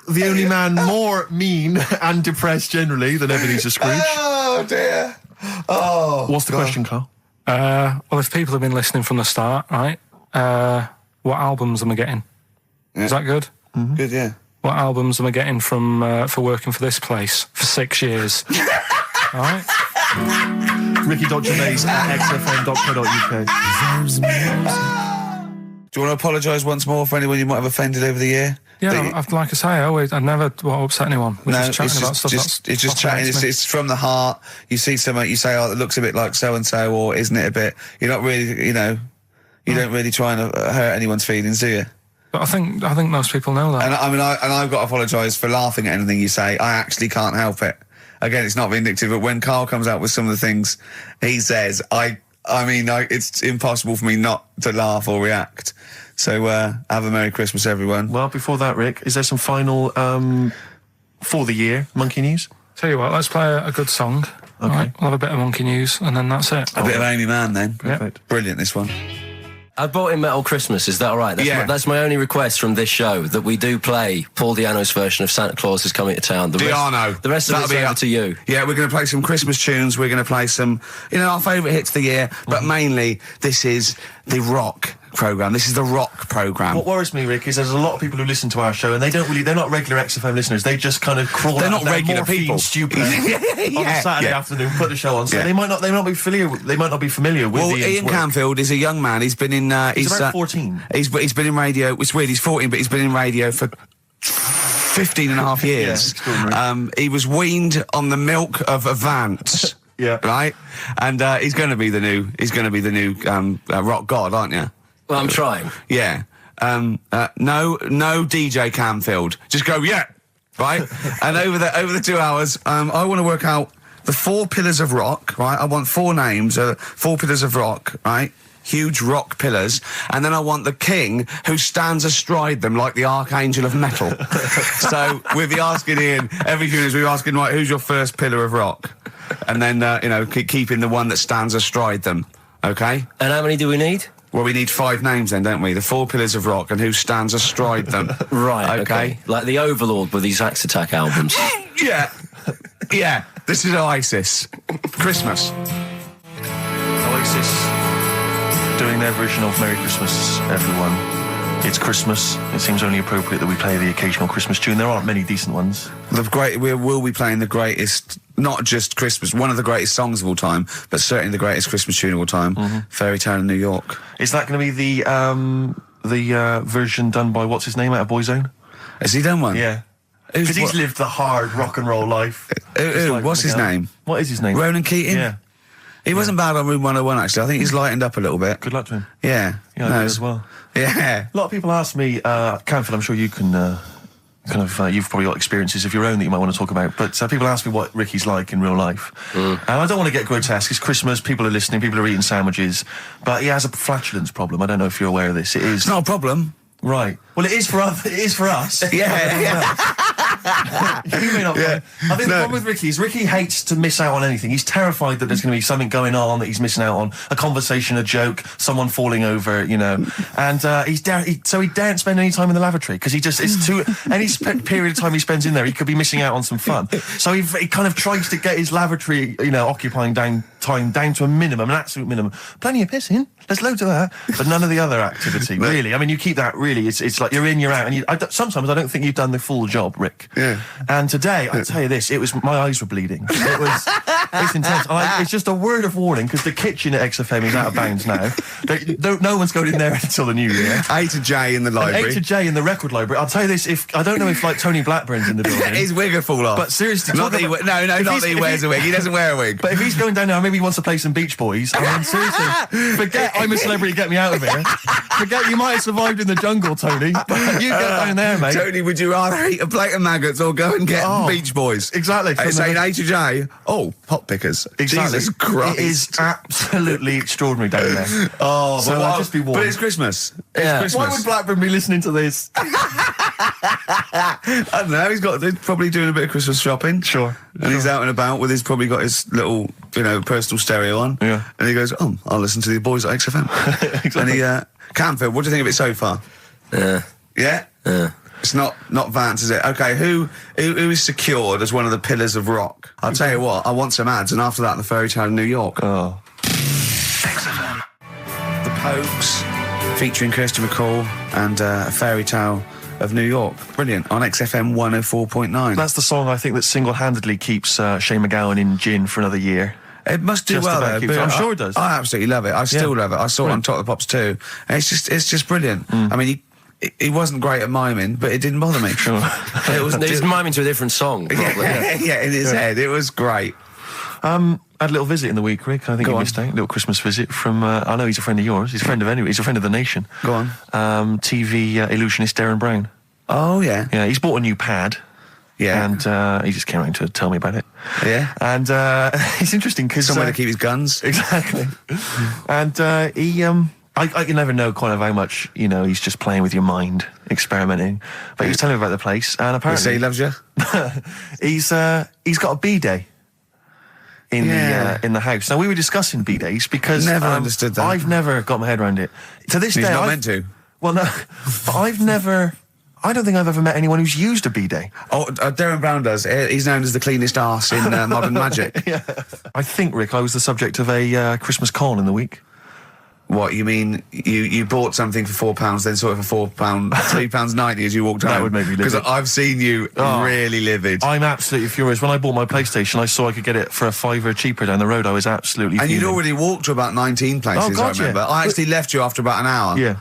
The only man more mean and depressed generally than Ebenezer Scrooge. Oh, dear. Oh. What's the question, Carl? Well, if people have been listening from the start, right, what albums am I getting? Yeah. Is that good? Mm-hmm. Good, yeah. What albums am I getting from for working for this place for 6 years? All right. Ricky.Gervais at xfm.co.uk. Do you want to apologise once more for anyone you might have offended over the year? Yeah, like I say, I never want to upset anyone. We're just chatting about stuff. It's just chatting. It's from the heart. You see something, you say, "Oh, it looks a bit like so and so," or "Isn't it a bit?" You're not really, you don't really try and hurt anyone's feelings, do you? But I think most people know that. And I've got to apologise for laughing at anything you say. I actually can't help it. Again, it's not vindictive, but when Carl comes out with some of the things he says, it's impossible for me not to laugh or react. So, have a Merry Christmas, everyone. Well, before that, Rick, is there some final, for the year, Monkey News? Tell you what, let's play a good song. Okay. Right, we'll have a bit of Monkey News, and then that's it. A bit of Amy Mann, then. Perfect. Yep. Brilliant, this one. I brought in Metal Christmas, is that all right? That's my only request from this show, that we do play Paul Di'Anno's version of Santa Claus is Coming to Town. The rest of it's over to you. Yeah, we're going to play some Christmas tunes, we're going to play some, our favourite hits of the year, but mainly, this is the rock programme. This is the rock programme. What worries me, Rick, is there's a lot of people who listen to our show and they're not regular XFM listeners. They just kind of crawl They're out not regular people. Stupid on a Saturday afternoon, put the show on. So they might not be familiar with Ian work. Canfield is a young man. He's been in he's about 14. He's been in radio. It's weird, he's 14, but he's been in radio for 15 and a half years. He was weaned on the milk of Avance. Yeah. Right? And he's going to be the new rock god, aren't you? Well, I'm trying. Yeah. No DJ Canfield. Just go, yeah. Right? And over the 2 hours, I want to work out the 4 pillars of rock, right? I want 4 names, 4 pillars of rock, right? huge rock pillars, and then I want the king who stands astride them like the archangel of metal. So we'll be asking Ian, every few minutes we'll be asking, right, who's your first pillar of rock? And then, keeping the one that stands astride them, okay? And how many do we need? Well, we need 5 names then, don't we? The 4 pillars of rock and who stands astride them. Right, okay. Like the Overlord with these Axe Attack albums. Yeah. Yeah. This is Oasis. Christmas. Oasis doing their version of Merry Christmas, everyone. It's Christmas. It seems only appropriate that we play the occasional Christmas tune. There aren't many decent ones. We will be playing the greatest, not just Christmas, one of the greatest songs of all time, but certainly the greatest Christmas tune of all time, Fairy Tale in New York. Is that going to be the version done by, what's his name, out of Boyzone? Has he done one? Yeah. Because he's lived the hard rock and roll life. What's his name? What is his name? Ronan Keating? Yeah. He wasn't bad on Room 101, actually. I think he's lightened up a little bit. Good luck to him. Yeah. Yeah, I do as well. Yeah. A lot of people ask me, Canfield, I'm sure you can you've probably got experiences of your own that you might want to talk about, but people ask me what Ricky's like in real life. And I don't want to get grotesque. It's Christmas, people are listening, people are eating sandwiches, but he has a flatulence problem. I don't know if you're aware of this. It is... It's not a problem. Right. Well, it is for us. It is for us. Yeah. You may not. Yeah. I think the problem with Ricky is Ricky hates to miss out on anything. He's terrified that there's going to be something going on that he's missing out on, a conversation, a joke, someone falling over, you know. And so he daren't spend any time in the lavatory because it's too any period of time he spends in there, he could be missing out on some fun. So he kind of tries to get his lavatory, occupying time down to a minimum, an absolute minimum. Plenty of pissing. There's loads of that, but none of the other activity. Really, I mean, you keep that. Really, it's like you're in, you're out, and sometimes I don't think you've done the full job, Rick. Yeah. And today, I tell you this, my eyes were bleeding. It's intense. It's just a word of warning because the kitchen at XFM is out of bounds now. No one's going in there until the new year. A to J in the library. A to J in the record library. I'll tell you this: I don't know if Tony Blackburn's in the building. His wig will fall off. But seriously, not that he wears a wig. He doesn't wear a wig. But if he's going down now, maybe he wants to play some Beach Boys. I mean, seriously, forget I'm a celebrity. Get me out of here. Forget you might have survived in the jungle, Tony. But you get down there, mate. Tony, would you rather eat a plate of maggots or go and get Beach Boys? Exactly. Saying A to J. Oh, pot pickers. Exactly. Jesus Christ. It is absolutely extraordinary down there. Oh, so I'll just be warned. But it's Christmas. Yeah. It's Christmas. Why would Blackburn be listening to this? I don't know. He's probably doing a bit of Christmas shopping. Sure. And he's out and about with probably got his little, personal stereo on. Yeah. And he goes, I'll listen to the boys at XFM. Exactly. And Canfield, what do you think of it so far? Yeah. Yeah? Yeah. It's not Vance, is it? Okay, who is secured as one of the pillars of rock? I'll tell you what, I want some ads, and after that, the Fairy Tale in New York. Oh. XFM. The Pogues, featuring Kirsty McCall, and a Fairy Tale of New York. Brilliant. On XFM 104.9. That's the song I think that single-handedly keeps Shane MacGowan in gin for another year. It must do well, though. I'm sure it does. I absolutely love it. I still love it. I saw it on Top of the Pops too. And it's just brilliant. I mean, he wasn't great at miming, but it didn't bother me. Sure. It was miming to a different song, probably. Yeah, in his head. It was great. I had a little visit in the week, Rick. I think you missed out. A little Christmas visit from, I know he's a friend of yours. He's a friend of He's a friend of the nation. Go on. TV illusionist Darren Brown. Oh, yeah. Yeah, he's bought a new pad. Yeah. And he just came around to tell me about it. Yeah. And it's interesting because... Somewhere to keep his guns. Exactly. And he... I can never know kind of how much, he's just playing with your mind, experimenting. But he was telling me about the place, and apparently... He loves you? He's got a B-day in the house. Now, we were discussing B-days because... Never understood that. I've never got my head around it. To this day... He's not meant to. Well, no, but I've never... I don't think I've ever met anyone who's used a B-day. Oh, Darren Brown does. He's known as the cleanest arse in Modern Magic. Yeah. I think, Rick, I was the subject of a Christmas con in the week. What, you mean you bought something for £4, then saw it for £3.90 as you walked home? That would make me livid. Because I've seen you really livid. I'm absolutely furious. When I bought my PlayStation, I saw I could get it for $5 cheaper down the road. I was absolutely fuming. And you'd already walked to about 19 places, I remember. Yeah. I actually left you after about an hour. Yeah.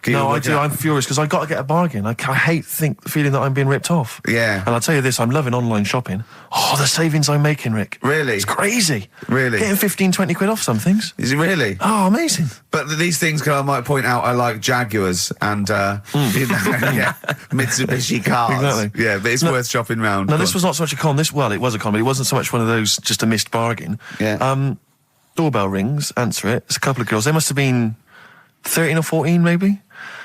No, I do. I'm furious because I got to get a bargain. I hate feeling that I'm being ripped off. Yeah. And I'll tell you this, I'm loving online shopping. Oh, the savings I'm making, Rick. Really? It's crazy. Really? Getting 15, 20 quid off some things. Is it really? Oh, amazing. But these things, I might point out, are like Jaguars and Mitsubishi cars. Exactly. Yeah, but it's worth shopping round. No, this was not so much a con. It was a con, but it wasn't so much one of those, just a missed bargain. Yeah. Doorbell rings, answer it. It's a couple of girls. They must have been 13 or 14 maybe.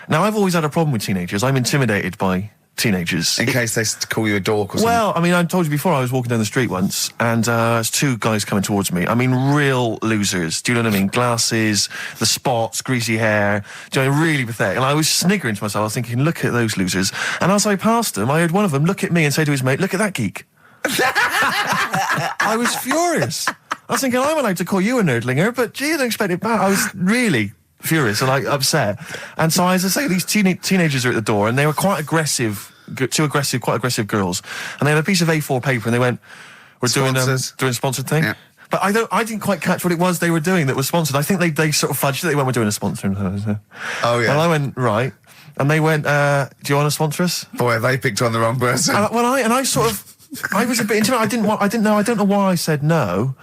Now, I've always had a problem with teenagers. I'm intimidated by teenagers. In case they call you a dork or something. Well, I mean, I told you before, I was walking down the street once, and there's two guys coming towards me. I mean, real losers. Do you know what I mean? Glasses, the spots, greasy hair. Do you know, really pathetic. And I was sniggering to myself. I was thinking, look at those losers. And as I passed them, I heard one of them look at me and say to his mate, look at that geek. I was furious. I was thinking, I'm allowed to call you a nerdlinger, but gee, I didn't expect it back. I was really furious and upset. And so, as I say, these teenagers are at the door, and they were quite aggressive, quite aggressive girls. And they had a piece of A4 paper, and they went, "We're doing a sponsored thing." Yeah. But I didn't quite catch what it was they were doing that was sponsored. I think they sort of fudged it. They went, "We're doing a sponsor." Oh yeah. And I went, right. And they went, "Do you want to sponsor us?" Boy, they picked on the wrong person. I was a bit intimidated. I don't know why I said no.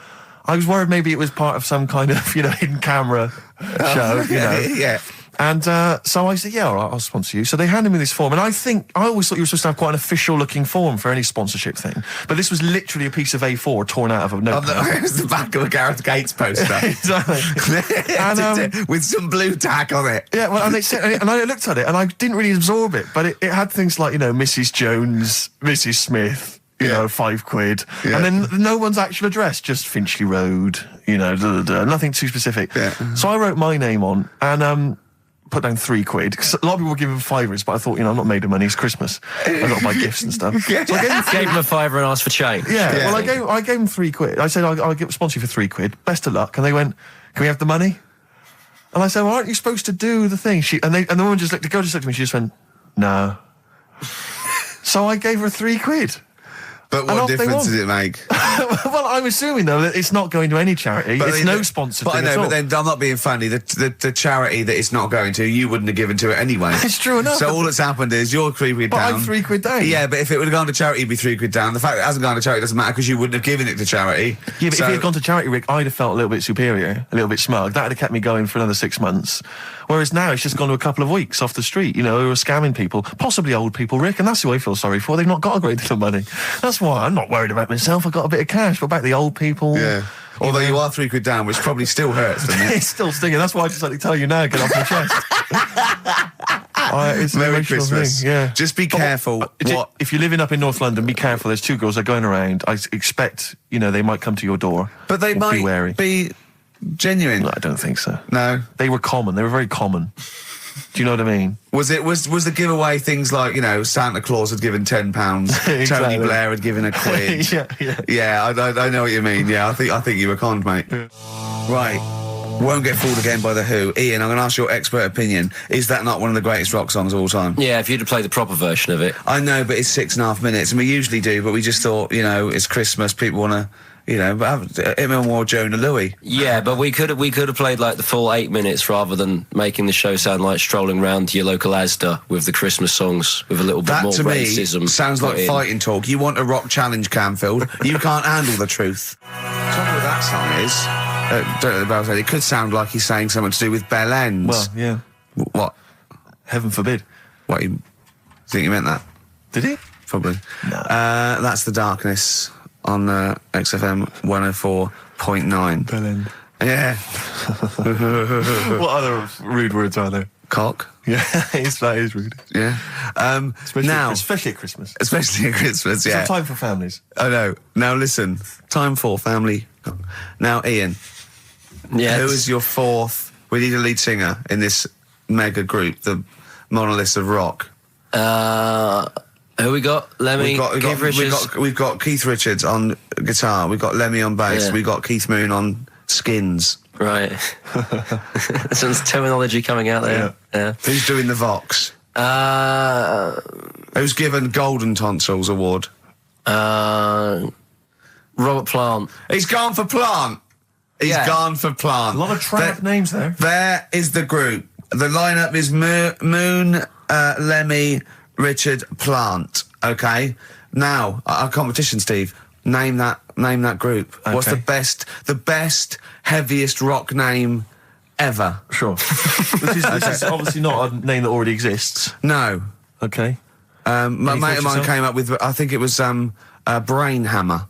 I was worried maybe it was part of some kind of, hidden camera show, Yeah. And so I said, yeah, all right, I'll sponsor you. So they handed me this form, and I always thought you were supposed to have quite an official-looking form for any sponsorship thing. But this was literally a piece of A4 torn out of a notepad. It was the back of a Gareth Gates poster. Exactly. And, with some blue tack on it. Yeah, well, and I looked at it, and I didn't really absorb it, but it had things like, Mrs. Jones, Mrs. Smith, £5. Yeah. And then no one's actual address, just Finchley Road, nothing too specific. Yeah. So I wrote my name on and put down £3. Cause a lot of people were giving £5, but I thought, I'm not made of money, it's Christmas. I've got to buy gifts and stuff. So I gave him a £5 and asked for change. Yeah. Well, I gave him £3. I said, I'll sponsor you for £3. Best of luck. And they went, can we have the money? And I said, well, aren't you supposed to do the thing? And the woman the girl just looked at me, she just went, no. So I gave her £3. But what difference does it make? Well, I'm assuming, though, that it's not going to any charity. But it's no sponsored thing at all. But then I'm not being funny. The charity that it's not going to, you wouldn't have given to it anyway. It's true enough. So all that's happened is you're £3 down. But I'm £3 down. Yeah, but if it would have gone to charity, it'd be £3 down. The fact that it hasn't gone to charity doesn't matter because you wouldn't have given it to charity. Yeah, but if it had gone to charity, Rick, I'd have felt a little bit superior, a little bit smug. That would have kept me going for another 6 months. Whereas now it's just gone to a couple of weeks off the street, who are scamming people, possibly old people, Rick, and that's who I feel sorry for. They've not got a great deal of money. That's why I'm not worried about myself. I've got a bit of cash. What about the old people? Yeah. Although you are £3 down, which probably still hurts, doesn't it? It's still stinging. That's why I just like to tell you now, get off my chest. It's Merry Christmas. Thing, yeah. Just be careful. If you're living up in North London, be careful. There's two girls that are going around. I expect, they might come to your door. But they might be wary. Be genuine. No, I don't think so. No. They were common. They were very common. Do you know what I mean? Was the giveaway things like, Santa Claus had given £10, exactly. Tony Blair had given £1? Yeah, I know what you mean. Yeah, I think you were conned, mate. Yeah. Right. Won't Get Fooled Again by The Who. Ian, I'm going to ask your expert opinion. Is that not one of the greatest rock songs of all time? Yeah, if you'd have played the proper version of it. I know, but it's 6.5 minutes, and we usually do, but we just thought, it's Christmas, people want to... him and more Jonah Louis. Yeah, but we could have played like the full 8 minutes rather than making the show sound like strolling round to your local Asda with the Christmas songs with a little bit more racism. That to me sounds like fighting talk. You want a rock challenge, Canfield. You can't handle the truth. The trouble with that song is, don't know about it. It could sound like he's saying something to do with bell ends. Well, yeah. What? Heaven forbid. What? You think he meant that? Did he? Probably. No. That's The Darkness on XFM 104.9. Bellend. Yeah. What other rude words are there? Cock. Yeah, that is rude. Yeah. Especially at Christmas. Especially at Christmas, yeah. It's time for families. I know. Now listen, time for family. Now, Ian. Yes. Who is your fourth? We need a lead singer in this mega group, the monoliths of rock. Who we got? Lemmy, Keith Richards. We've got Keith Richards on guitar. We've got Lemmy on bass. Yeah. We've got Keith Moon on skins. Right. Some terminology coming out there. Yeah. Who's doing the Vox? Who's given Golden Tonsils Award? Robert Plant. He's gone for Plant. He's gone for Plant. A lot of trap names there. There is the group. The lineup is Moon, Lemmy, Richard, Plant. Okay. Now, our competition, Steve. Name that group. Okay. What's the best, heaviest rock name ever? Sure. This is obviously not a name that already exists. No. Okay. My mate of mine came up with, I think it was Brain Hammer.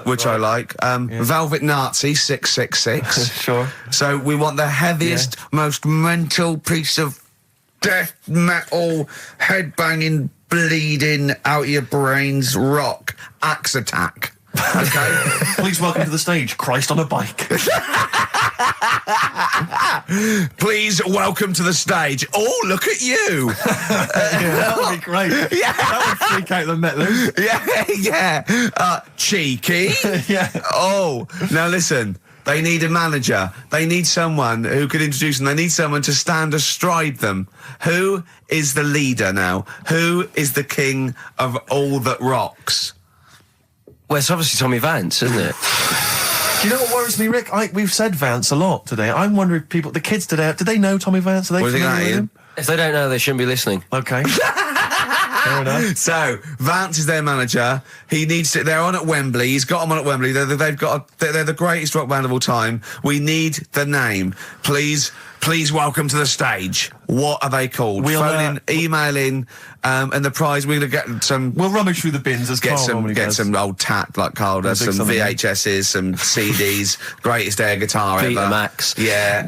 which I like. Velvet Nazi 666. Sure. So we want the heaviest, most mental piece of death metal, headbanging, bleeding out your brains rock. Axe Attack. Okay. Please welcome to the stage, Christ on a bike. Please welcome to the stage. Oh, look at you. That would be great. Yeah. That would freak out the metalers. Yeah. Cheeky. Yeah. Oh, now listen. They need a manager. They need someone who could introduce them. They need someone to stand astride them. Who is the leader now? Who is the king of all that rocks? Well, it's obviously Tommy Vance, isn't it? Do you know what worries me, Rick? We've said Vance a lot today. I'm wondering if people, the kids today, do they know Tommy Vance? Are they familiar with him? If they don't know, they shouldn't be listening. Okay. Fair enough. So, Vance is their manager. He needs to, they're on at Wembley. He's got them on at Wembley. They're the greatest rock band of all time. We need the name. Please welcome to the stage. What are they called? Phone in, email in, and the prize, we're going to get some... We'll rummage through the bins as Carl normally does. Some old tat like Carl does, some VHSs, some CDs, greatest air guitar ever. Betamax. Yeah.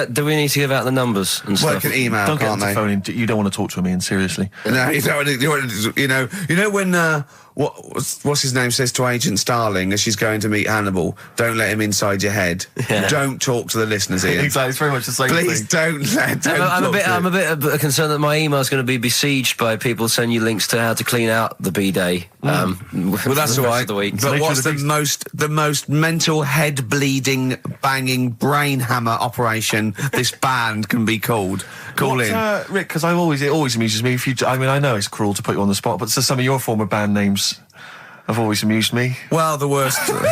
Do we need to give out the numbers and stuff? Well, can email, don't can't get they? phone in. You don't want to talk to him, Ian, seriously. No, you don't want to, you know when, what's his name says to Agent Starling as she's going to meet Hannibal, don't let him inside your head. Yeah. Don't talk to the listeners, Ian. Exactly, it's very much the same Please thing. I'm a bit concerned that my email's going to be besieged by people sending you links to how to clean out the B-Day. Well, that's all right. But what's the most mental, head bleeding, banging, brain hammer operation this band can be called? Call in, Rick. Because it always amuses me. I know it's cruel to put you on the spot, but some of your former band names have always amused me. Well, the worst. The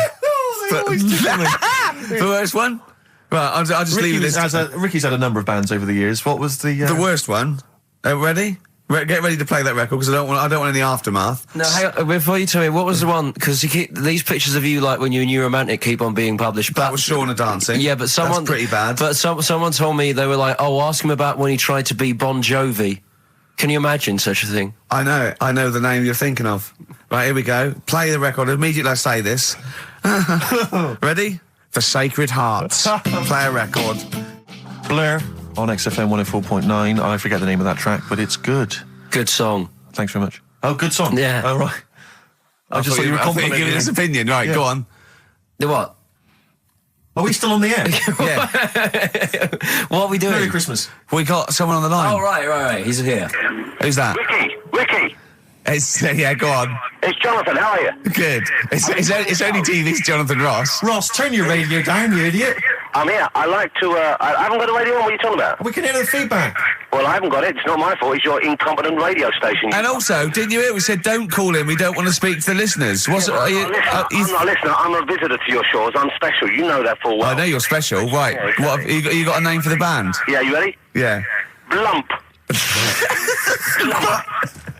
worst one. Right, I'll just leave this. Ricky's had a number of bands over the years. What was the worst one? Ready? Get ready to play that record because I don't want any aftermath. No, hang on, before you tell me, what was the one? Because these pictures of you, like when you're New Romantic, keep on being published. That was Shauna dancing. Yeah, but someone that's pretty bad. But someone told me they were like, "Oh, ask him about when he tried to be Bon Jovi." Can you imagine such a thing? I know the name you're thinking of. Right, here we go. Play the record immediately. I say this. Ready? The Sacred Hearts. Play a record. Blur on XFM 104.9. I forget the name of that track, but it's good. Good song. Thanks very much. Oh, good song. Yeah. Oh, right. I just thought you were complimenting giving his opinion. Right, go on. The what? Are we still on the air? Yeah. What are we doing? Merry Christmas. We got someone on the line. Oh, right. He's here. Who's that? Ricky. Yeah, go on. It's Jonathan, how are you? Good. It's only TV's Jonathan Ross. Ross, turn your radio down, you idiot. I'm here. I like to, I haven't got a radio on. What are you talking about? We can hear the feedback. Well, I haven't got it. It's not my fault. It's your incompetent radio station. And also, didn't you hear? We said don't call in. We don't want to speak to the listeners. I'm not a listener. I'm a visitor to your shores. I'm special. You know that full well. I know you're special. Right. Yeah, exactly. What have you got a name for the band? Yeah, you ready? Yeah. Blump.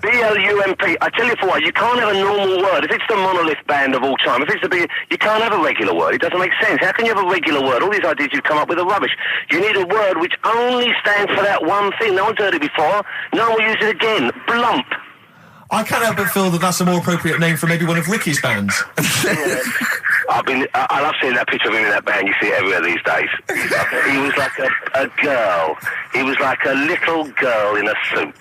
B-L-U-M-P. I tell you for what, you can't have a normal word. If it's the monolith band of all time, if it's the big, you can't have a regular word. It doesn't make sense. How can you have a regular word? All these ideas you come up with are rubbish. You need a word which only stands for that one thing. No one's heard it before. No one will use it again. Blump. I can't help but feel that that's a more appropriate name for maybe one of Ricky's bands. I love seeing that picture of him in that band. You see it everywhere these days. He was like a girl. He was like a little girl in a suit.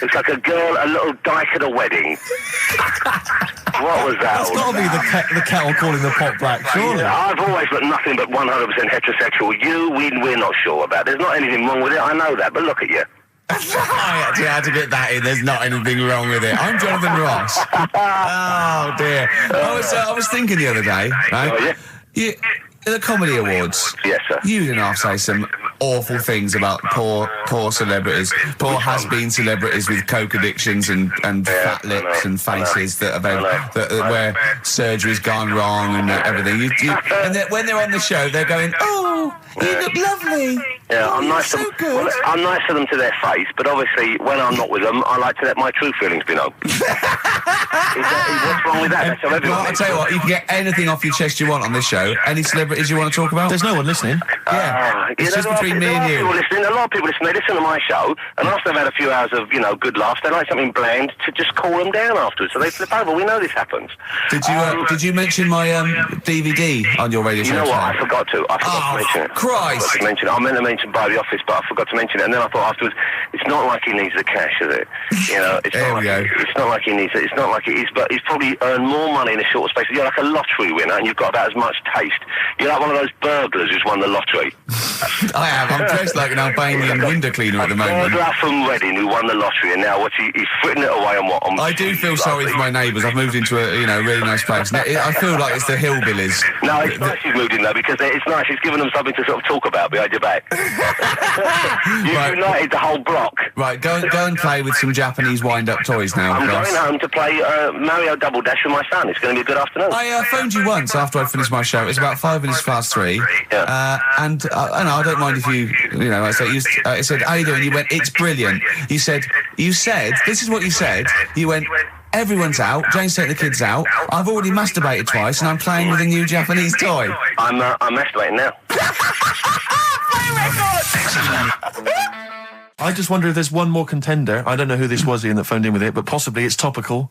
It's like a little dyke at a wedding. What was that? That's got to be the kettle calling the pot black, surely. I've always got nothing but 100% heterosexual. We're not sure about. There's not anything wrong with it. I know that, but look at you. I actually had to get that in. There's not anything wrong with it. I'm Jonathan Ross. Oh dear. I was thinking the other day, right? Oh, yeah? The Comedy Awards. Yes, sir. You didn't have to say some awful things about poor celebrities, poor has-been celebrities with coke addictions and fat lips and faces that where surgery's gone wrong and everything. And when they're on the show, they're going, "Oh, you look lovely." Yeah, I'm nice so good. Well, I'm nice to them to their face, but obviously when I'm not with them, I like to let my true feelings be known. What's wrong with that? That's how everyone I'll tell you what, you can get anything off your chest you want on this show. Any celebrities you want to talk about? There's no one listening. It's just between me and you. A lot of people listen. They listen to my show, and after they've had a few hours of, good laughs, they like something bland to just call them down afterwards. So they flip over. We know this happens. Did you mention my DVD on your radio show? You know what? I forgot to mention it. Christ! I meant to mention by the office, but I forgot to mention it. And then I thought afterwards, it's not like he needs the cash, is it? It's not like he needs it. It's not like it is, but he's probably earned more money in a short space. You're like a lottery winner, and you've got about as much taste. You're like one of those burglars who's won the lottery. I am. I'm dressed like an Albanian window cleaner at the moment. Burglar from Reading who won the lottery, and now he's fritting it away on what? I do feel sorry for my neighbours. I've moved into a really nice place. I feel like it's the hillbillies. No, it's nice you've moved in though, because it's nice. It's given them something to sort of talk about behind your back. You've united the whole block. Right, go and play with some Japanese wind-up toys now. I'm going home to play Mario Double Dash with my son. It's going to be a good afternoon. I phoned you once after I finished my show. It was about 5 minutes past 3. Yeah. And I don't mind if you I said, how you doing? You went, it's brilliant. You said, this is what you said. You went, everyone's out. Jane's taking the kids out. I've already masturbated twice, and I'm playing with a new Japanese toy. I'm masturbating now. I just wonder if there's one more contender. I don't know who this was, Ian, that phoned in with it, but possibly it's topical.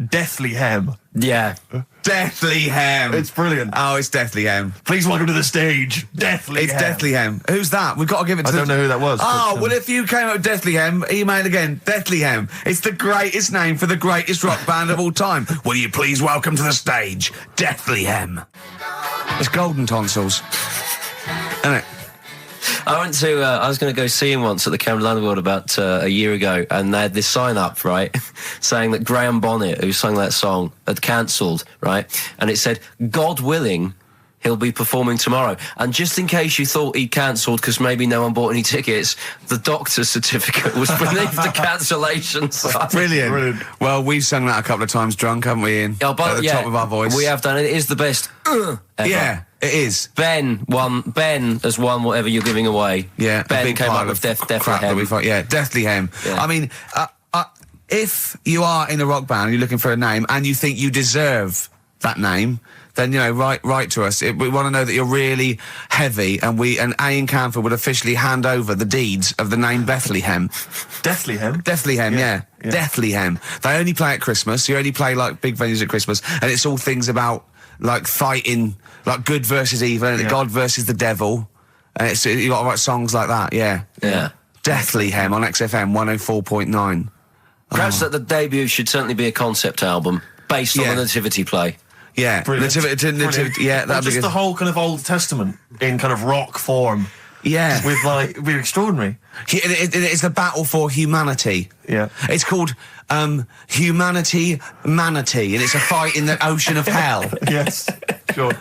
Deathly Hem. Yeah. Deathly Hem. It's brilliant. Oh, it's Deathly Hem. Please welcome to the stage, Deathly Hem. It's Deathly Hem. Who's that? We've got to give it to I don't know who that was. Oh, well, if you came up with Deathly Hem, email again. Deathly Hem. It's the greatest name for the greatest rock band of all time. Will you please welcome to the stage, Deathly Hem. It's Golden Tonsils. Isn't it? I went to, I was going to go see him once at the Camden Underworld about a year ago, and they had this sign up, right, saying that Graham Bonnet, who sang that song, had cancelled, right, and it said, God willing, he'll be performing tomorrow. And just in case you thought he cancelled because maybe no one bought any tickets, the doctor's certificate was beneath the cancellation sign. Brilliant. Well, we've sung that a couple of times drunk, haven't we, Ian? Oh, but, at the top of our voice. We have done it. It is the best ever. Yeah. It is. Ben has won whatever you're giving away. Yeah, Ben came up with Deathly Hem. Yeah, Deathly Hem. Yeah. I mean, if you are in a rock band and you're looking for a name and you think you deserve that name, then, write to us. We want to know that you're really heavy, and Ian Camphor would officially hand over the deeds of the name Bethlehem. Deathly Hem? Deathly Hem, yeah. Deathly Hem. They only play at Christmas. You only play, like, big venues at Christmas, and it's all things about, like, fighting, like good versus evil, and God versus the devil. And you got to write songs like that, yeah. Deathly Hem on XFM 104.9. Perhaps that the debut should certainly be a concept album based on the Nativity play. Yeah, Nativity, yeah. That'd be just the whole kind of Old Testament in kind of rock form. Yeah. With, like, it'd be extraordinary. It's the battle for humanity. Yeah. It's called Humanity Manatee, and it's a fight in the ocean of hell. Yes. Sure.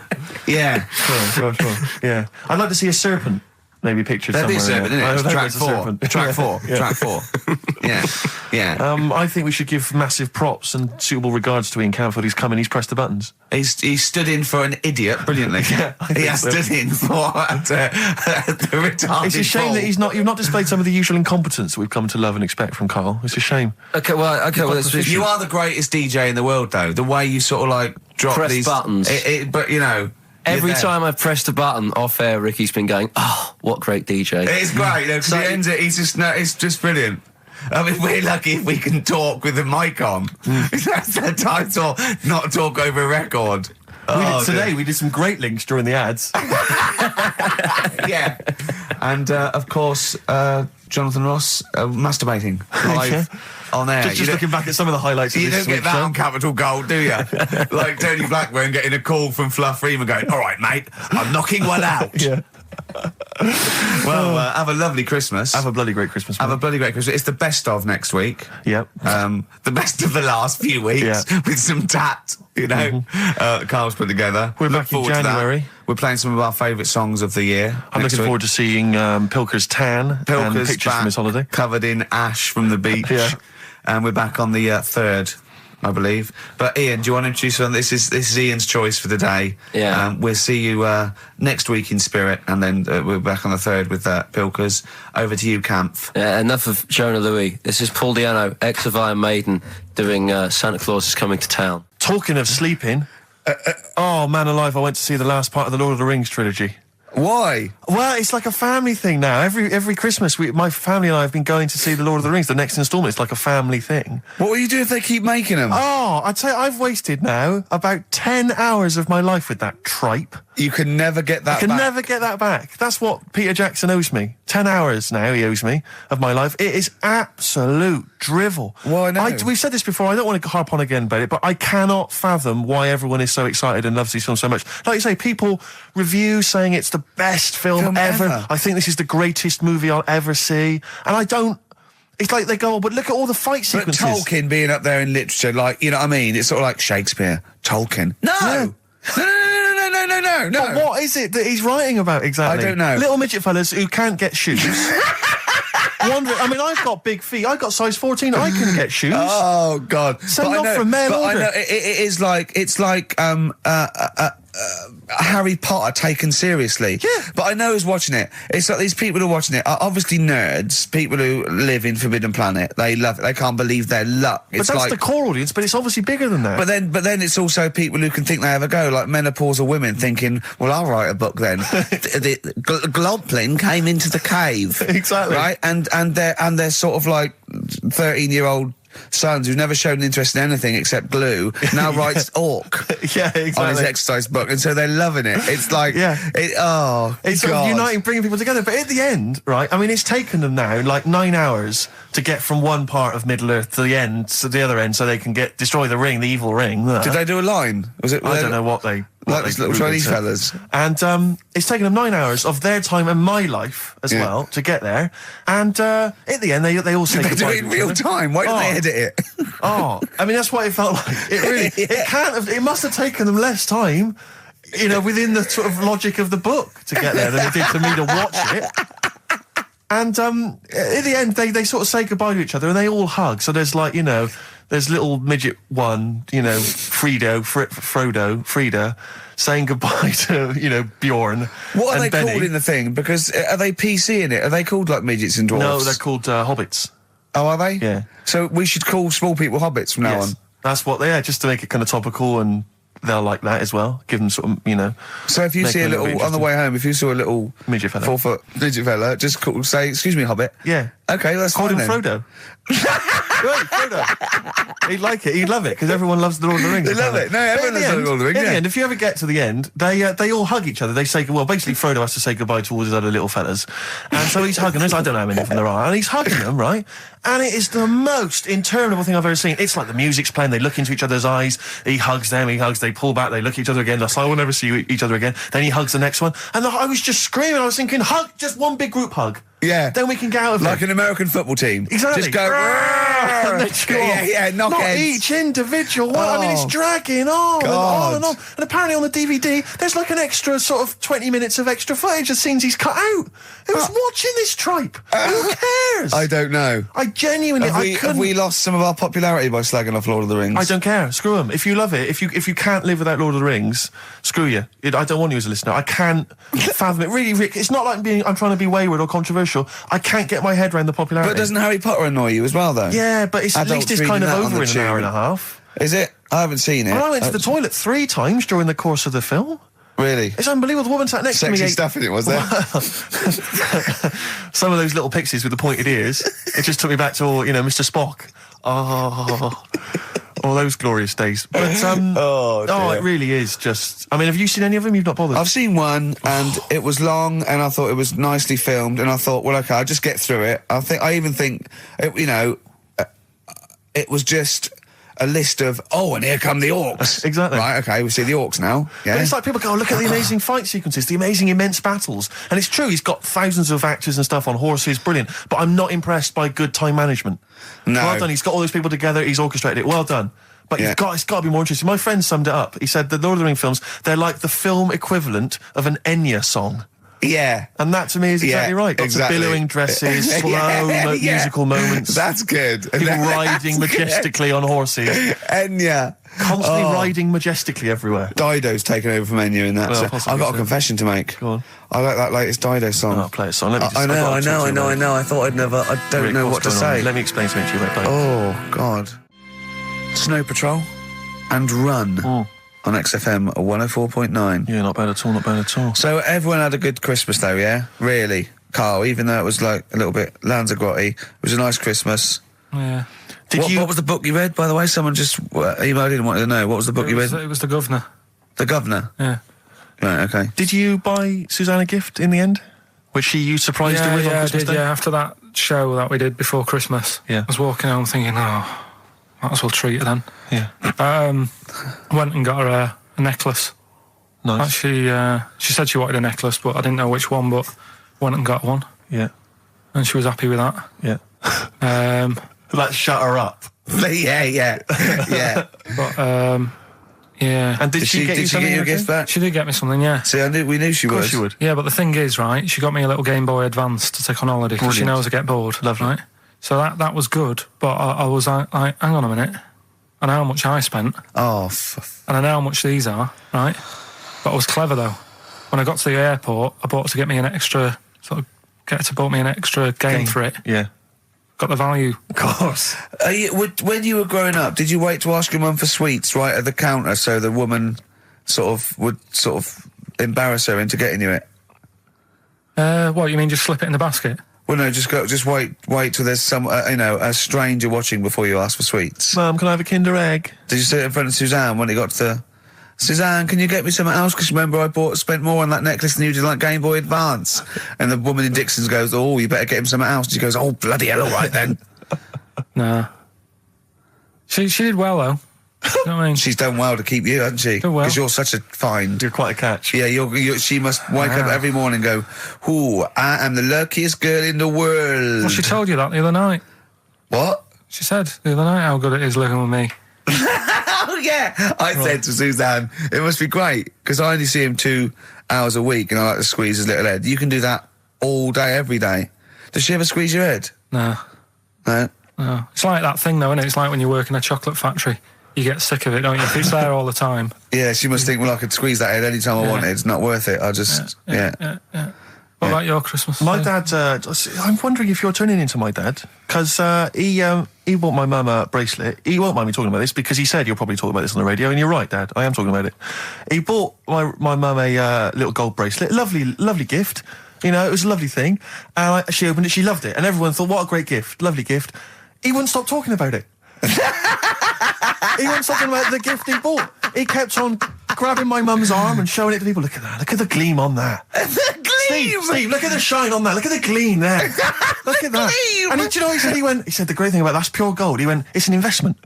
Yeah. Sure. Yeah. I'd like to see a serpent. Maybe pictured somewhere. There'd be a serpent, isn't it? Track 4. Track 4. Yeah. I think we should give massive props and suitable regards to Ian Camphor. He's come in, he's pressed the buttons. He stood in for an idiot brilliantly. He has stood in for the retarded. It's a shame that you've not displayed some of the usual incompetence that we've come to love and expect from Karl. It's a shame. Okay, well, you are the greatest DJ in the world, though. The way you sort of like drop press these buttons, but every time I've pressed a button off air, Ricky's been going, "Oh, what great DJ!" It's great because he ends it. It's just brilliant. I mean, we're lucky if we can talk with the mic on. That's the title, not talk over a record. We did some great links during the ads. Yeah. And, of course, Jonathan Ross masturbating live on air. Just looking back at some of the highlights of this You don't get that on Capital Gold, do you? Like Tony Blackburn getting a call from Fluff Freeman going, "All right, mate, I'm knocking one out." Yeah. Well, have a lovely Christmas. Have a bloody great Christmas. Have a bloody great Christmas. It's the best of next week. Yep. The best of the last few weeks with some tat, Carl's put together. We're back in January. We're playing some of our favourite songs of the year. I'm looking forward to seeing Pilker's tan and pictures from his holiday. Covered in ash from the beach. And we're back on the 3rd. I believe. But Ian, do you want to introduce one? This is Ian's choice for the day. Yeah. We'll see you next week in spirit, and then we're back on the 3rd with Pilkers. Over to you, Kampf. Yeah, enough of Jonah Louis. This is Paul Di'Anno, ex of Iron Maiden, doing Santa Claus is Coming to Town. Talking of sleeping, oh man alive, I went to see the last part of the Lord of the Rings trilogy. Why? Well, it's like a family thing now. Every Christmas, my family and I have been going to see The Lord of the Rings, the next instalment. It's like a family thing. What will you do if they keep making them? Oh, I'd say I've wasted now about 10 hours of my life with that tripe. You can never get that back. I can never get that back. That's what Peter Jackson owes me. 10 hours now he owes me of my life. It is absolute drivel. Well, I know. We've said this before. I don't want to harp on again about it, but I cannot fathom why everyone is so excited and loves these films so much. Like you say, people review saying it's the best film ever. I think this is the greatest movie I'll ever see. And I don't... It's like they go, oh, but look at all the fight sequences. But Tolkien being up there in literature, like, you know what I mean? It's sort of like Shakespeare, Tolkien. No! No. But what is it that he's writing about exactly? I don't know. Little midget fellas who can't get shoes. I mean, I've got big feet. I've got size 14. I can get shoes. Oh, God. Send off for mail order. I know, it is like, it's like, Harry Potter taken seriously. Yeah. But I know who's watching it. It's like these people who are watching it are obviously nerds, people who live in Forbidden Planet. They love it. They can't believe their luck. But that's the core audience, but it's obviously bigger than that. But then it's also people who can think they have a go, like menopausal women thinking, well, I'll write a book then. the Glomplin came into the cave. Exactly. Right? And they're sort of like 13-year-old sons who's never shown interest in anything except glue now writes orc yeah, exactly. on his exercise book, and so they're loving it. It's like it's sort of uniting, bringing people together. But at the end, right, I mean, it's taken them now like 9 hours to get from one part of Middle Earth to the end, to the other end, so they can destroy the ring, the evil ring. Did they do a line? Was it? I don't know what they... Like those little Chinese fellas. And it's taken them 9 hours of their time and my life as well to get there. And at the end, they all say goodbye. They do it in real time. Why don't they edit it? I mean, that's what it felt like. It really, it must have taken them less time, you know, within the sort of logic of the book to get there than it did for me to watch it. And at the end, they sort of say goodbye to each other and they all hug. So there's like, you know, there's little midget one, you know, Frida, saying goodbye to, you know, Bjorn. What are they Benny. called in the thing? Because are they PC in it? Are they called like midgets and dwarfs? No, they're called hobbits. Oh, are they? Yeah. So we should call small people hobbits from now on. That's what they are, just to make it kind of topical, and they'll like that as well. Give them sort of, you know. So if you see a little, on the way home, if you saw a little midget fella, 4 foot midget fella, just say, "Excuse me, hobbit." Yeah. Okay, that's call fine him then. Frodo. Right, Frodo. He'd like it. He'd love it because everyone loves the Lord of the Rings. They love it. No, everyone loves the Lord of the Rings. In the end, if you ever get to the end, they all hug each other. They say, well, basically Frodo has to say goodbye to all his other little fellas, and so he's hugging them. I don't know how many of them there are, and he's hugging them, right? And it is the most interminable thing I've ever seen. It's like the music's playing. They look into each other's eyes. He hugs them. He hugs. They pull back. They look at each other again. That's like, we'll never see each other again. Then he hugs the next one, and I was just screaming. I was thinking, hug, just one big group hug. Yeah. Then we can get out of like it. an American football team. Exactly. Just go. And then just go off. Knock Not heads. each individual one. I mean, it's dragging on and on and on. And apparently on the DVD, there's like an extra sort of 20 minutes of extra footage of scenes he's cut out. Who's watching this tripe? Who cares? I don't know. I genuinely, have we lost some of our popularity by slagging off Lord of the Rings? I don't care. Screw them. If you love it, if you can't live without Lord of the Rings, screw you. I don't want you as a listener. I can't fathom it. Really, Rick, it's not like I'm trying to be wayward or controversial. I can't get my head around the popularity. But doesn't Harry Potter annoy you as well, though? Yeah, but at least it's kind of over in an hour and a half. Is it? I haven't seen it. Well, I went to the toilet 3 times during the course of the film. Really? It's unbelievable. The woman sat next to me. Sexy stuff in it, was there? Some of those little pixies with the pointed ears. It just took me back to, Mr. Spock. Oh, all those glorious days. But, it really is just... I mean, have you seen any of them? You've not bothered? I've seen one, and it was long, and I thought it was nicely filmed, and I thought, well, okay, I'll just get through it. I even think, it was just a list of, and here come the orcs. Exactly. Right, okay, we see the orcs now. Yeah. But it's like people go, look at the amazing fight sequences, the amazing immense battles. And it's true, he's got thousands of actors and stuff on horses, brilliant. But I'm not impressed by good time management. No. Well done, he's got all those people together, he's orchestrated it, well done. But it's got to be more interesting. My friend summed it up. He said the Lord of the Rings films, they're like the film equivalent of an Enya song. Yeah. And that to me is exactly right. Lots of billowing dresses, slow musical moments. That's good. People riding majestically on horses. Enya. Constantly riding majestically everywhere. Dido's taken over from Enya in that. Well, I've got a confession to make. Go on. I like that latest Dido song. I'll play a song. Let me just, I know. I thought I don't know what to say. Let me explain something to you about Dido. Oh, God. Snow Patrol and Run. on XFM 104.9. Yeah, not bad at all, not bad at all. So everyone had a good Christmas though, yeah? Really? Carl, even though it was like a little bit Lanzagrotti, it was a nice Christmas. Yeah. What was the book you read, by the way? Someone just emailed in and wanted to know. What was the book you read? It was The Governor. The Governor? Yeah. Right, okay. Did you buy Suzanne a gift in the end? Which you surprised her with on Christmas Day? Yeah, after that show that we did before Christmas. Yeah. I was walking home thinking, might as well treat her then. Yeah. Went and got her a necklace. Nice. Actually, she said she wanted a necklace, but I didn't know which one, but went and got one. Yeah. And she was happy with that. Yeah. That shut her up. yeah. But, yeah. And did she get you a gift back? She did get me something, yeah. See, we knew she would. Of course she would. Yeah, but the thing is, right, she got me a little Game Boy Advance to take on holiday because she knows I get bored. Lovely. Right? So that was good, but I was like, hang on a minute. I know how much I spent. Oh, and I know how much these are, right? But I was clever, though. When I got to the airport, I bought to get me an extra, bought me an extra game for it. Yeah. Got the value. Of course. When you were growing up, did you wait to ask your mum for sweets right at the counter so the woman would embarrass her into getting you it? What, you mean just slip it in the basket? Well, no, just wait till there's some, a stranger watching before you ask for sweets. Mum, can I have a Kinder Egg? Did you sit in front of Suzanne when it got to the... Suzanne, can you get me something else? Because remember I spent more on that necklace than you did like Game Boy Advance. And the woman in Dixon's goes, oh, you better get him something else. And she goes, oh, bloody hell, all right then. Nah. She did well, though. You know what I mean? She's done well to keep you, hasn't she? Done well. Because you're such a find. You're quite a catch. Yeah, she must wake up every morning and go, ooh, I am the luckiest girl in the world. Well, she told you that the other night. What? She said the other night how good it is living with me. Oh, yeah. I said to Suzanne, it must be great, because I only see him 2 hours a week and I like to squeeze his little head. You can do that all day, every day. Does she ever squeeze your head? No. No? No. It's like that thing, though, isn't it? It's like when you work in a chocolate factory. You get sick of it, don't you? If it's there all the time. Yeah, she must think, well, I could squeeze that head any time I wanted. It's not worth it. I'll just... Yeah. What about your Christmas? My dad, I'm wondering if you're turning into my dad, because he bought my mum a bracelet. He won't mind me talking about this, because he said you'll probably talk about this on the radio, and you're right, Dad, I am talking about it. He bought my mum a little gold bracelet, lovely gift, it was a lovely thing, and she opened it, she loved it, and everyone thought, what a great gift, lovely gift. He wouldn't stop talking about it. He wouldn't stop talking about the gift he bought. He kept on grabbing my mum's arm and showing it to people. Look at that. Look at the gleam on that. The gleam! Steve, look at the shine on that. Look at the gleam there. Look at that. Gleam! And do you know what he said the great thing about that's pure gold. He went, it's an investment.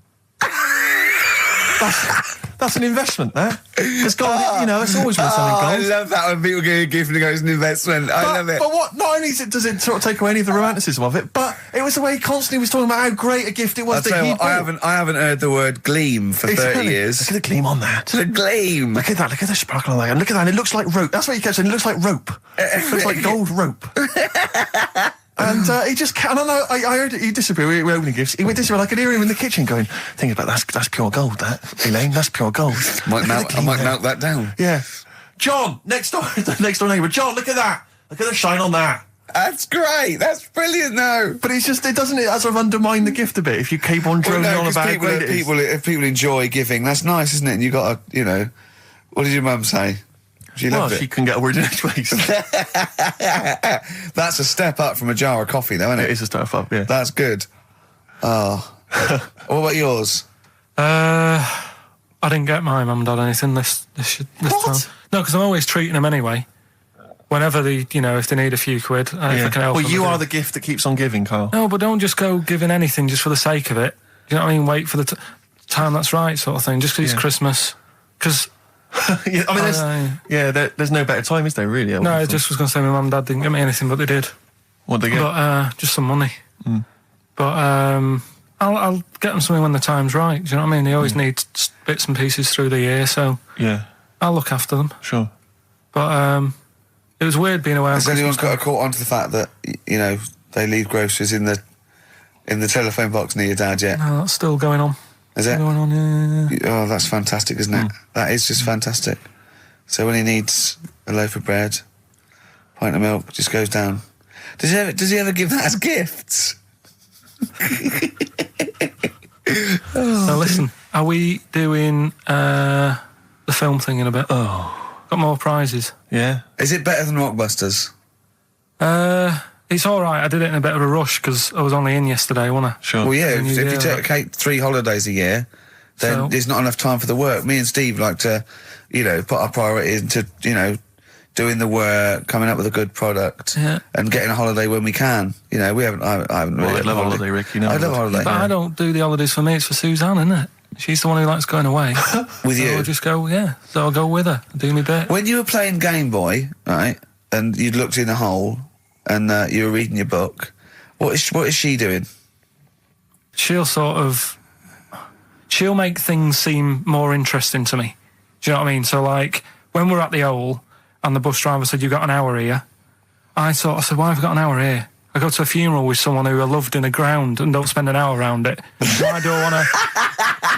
That's an investment, there. Because gold, it's always worth selling gold. I love that when people give you a gift and it goes, it's an investment. I love it. But what, not only does it sort of take away any of the romanticism of it, but it was the way he constantly was talking about how great a gift it was that he bought. I haven't heard the word gleam for 30 years. Look at the gleam on that. The gleam. Look at that. Look at the sparkle on that. And look at that. And it looks like rope. That's what he kept saying. It looks like rope. It looks like gold rope. And he just, and I heard it, he disappeared, we were opening gifts, he went disappear, I could hear him in the kitchen going, thinking about that's pure gold, that, Elaine, that's pure gold. I might melt that down. Yeah. John, next door neighbour, John, look at that, look at the shine on that. That's great, that's brilliant though. But it's just, it sort of undermine the gift a bit, if you keep on droning on about how great it is. If people enjoy giving, that's nice, isn't it? And you got to, what did your mum say? She loved it. She couldn't get a word in edgeways. That's a step up from a jar of coffee, though, isn't it? It is a step up, yeah. That's good. Oh. What about yours? I didn't get my mum and dad anything this time. No, because I'm always treating them anyway. Whenever if they need a few quid, if I can help them. Well, you are the gift that keeps on giving, Carl. No, but don't just go giving anything just for the sake of it. You know what I mean? Wait for the time that's right, sort of thing. Just because it's Christmas. Because... yeah, I mean, there's no better time, is there, really? No, I just was going to say my mum and dad didn't get me anything, but they did. What'd they get? But, just some money. Mm. But, I'll get them something when the time's right, do you know what I mean? They always need bits and pieces through the year, so... Yeah. I'll look after them. Sure. But, it was weird being away on Has anyone got a caught onto the fact that, they leave groceries in the telephone box near your dad yet? No, that's still going on. Is it? Going on, yeah. Oh, that's fantastic, isn't it? That is just fantastic. So when he needs a loaf of bread, pint of milk, just goes down. Does he ever give that as gifts? Now listen, are we doing the film thing in a bit. Oh. Got more prizes. Yeah. Is it better than Rockbusters? It's all right. I did it in a bit of a rush because I was only in yesterday, wasn't I? Sure. Well, yeah, if you take 3 holidays a year, then there's not enough time for the work. Me and Steve like to, put our priorities into, doing the work, coming up with a good product, and getting a holiday when we can. We haven't. I haven't really. I love a holiday, Rick. I love a holiday. But I don't do the holidays for me. It's for Suzanne, isn't it? She's the one who likes going away. With you? I'll just go. Yeah. So I'll go with her. Do me bit. When you were playing Game Boy, right, and you'd looked in a hole, and you were reading your book, what is she doing? She'll make things seem more interesting to me. Do you know what I mean? So, like, when we're at the Owl and the bus driver said, "You've got an hour here," I said, "Why have I got an hour here? I go to a funeral with someone who I loved in the ground and don't spend an hour around it. Why do I want to..."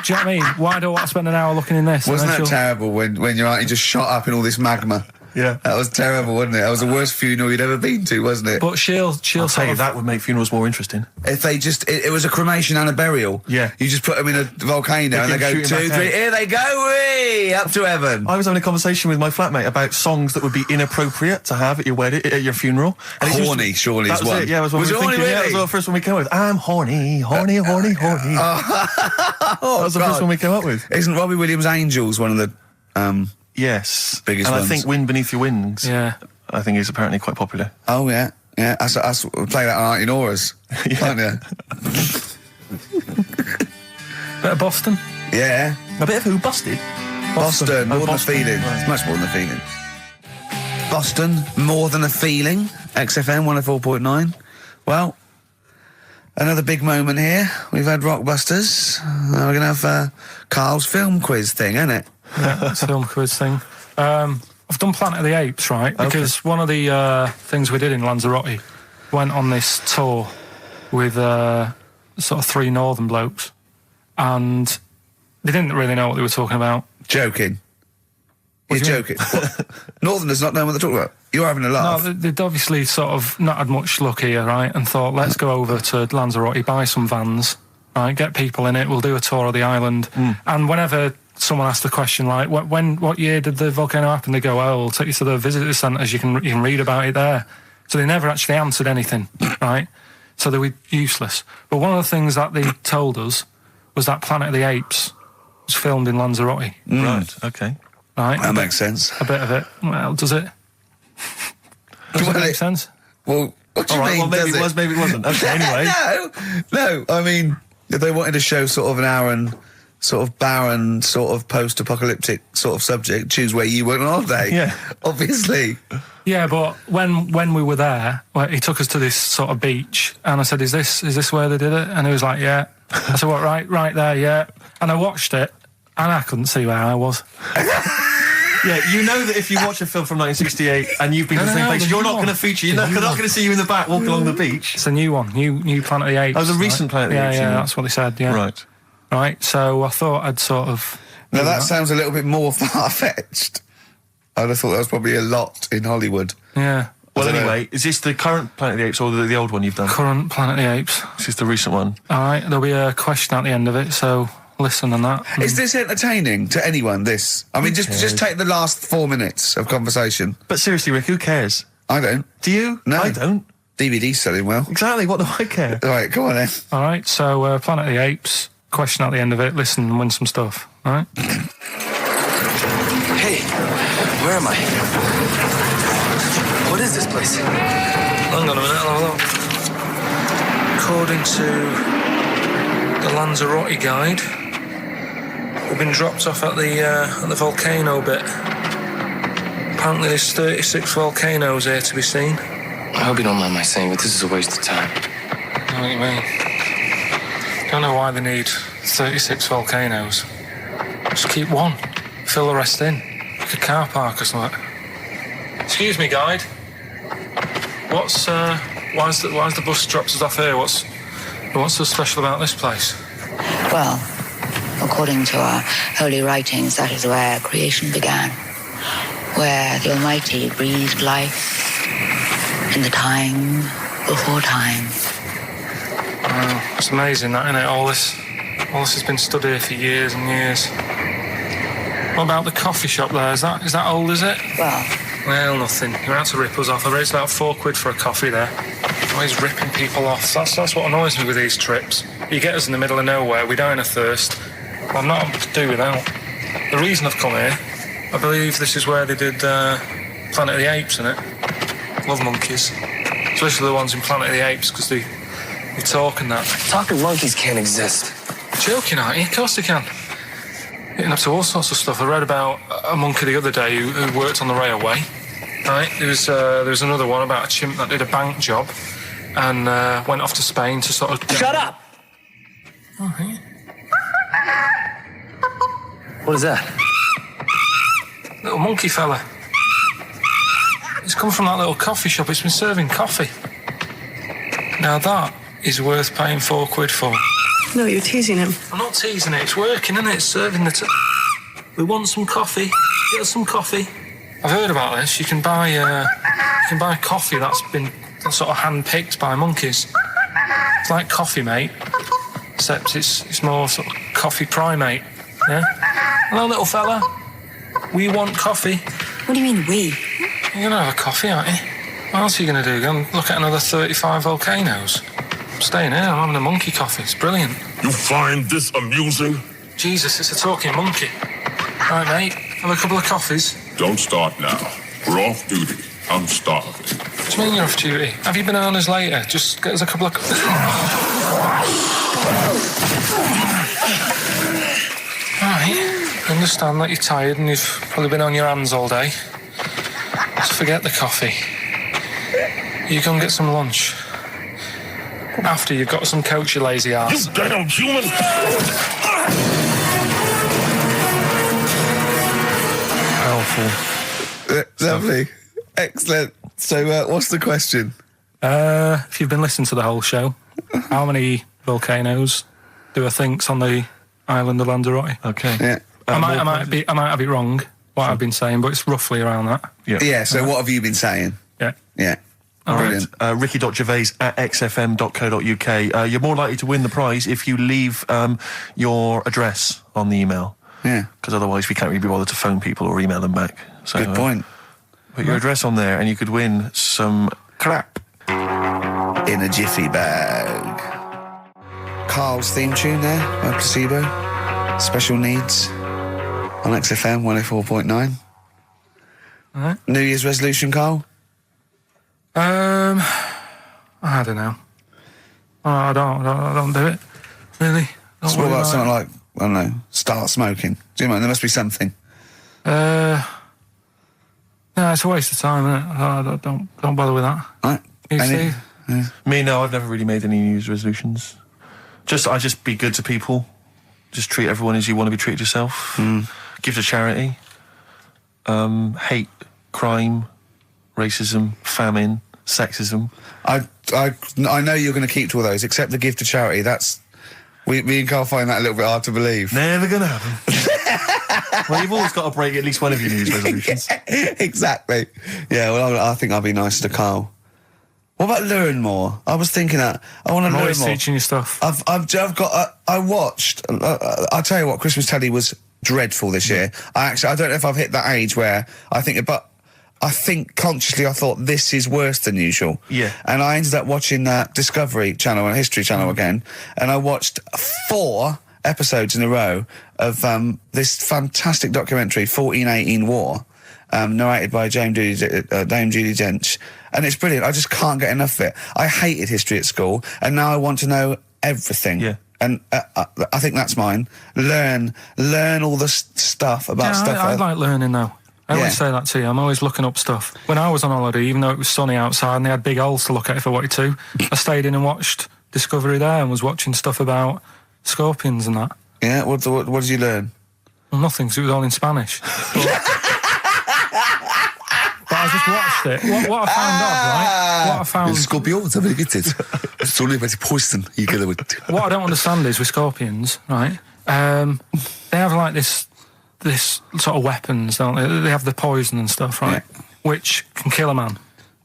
Do you know what I mean? Why do I want to spend an hour looking in this? Wasn't that terrible when your auntie just shot up in all this magma? Yeah. That was terrible, wasn't it? That was the worst funeral you'd ever been to, wasn't it? But she'll tell you, that would make funerals more interesting. If they just... It was a cremation and a burial. Yeah. You just put them in a volcano and they go 2, 3, here they go, wee, up to heaven. I was having a conversation with my flatmate about songs that would be inappropriate to have at your wedding, at your funeral. And horny, surely is one. It, yeah, was what we were thinking. Really? Yeah, that was the first one we came up with. I'm horny, horny, horny, horny. That was the first one we came up with. Isn't Robbie Williams' Angels one of the... Yes. Biggest and ones. I think Wind Beneath Your Wings, I think is apparently quite popular. Oh, yeah. Yeah, I play that on Auntie Nora's, can't you? Bit of Boston? Yeah. A bit of who? Busted? Boston, more than Boston. a feeling. Right. It's much more than a feeling. Boston, more than a feeling. XFM 104.9. Well, another big moment here. We've had Rockbusters. Now we're going to have Karl's film quiz thing, isn't it? Yeah, it's a film quiz thing. I've done Planet of the Apes, right? Because one of the things we did in Lanzarote went on this tour with sort of 3 northern blokes, and they didn't really know what they were talking about. Joking. You're joking. Northerners not knowing what they're talking about. You're having a laugh. No, they'd obviously sort of not had much luck here, right? And thought, let's go over to Lanzarote, buy some vans, right? Get people in it. We'll do a tour of the island. And whenever someone asked the question, like, what year did the volcano happen? They go, "Oh, we'll take you to the visitor centres. You can read about it there." So they never actually answered anything, right? So they were useless. But one of the things that they told us was that Planet of the Apes was filmed in Lanzarote. Right. Okay. Right. That makes sense. A bit of it. Well, does it? Does it make sense? Well, what do you mean? Well, maybe it was, maybe it wasn't. Okay. Anyway. No. I mean, if they wanted to show sort of an barren, sort of post-apocalyptic sort of subject, choose where you went on holiday. Yeah. Obviously. Yeah, but when we were there, he took us to this sort of beach, and I said, "Is this where they did it?" And he was like, "Yeah." I said, "What? Right there, yeah." And I watched it, and I couldn't see where I was. Yeah, you know that if you watch a film from 1968 and you've been to the same place, you're not going to feature. You're not going to see you in the back walking along the beach. It's a new one, new Planet of the Apes. Oh, it was a recent Planet of the Apes. Yeah, that's what they said. Yeah. Right. So I thought I'd sort of. Now that sounds a little bit more far-fetched. I'd have thought that was probably a lot in Hollywood. Yeah. Well, anyway, is this the current Planet of the Apes or the old one you've done? Current Planet of the Apes. This is the recent one. All right, there'll be a question at the end of it, so listen and that. Is this entertaining to anyone, this? I mean, just take the last 4 minutes of conversation. But seriously, Rick, who cares? I don't. Do you? No. I don't. DVD's selling well. Exactly, what do I care? All right, come on then. All right, so Planet of the Apes, question at the end of it, listen and win some stuff, all right? Hey, where am I? What is this place? Hang on a minute, hold on. According to the Lanzarote guide, we've been dropped off at the volcano bit. Apparently there's 36 volcanoes here to be seen. I hope you don't mind my saying, but this is a waste of time. I know what you mean. Don't know why they need 36 volcanoes. Just keep one. Fill the rest in. Like a car park or something. Excuse me, guide. Why's the bus dropped us off here? What's so special about this place? Well, according to our holy writings, that is where creation began, where the Almighty breathed life in the time before time. Wow, it's amazing, that, isn't it? All this has been stood here for years and years. What about the coffee shop there? Is that old, is it? Well, nothing. You're out to rip us off. I raised about £4 for a coffee there. Always ripping people off. That's what annoys me with these trips. You get us in the middle of nowhere, we die in a thirst. Well, I'm not able to do without. The reason I've come here, I believe this is where they did Planet of the Apes, innit? Love monkeys. Especially the ones in Planet of the Apes, because they talk and that. Talking monkeys can't exist. Joking, aren't you? Of course they can. Getting up to all sorts of stuff. I read about a monkey the other day who worked on the railway. Right, there was another one about a chimp that did a bank job and went off to Spain to sort of... Shut up! Oh, yeah. What is that? Little monkey fella. It's come from that little coffee shop. It's been serving coffee. Now that is worth paying £4 for. No, you're teasing him. I'm not teasing it. It's working, isn't it? It's serving the... We want some coffee. Get us some coffee. I've heard about this. You can buy coffee that's been sort of hand-picked by monkeys. It's like Coffee Mate, except it's more sort of coffee primate. Yeah. Hello, little fella. We want coffee. What do you mean, we? You're gonna have a coffee, aren't you? What else are you gonna do? Go and look at another 35 volcanoes? I'm staying here. I'm having a monkey coffee. It's brilliant. You find this amusing? Jesus, it's a talking monkey. Right, mate. Have a couple of coffees. Don't start now. We're off duty. I'm starving. What do you mean you're off duty? Have you bananas later? Just get us a couple of... Right. I understand that you're tired and you've probably been on your hands all day. Just forget the coffee. You go and get some lunch. After you've got some coach, you lazy ass. You damn human! Powerful. Lovely. Excellent. So, what's the question? If you've been listening to the whole show, how many volcanoes do I think's on the island of Lanzarote? Okay. Yeah. I might have it wrong, what I've been saying, but it's roughly around that. Yeah, so what have you been saying? Yeah. Yeah. All Brilliant. right. Ricky.gervais@xfm.co.uk. You're more likely to win the prize if you leave your address on the email. Yeah. Because otherwise we can't really be bothered to phone people or email them back. So, Good point. Put your address on there and you could win some crap. In a jiffy bag. Carl's theme tune there by Placebo. Special Needs on XFM 104.9. All right. New Year's resolution, Carl? I don't know. I don't do it. Really. So what about something like, I don't know, start smoking? Do you know, there must be something. No, it's a waste of time, isn't it? Don't bother with that. Right. You, Steve? Yeah. Me, no, I've never really made any New Year's resolutions. I just be good to people. Just treat everyone as you want to be treated yourself. Give to charity. Hate crime, racism, famine, sexism. I know you're going to keep to all those, except the give to charity. That's... Me and Carl find that a little bit hard to believe. Never going to happen. Well, you've always got to break at least one of your New Year's resolutions. Exactly. Yeah, well, I think I'll be nicer to Carl. What about learn more? I was thinking that. I want to learn more. I'm always teaching you stuff. I've got... I watched... I'll tell you what, Christmas telly was dreadful this year. I don't know if I've hit that age where I think... But I think consciously I thought this is worse than usual. Yeah. And I ended up watching that Discovery Channel and History Channel again, and I watched 4 episodes in a row of this fantastic documentary, 1418 War, narrated by Dame Judi Dench, and it's brilliant. I just can't get enough of it. I hated history at school, and now I want to know everything. Yeah. And I think that's mine. Learn all the stuff about stuff. I like learning though. I always say that to you. I'm always looking up stuff. When I was on holiday, even though it was sunny outside and they had big holes to look at if I wanted to, I stayed in and watched Discovery there and was watching stuff about scorpions and that. Yeah, what did you learn? Well, nothing, because it was all in Spanish. But I just watched it. What I found out, right? What I found... Scorpions are very good. It's only very poison. You get it. What I don't understand is with scorpions, right? They have like this sort of weapons, don't they? They have the poison and stuff, right? Yeah. Which can kill a man.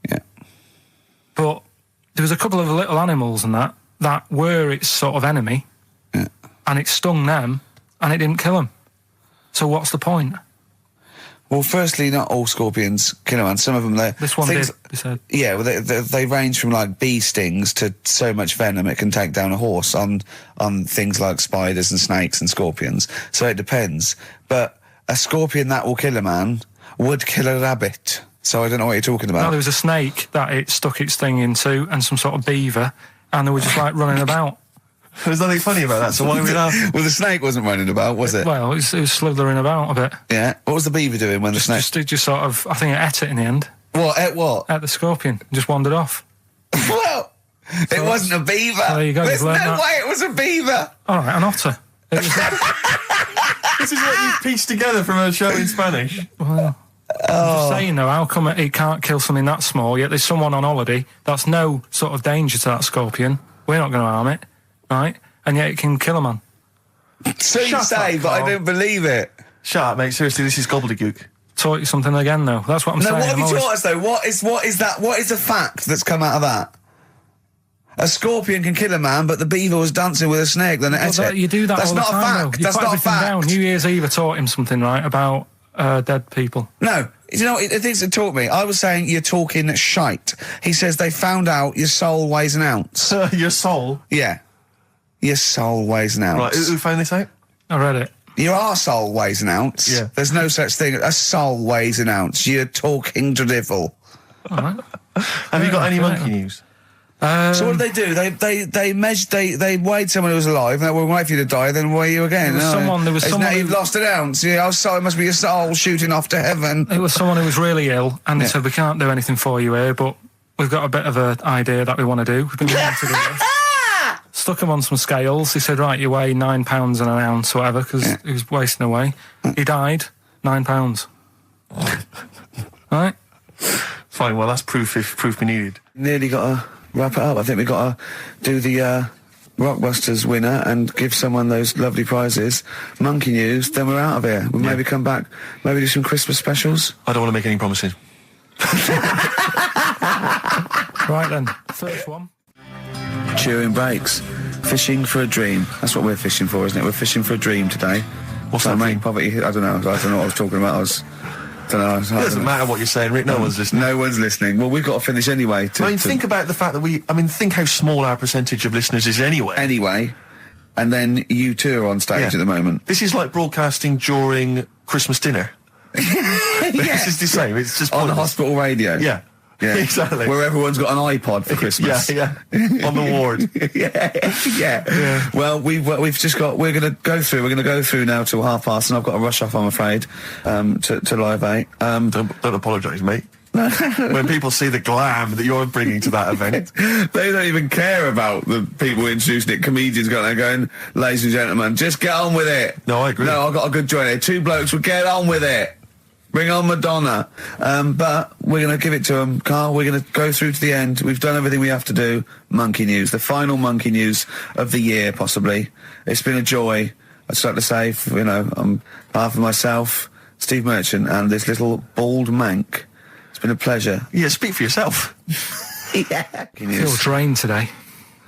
Yeah. But there was a couple of little animals and that were its sort of enemy. Yeah. And it stung them and it didn't kill them. So what's the point? Well, firstly, not all scorpions kill a man. Some of them, this one did. They said. Yeah, well, they range from like bee stings to so much venom it can take down a horse on things like spiders and snakes and scorpions. So it depends. But a scorpion that will kill a man would kill a rabbit. So I don't know what you're talking about. No, there was a snake that it stuck its thing into, and some sort of beaver, and they were just like running about. There's nothing funny about that, so why are we laughing? Well, the snake wasn't running about, was it? Well, it was slithering about a bit. Yeah. What was the beaver doing when the snake... Just sort of... I think it ate it in the end. What? Ate what? Ate the scorpion. Just wandered off. Well, it wasn't a beaver. There you go. There's no way it was a beaver. All right, an otter. This is what you've pieced together from a show in Spanish. Well... I'm just saying though, how come he can't kill something that small, yet there's someone on holiday that's no sort of danger to that scorpion, we're not going to harm it, right? And yet it can kill a man. So you say, but I don't believe it. Shut up, mate, seriously, this is gobbledygook. Taught you something again though, that's what I'm saying. No, what have you taught us though? What is the fact that's come out of that? A scorpion can kill a man, but the beaver was dancing with a snake, then it ate it. You do that That's all the not time, a fact. Though. That's not a fact. Down. New Year's Eve taught him something, right, about dead people. No. You know, it things that taught me. I was saying you're talking shite. He says they found out your soul weighs an ounce. Your soul? Yeah. Your soul weighs an ounce. Right, who found this out? I read it. Your arsehole weighs an ounce. Yeah. There's no such thing. A soul weighs an ounce. You're talking drivel. All right. Have you got any monkey news? So what did they do? They measured. They weighed someone who was alive. And they will wait for you to die, then weigh you again. There was someone now who you've lost an ounce. Yeah, our soul must be your soul shooting off to heaven. It was someone who was really ill, and they said, we can't do anything for you here, but we've got a bit of an idea that we want to do. We've been wanting to do this. Stuck him on some scales. He said, right, you weigh 9 pounds and an ounce or whatever, because he was wasting away. He died, 9 pounds. Right? Fine, well, that's proof if proof be needed. Nearly got to wrap it up. I think we've got to do the Rockbusters winner and give someone those lovely prizes. Monkey news, then we're out of here. We'll maybe come back, maybe do some Christmas specials. I don't want to make any promises. Right then, first one. Chewing breaks. Fishing for a dream. That's what we're fishing for, isn't it? We're fishing for a dream today. What's that dream? Poverty. I don't know what I was talking about. It doesn't matter what you're saying, Rick. No one's listening. No one's listening. Well, we've got to finish anyway. Think about the fact that think how small our percentage of listeners is anyway. Anyway. And then you two are on stage at the moment. This is like broadcasting during Christmas dinner. This is the same. It's just on hospital radio. Yeah. Yeah, exactly. Where everyone's got an iPod for Christmas. Yeah. On the ward. yeah. Well, we've just got. We're going to go through now till p:30, and I've got to rush off. I'm afraid to Live 8. Don't apologise, mate. When people see the glam that you're bringing to that event, they don't even care about the people introducing it. Comedians going, ladies and gentlemen, just get on with it. No, I agree. No, I've got a good joint here. Two blokes will get on with it. Bring on Madonna. But we're going to give it to them, Carl. We're going to go through to the end. We've done everything we have to do. Monkey news. The final monkey news of the year, possibly. It's been a joy. I'd just like to say, on behalf of myself, Steve Merchant, and this little bald mank, it's been a pleasure. Yeah, speak for yourself. Yeah. I feel drained today.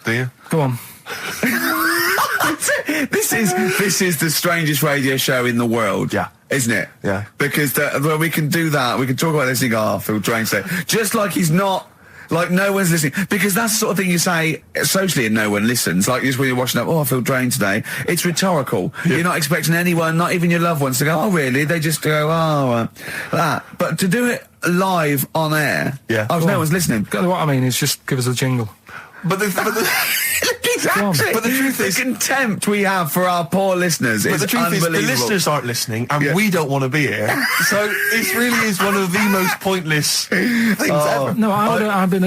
Do you? Go on. This is the strangest radio show in the world. Yeah. Isn't it? Yeah. Because when we can do that, we can talk about this and go, I feel drained today. Just like he's not, like no one's listening. Because that's the sort of thing you say socially and no one listens. Like just when you're watching up, I feel drained today. It's rhetorical. Yeah. You're not expecting anyone, not even your loved ones, to go, oh really? They just go, that. But to do it live on air, no one's listening. What I mean is just give us a jingle. But exactly. But the truth is, the contempt we have for our poor listeners is unbelievable. The listeners aren't listening, and we don't want to be here. So it really is one of the most pointless things ever. No,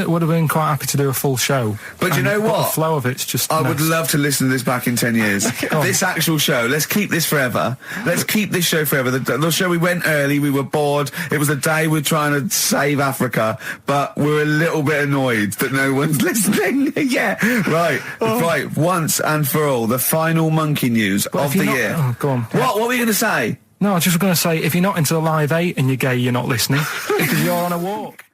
would have been quite happy to do a full show. But you know what? The flow of it's just. I would love to listen to this back in 10 years. This actual show. Let's keep this forever. Let's keep this show forever. The show we went early. We were bored. It was a day we're trying to save Africa, but we're a little bit annoyed that no one's listening. Yeah, right. Right, once and for all, the final monkey news of the year. Oh, go on. What were you going to say? No, I was just going to say, if you're not into the Live 8 and you're gay, you're not listening, because you're on a walk.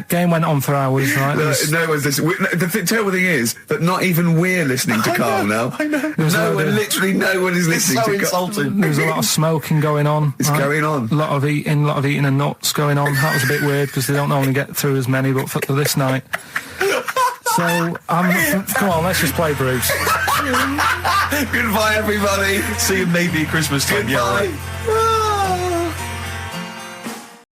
Game went on for hours, right? No one's listening. The terrible thing is that not even we're listening to Karl now. I know. Literally no one is listening to Karl. It's so insulting. There was a lot of smoking going on. It's going on. A lot of eating and nuts going on. That was a bit weird because they don't normally get through as many, but for this night. So, come on, let's just play Bruce. Goodbye, everybody. See you maybe at Christmas time. Goodbye. Yeah, right.